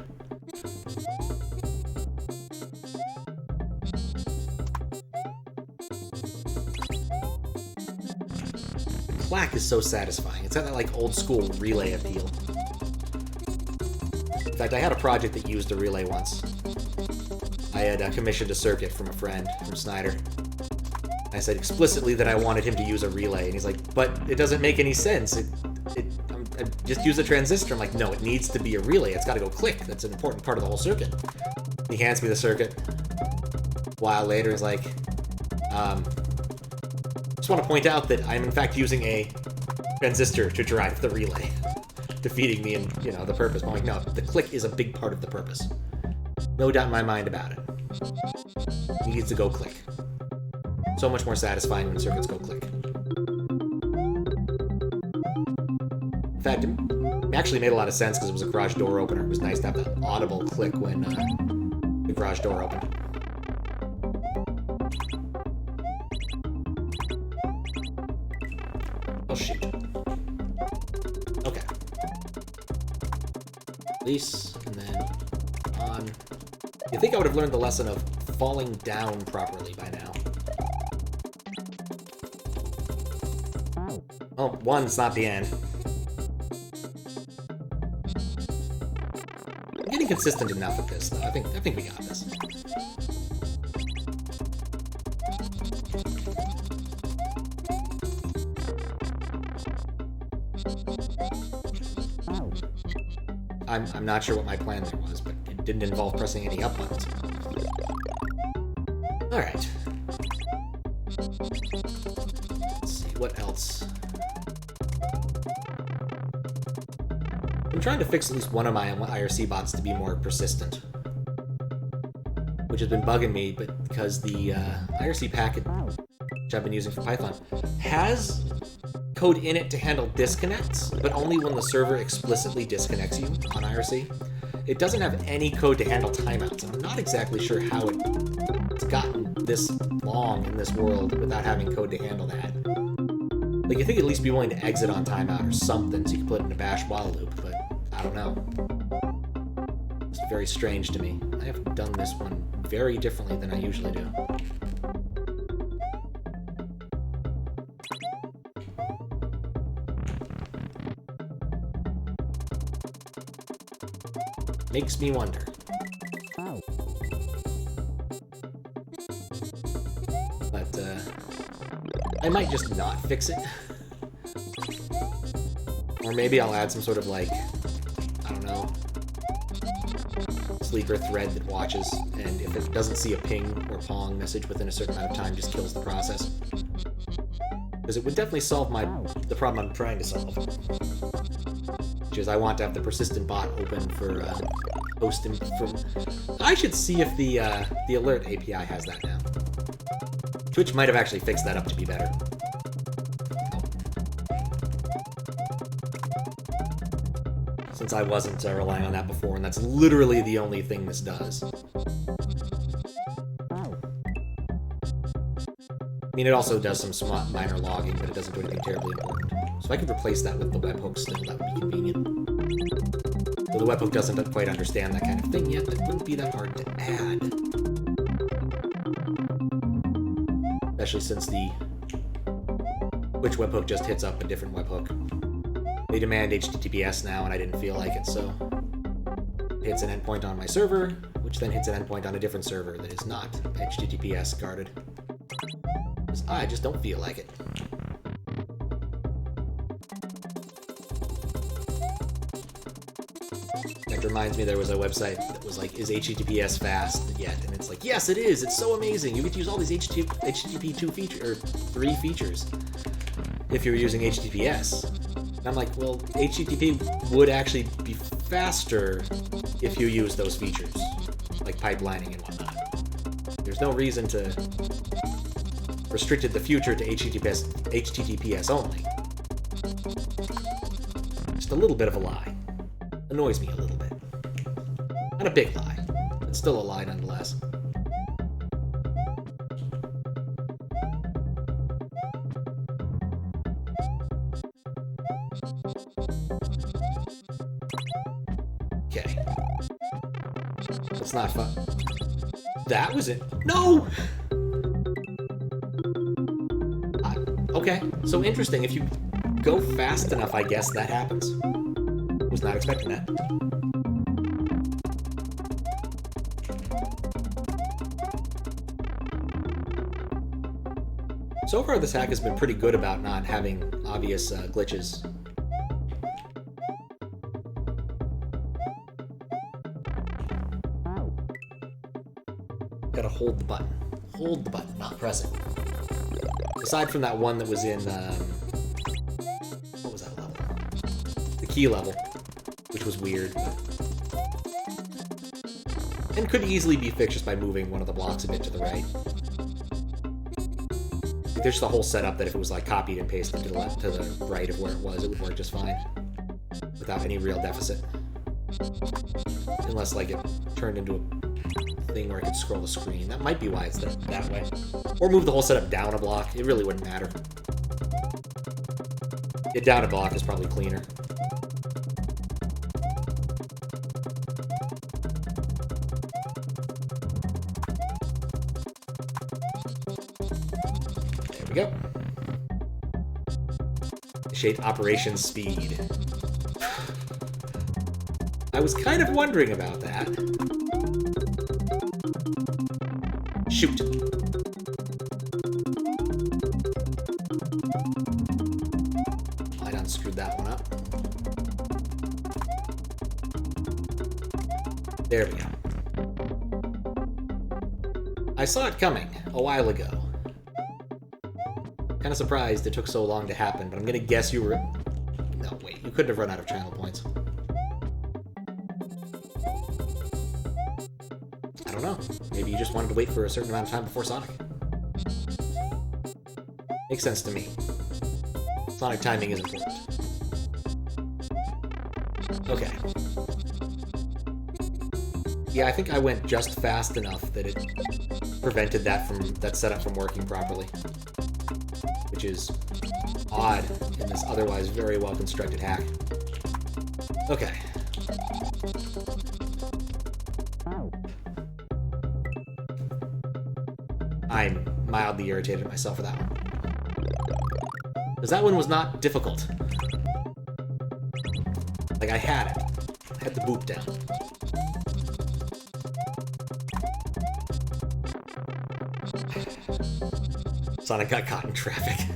Clack is so satisfying. It's got that like old school relay appeal. In fact, I had a project that used a relay once. I had commissioned a circuit from a friend, from Snyder. I said explicitly that I wanted him to use a relay, and he's like, but it doesn't make any sense. I just use a transistor. I'm like, no, it needs to be a relay. It's got to go click. That's an important part of the whole circuit. He hands me the circuit. A while later, he's like, just want to point out that I'm in fact using a transistor to drive the relay, defeating me in, you know, the purpose. But I'm like, no, the click is a big part of the purpose. No doubt in my mind about it. It needs to go click. So much more satisfying when circuits go click. fact, it actually made a lot of sense because it was a garage door opener. It was nice to have that audible click when the garage door opened. Oh, shoot. Okay. Release, and then on. You'd think I would have learned the lesson of falling down properly by now. Oh, one's not the end. I'm getting consistent enough at this, though. I think we got this. I'm not sure what my plan there was, but it didn't involve pressing any up buttons. Alright. Let's see, what else? I'm trying to fix at least one of my IRC bots to be more persistent, which has been bugging me, but because the IRC packet, which I've been using for Python, has code in it to handle disconnects, but only when the server explicitly disconnects you on IRC. It doesn't have any code to handle timeouts. I'm not exactly sure how it's gotten this long in this world without having code to handle that. Like, you think at least be willing to exit on timeout or something so you can put it in a bash while loop, but I don't know. It's very strange to me. I have done this one very differently than I usually do. Makes me wonder. But, I might just not fix it. Or maybe I'll add some sort of, like, I don't know, sleeper thread that watches, and if it doesn't see a ping or pong message within a certain amount of time, just kills the process. Because it would definitely solve the problem I'm trying to solve. Which is I want to have the persistent bot open for hosting from. I should see if the alert API has that now. Twitch might have actually fixed that up to be better. Since I wasn't relying on that before, and that's literally the only thing this does. I mean, it also does some minor logging, but it doesn't do anything terribly important. So if I could replace that with the webhook still, that would be convenient. Though the webhook doesn't quite understand that kind of thing yet, that wouldn't be that hard to add. Especially since the Twitch webhook just hits up a different webhook. They demand HTTPS now, and I didn't feel like it, so it hits an endpoint on my server, which then hits an endpoint on a different server that is not HTTPS guarded. Because I just don't feel like it. That reminds me there was a website that was like, is HTTPS fast yet? And it's like, yes, it is. It's so amazing. You get to use all these HTTP 2 features, or 3 features, if you're using HTTPS. And I'm like, well, HTTP would actually be faster if you use those features, like pipelining and whatnot. There's no reason to restrict the future to HTTPS only. Just a little bit of a lie. Annoys me a little bit. Not a big lie, but still a lie nonetheless. Okay. That's not fun. That was it. No! Okay, so interesting. If you go fast enough, I guess that happens. Was not expecting that. So far, this hack has been pretty good about not having obvious glitches. Gotta hold the button. Hold the button, not press it. Aside from that one that was in, what was that level? The key level, which was weird, but... and could easily be fixed just by moving one of the blocks a bit to the right. There's the whole setup that if it was like copied and pasted to the left, to the right of where it would work just fine. without any real deficit. Unless, like, it turned into a thing where I could scroll the screen. That might be why it's that way. Or move the whole setup down a block. It really wouldn't matter. Yeah, down a block is probably cleaner. There we go. Shape operation speed. I was kind of wondering about that. Shoot. I done screwed that one up. There we go. I saw it coming a while ago. Kind of surprised it took so long to happen, but I'm gonna guess you were... No, wait, you couldn't have run out of channel points. I don't know. Maybe you just wanted to wait for a certain amount of time before Sonic. Makes sense to me. Sonic timing is important. Okay. Yeah, I think I went just fast enough that it prevented that setup from working properly. Which is odd in this otherwise very well-constructed hack. Okay. I'm mildly irritated at myself for that one. Because that one was not difficult. Like, I had it. I had the boop down. Sonic got caught in traffic.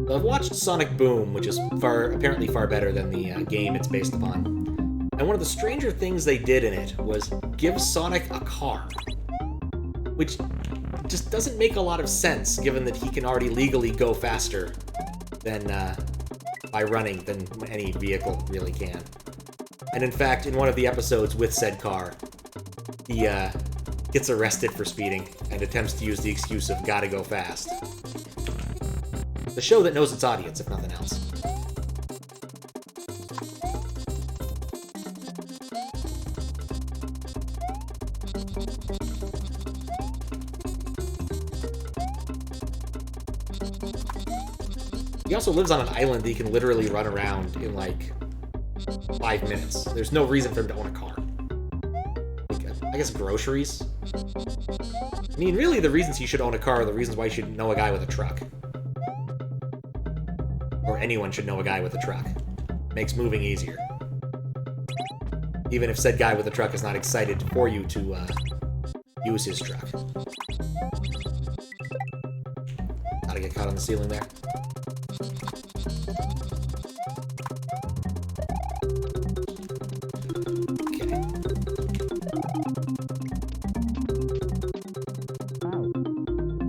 I've watched Sonic Boom, which is apparently far better than the game it's based upon. And one of the stranger things they did in it was give Sonic a car. Which just doesn't make a lot of sense, given that he can already legally go faster than by running than any vehicle really can. And in fact, in one of the episodes with said car, he gets arrested for speeding and attempts to use the excuse of gotta go fast. The show that knows its audience, if nothing else. He also lives on an island that he can literally run around in, like, 5 minutes. There's no reason for him to own a car. Like, I guess groceries? I mean, really, the reasons he should own a car are the reasons why you should know a guy with a truck. Or anyone should know a guy with a truck. Makes moving easier. Even if said guy with a truck is not excited for you to use his truck. Gotta get caught on the ceiling there.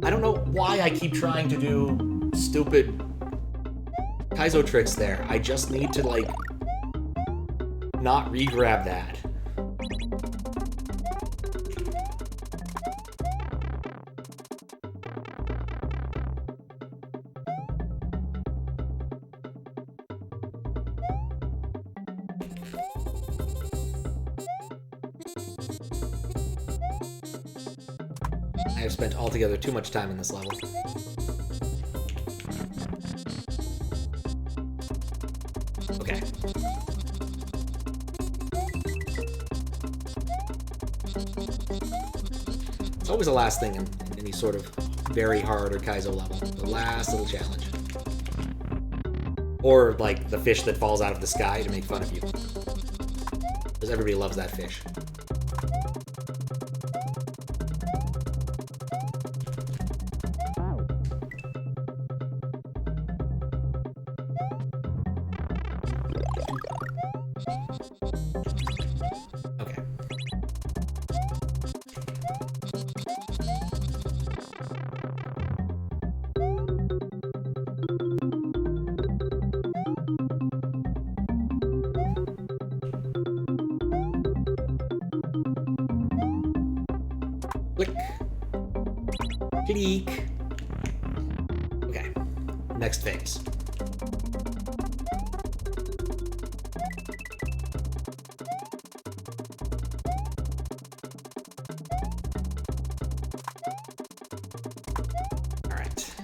I don't know why I keep trying to do stupid Kaizo tricks there. I just need to, like, not re-grab that. I have spent altogether too much time in this level. Okay. It's always the last thing in any sort of very hard or Kaizo level. The last little challenge. Or, like, the fish that falls out of the sky to make fun of you. Because everybody loves that fish. Click. Click. next phase. Alright.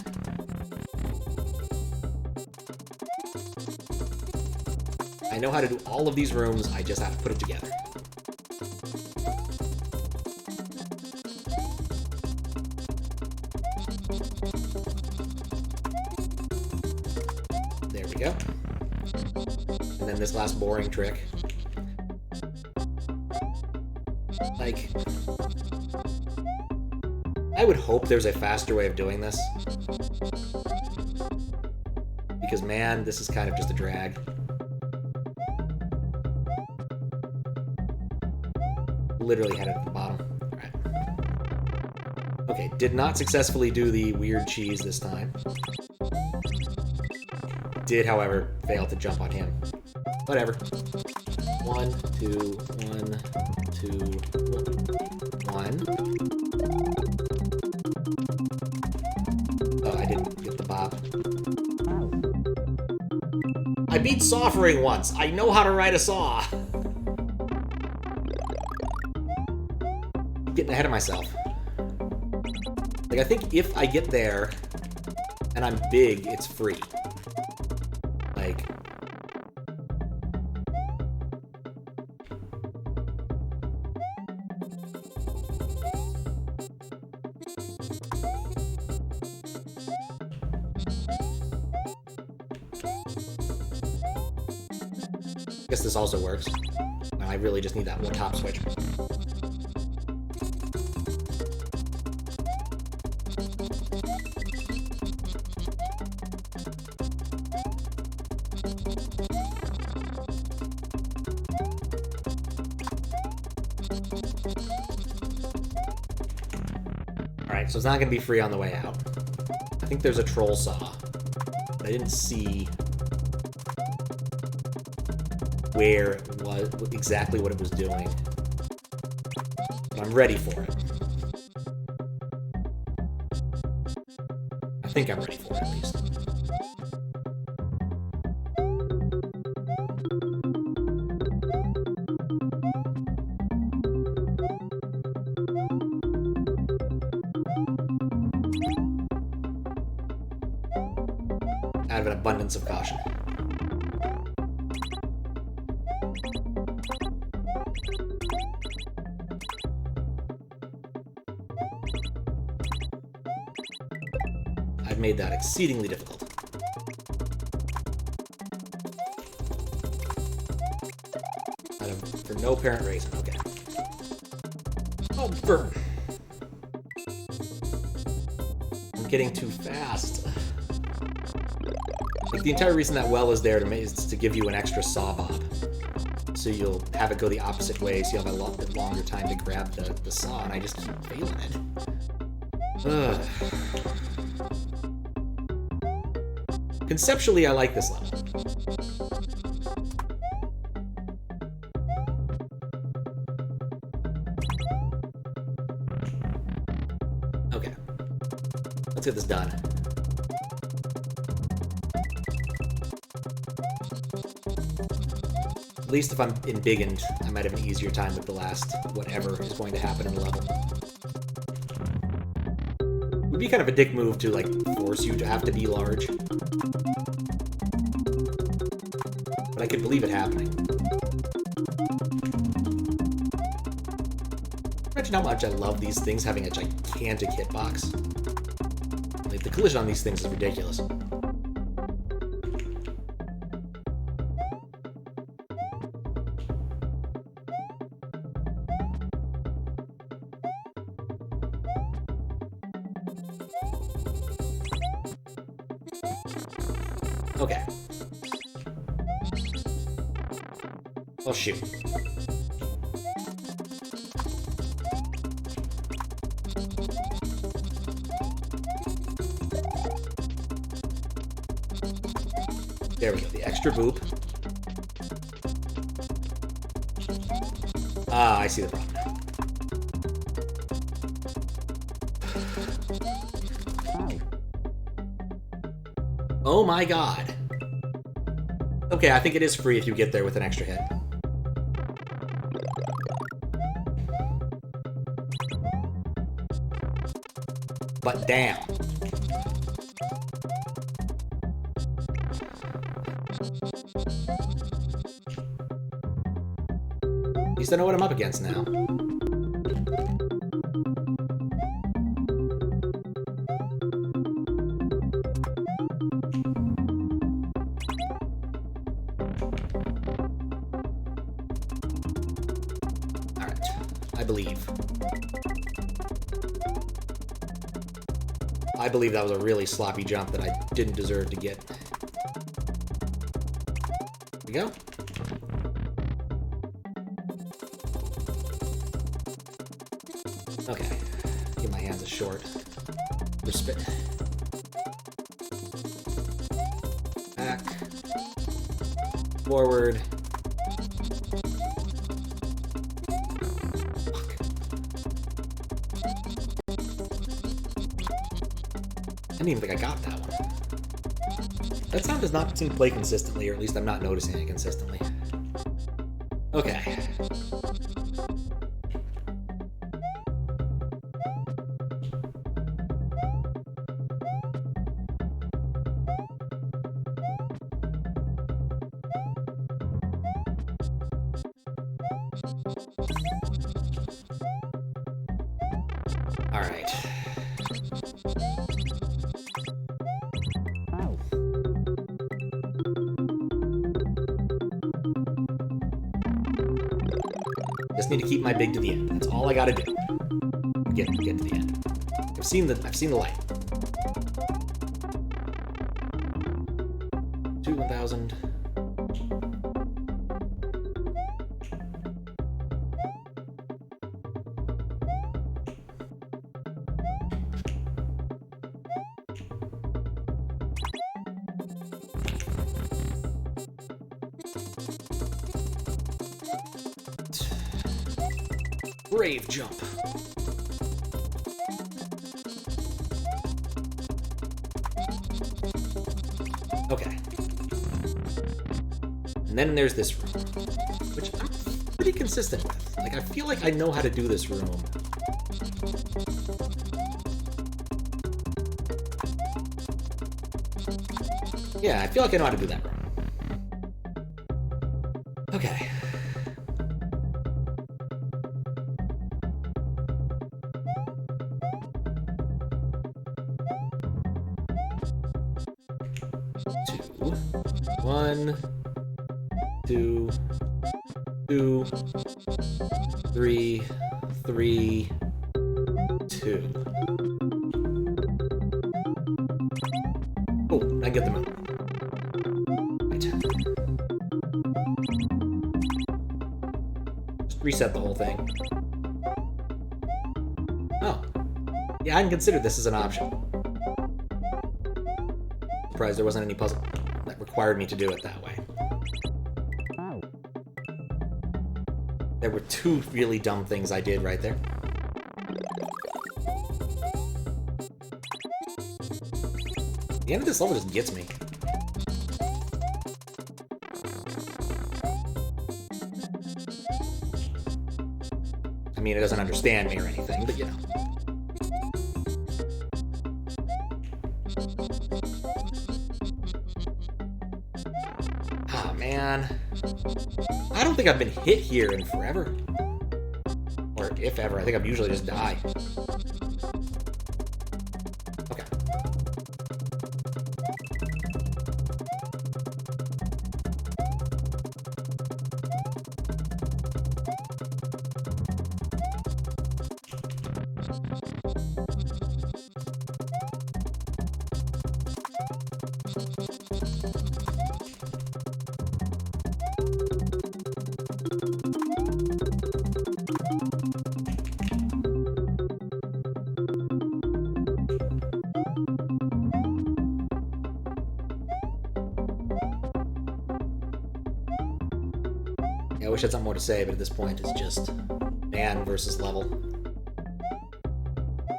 I know how to do all of these rooms, I just have to put it together. There we go. And then this last boring trick. Like, I would hope there's a faster way of doing this. Because, man, this is kind of just a drag. Literally had it at the bottom. Alright. Okay, did not successfully do the weird cheese this time. Did, however, fail to jump on him. Whatever. 1, 2, 1, 2, 1. Oh, I didn't get the bop. I beat Sawfering once. I know how to ride a saw. Getting ahead of myself. Like, I think if I get there and I'm big, it's free. Like, I guess this also works. I really just need that one top switch. Alright, so it's not going to be free on the way out. I think there's a troll saw. But I didn't see where it was, exactly what it was doing. But I'm ready for it. I think I'm ready for it, at least. Out of an abundance of caution. I've made that exceedingly difficult. For no apparent reason. Okay. Oh, burn. I'm getting too fast. Like, the entire reason that well is there is to give you an extra saw bob. So you'll have it go the opposite way, so you'll have a lot bit longer time to grab the saw, and I just keep failing it. Ugh. Conceptually, I like this level. Okay. Let's get this done. At least if I'm embiggened, I might have an easier time with the last whatever is going to happen in the level. It would be kind of a dick move to, like, force you to have to be large. But I could believe it happening. Imagine how much I love these things having a gigantic hitbox. Like, the collision on these things is ridiculous. Okay. Oh, shoot. There we go, the extra boop. Ah, I see the problem now. Oh my god. Okay, I think it is free if you get there with an extra hit. But damn. At least I know what I'm up against now. I believe that was a really sloppy jump that I didn't deserve to get. Here we go. Okay. Give my hands a short. Respect. Back. Forward. I didn't even think I got that one. That sound does not seem to play consistently, or at least I'm not noticing it consistently. Okay. All right. Just need to keep my big to the end. That's all I gotta do. Get to the end. I've seen the light. 1000. Brave jump. Okay. And then there's this room, which I'm pretty consistent with. Like, I feel like I know how to do this room. Yeah, I feel like I know how to do that room. Okay. One, two, two, three, three, two. Oh, I get the move. Right. Just reset the whole thing. Oh. Yeah, I hadn't considered this as an option. Surprised there wasn't any puzzle that required me to do it that way. There were two really dumb things I did right there. The end of this level just gets me. I mean, it doesn't understand me or anything, but you know. Man, I don't think I've been hit here in forever. Or if ever. I think I've usually just died. Okay. I wish I had something more to say, but at this point it's just man versus level.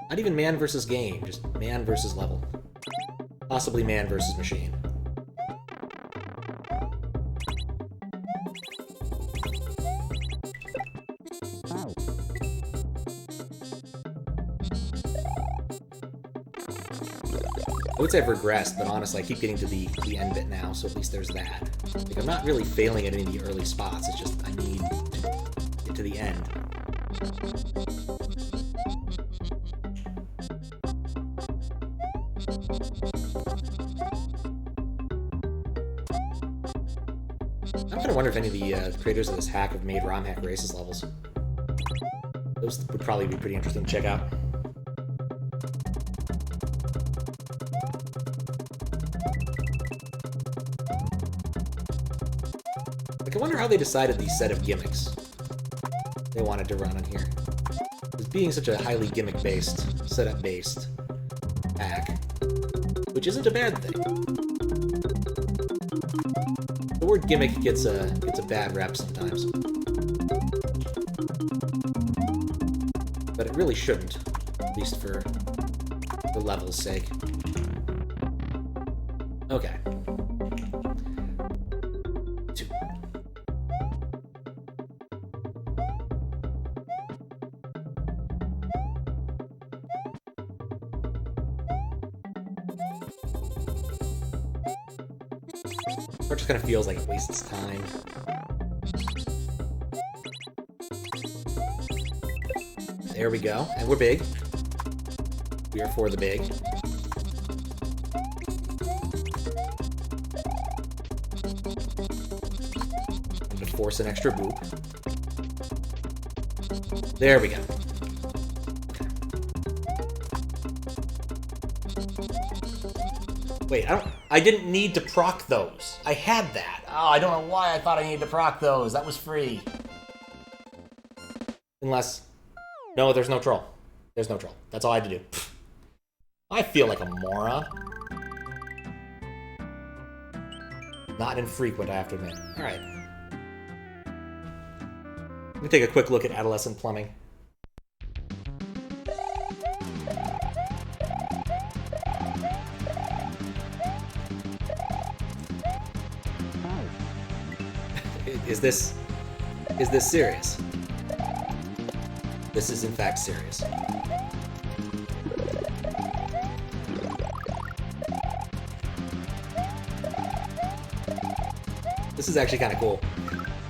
Not even man versus game, just man versus level. Possibly man versus machine. I would say I've regressed, but honestly, I keep getting to the end bit now, so at least there's that. Like, I'm not really failing at any of the early spots, it's just I need to get to the end. I'm kind of wondering if any of the creators of this hack have made ROM hack races levels. Those would probably be pretty interesting to check out. Like, I wonder how they decided the set of gimmicks they wanted to run on here. Because being such a highly gimmick-based, setup-based hack, which isn't a bad thing. The word gimmick gets a bad rep sometimes. But it really shouldn't, at least for the level's sake. Okay. 2. It just kind of feels like it wastes time. There we go, and we're big. We are for the big. I'm gonna force an extra boop. There we go. Wait, I didn't need to proc those. I had that. Oh, I don't know why I thought I needed to proc those. That was free. Unless... No, there's no troll. There's no troll. That's all I had to do. I feel like a moron. Not infrequent, I have to admit. Alright. Let me take a quick look at Adolescent Plumbing. Is this serious? This is in fact serious. This is actually kind of cool.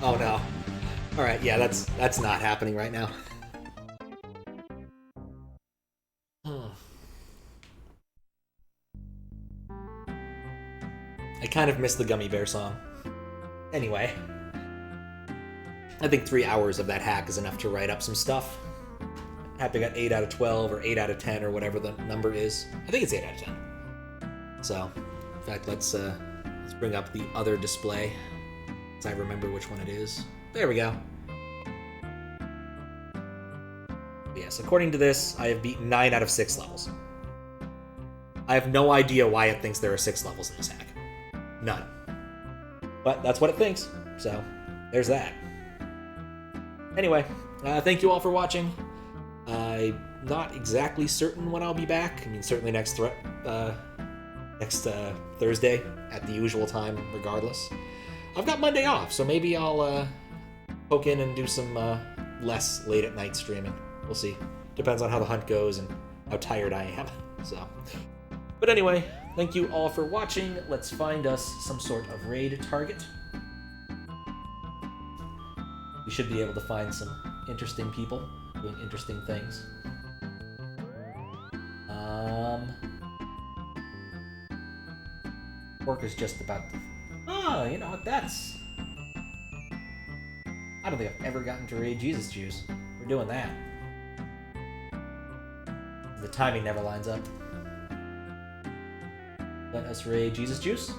Oh no. Alright, yeah, that's not happening right now. I kind of missed the Gummy Bear song. Anyway. I think 3 hours of that hack is enough to write up some stuff. Happy I got 8 out of 12 or 8 out of 10 or whatever the number is. I think it's 8 out of 10. So, in fact, let's bring up the other display, so I remember which one it is. There we go. Yes, according to this, I have beaten 9 out of 6 levels. I have no idea why it thinks there are 6 levels in this hack. None. But that's what it thinks, so there's that. Anyway, thank you all for watching. I'm not exactly certain when I'll be back. I mean, certainly next Thursday at the usual time, regardless. I've got Monday off, so maybe I'll poke in and do some less late at night streaming. We'll see. Depends on how the hunt goes and how tired I am. So, but anyway, thank you all for watching. Let's find us some sort of raid target. We should be able to find some interesting people doing interesting things. Work is just about to... Oh, you know what, that's... I don't think I've ever gotten to raid Jesus Juice. We're doing that. The timing never lines up. Let us raid Jesus Juice.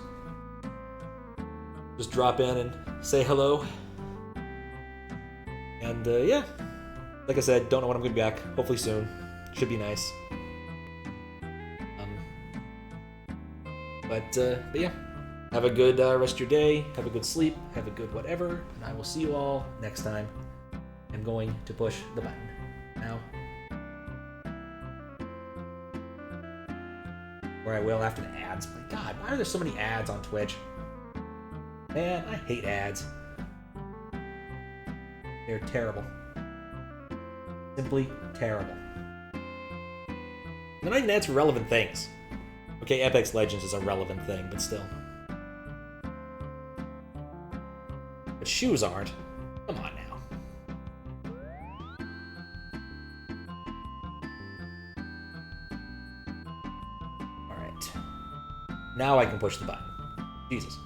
Just drop in and say hello. And yeah, like I said, don't know when I'm gonna be back. Hopefully soon. Should be nice. But yeah, have a good rest of your day. Have a good sleep. Have a good whatever. And I will see you all next time. I'm going to push the button now. Where I will after the ads. My God, why are there so many ads on Twitch? Man, I hate ads. They're terrible. Simply terrible. They're not even ads for relevant things. Okay, Apex Legends is a relevant thing, but still. But shoes aren't. Come on now. Alright. Now I can push the button. Jesus.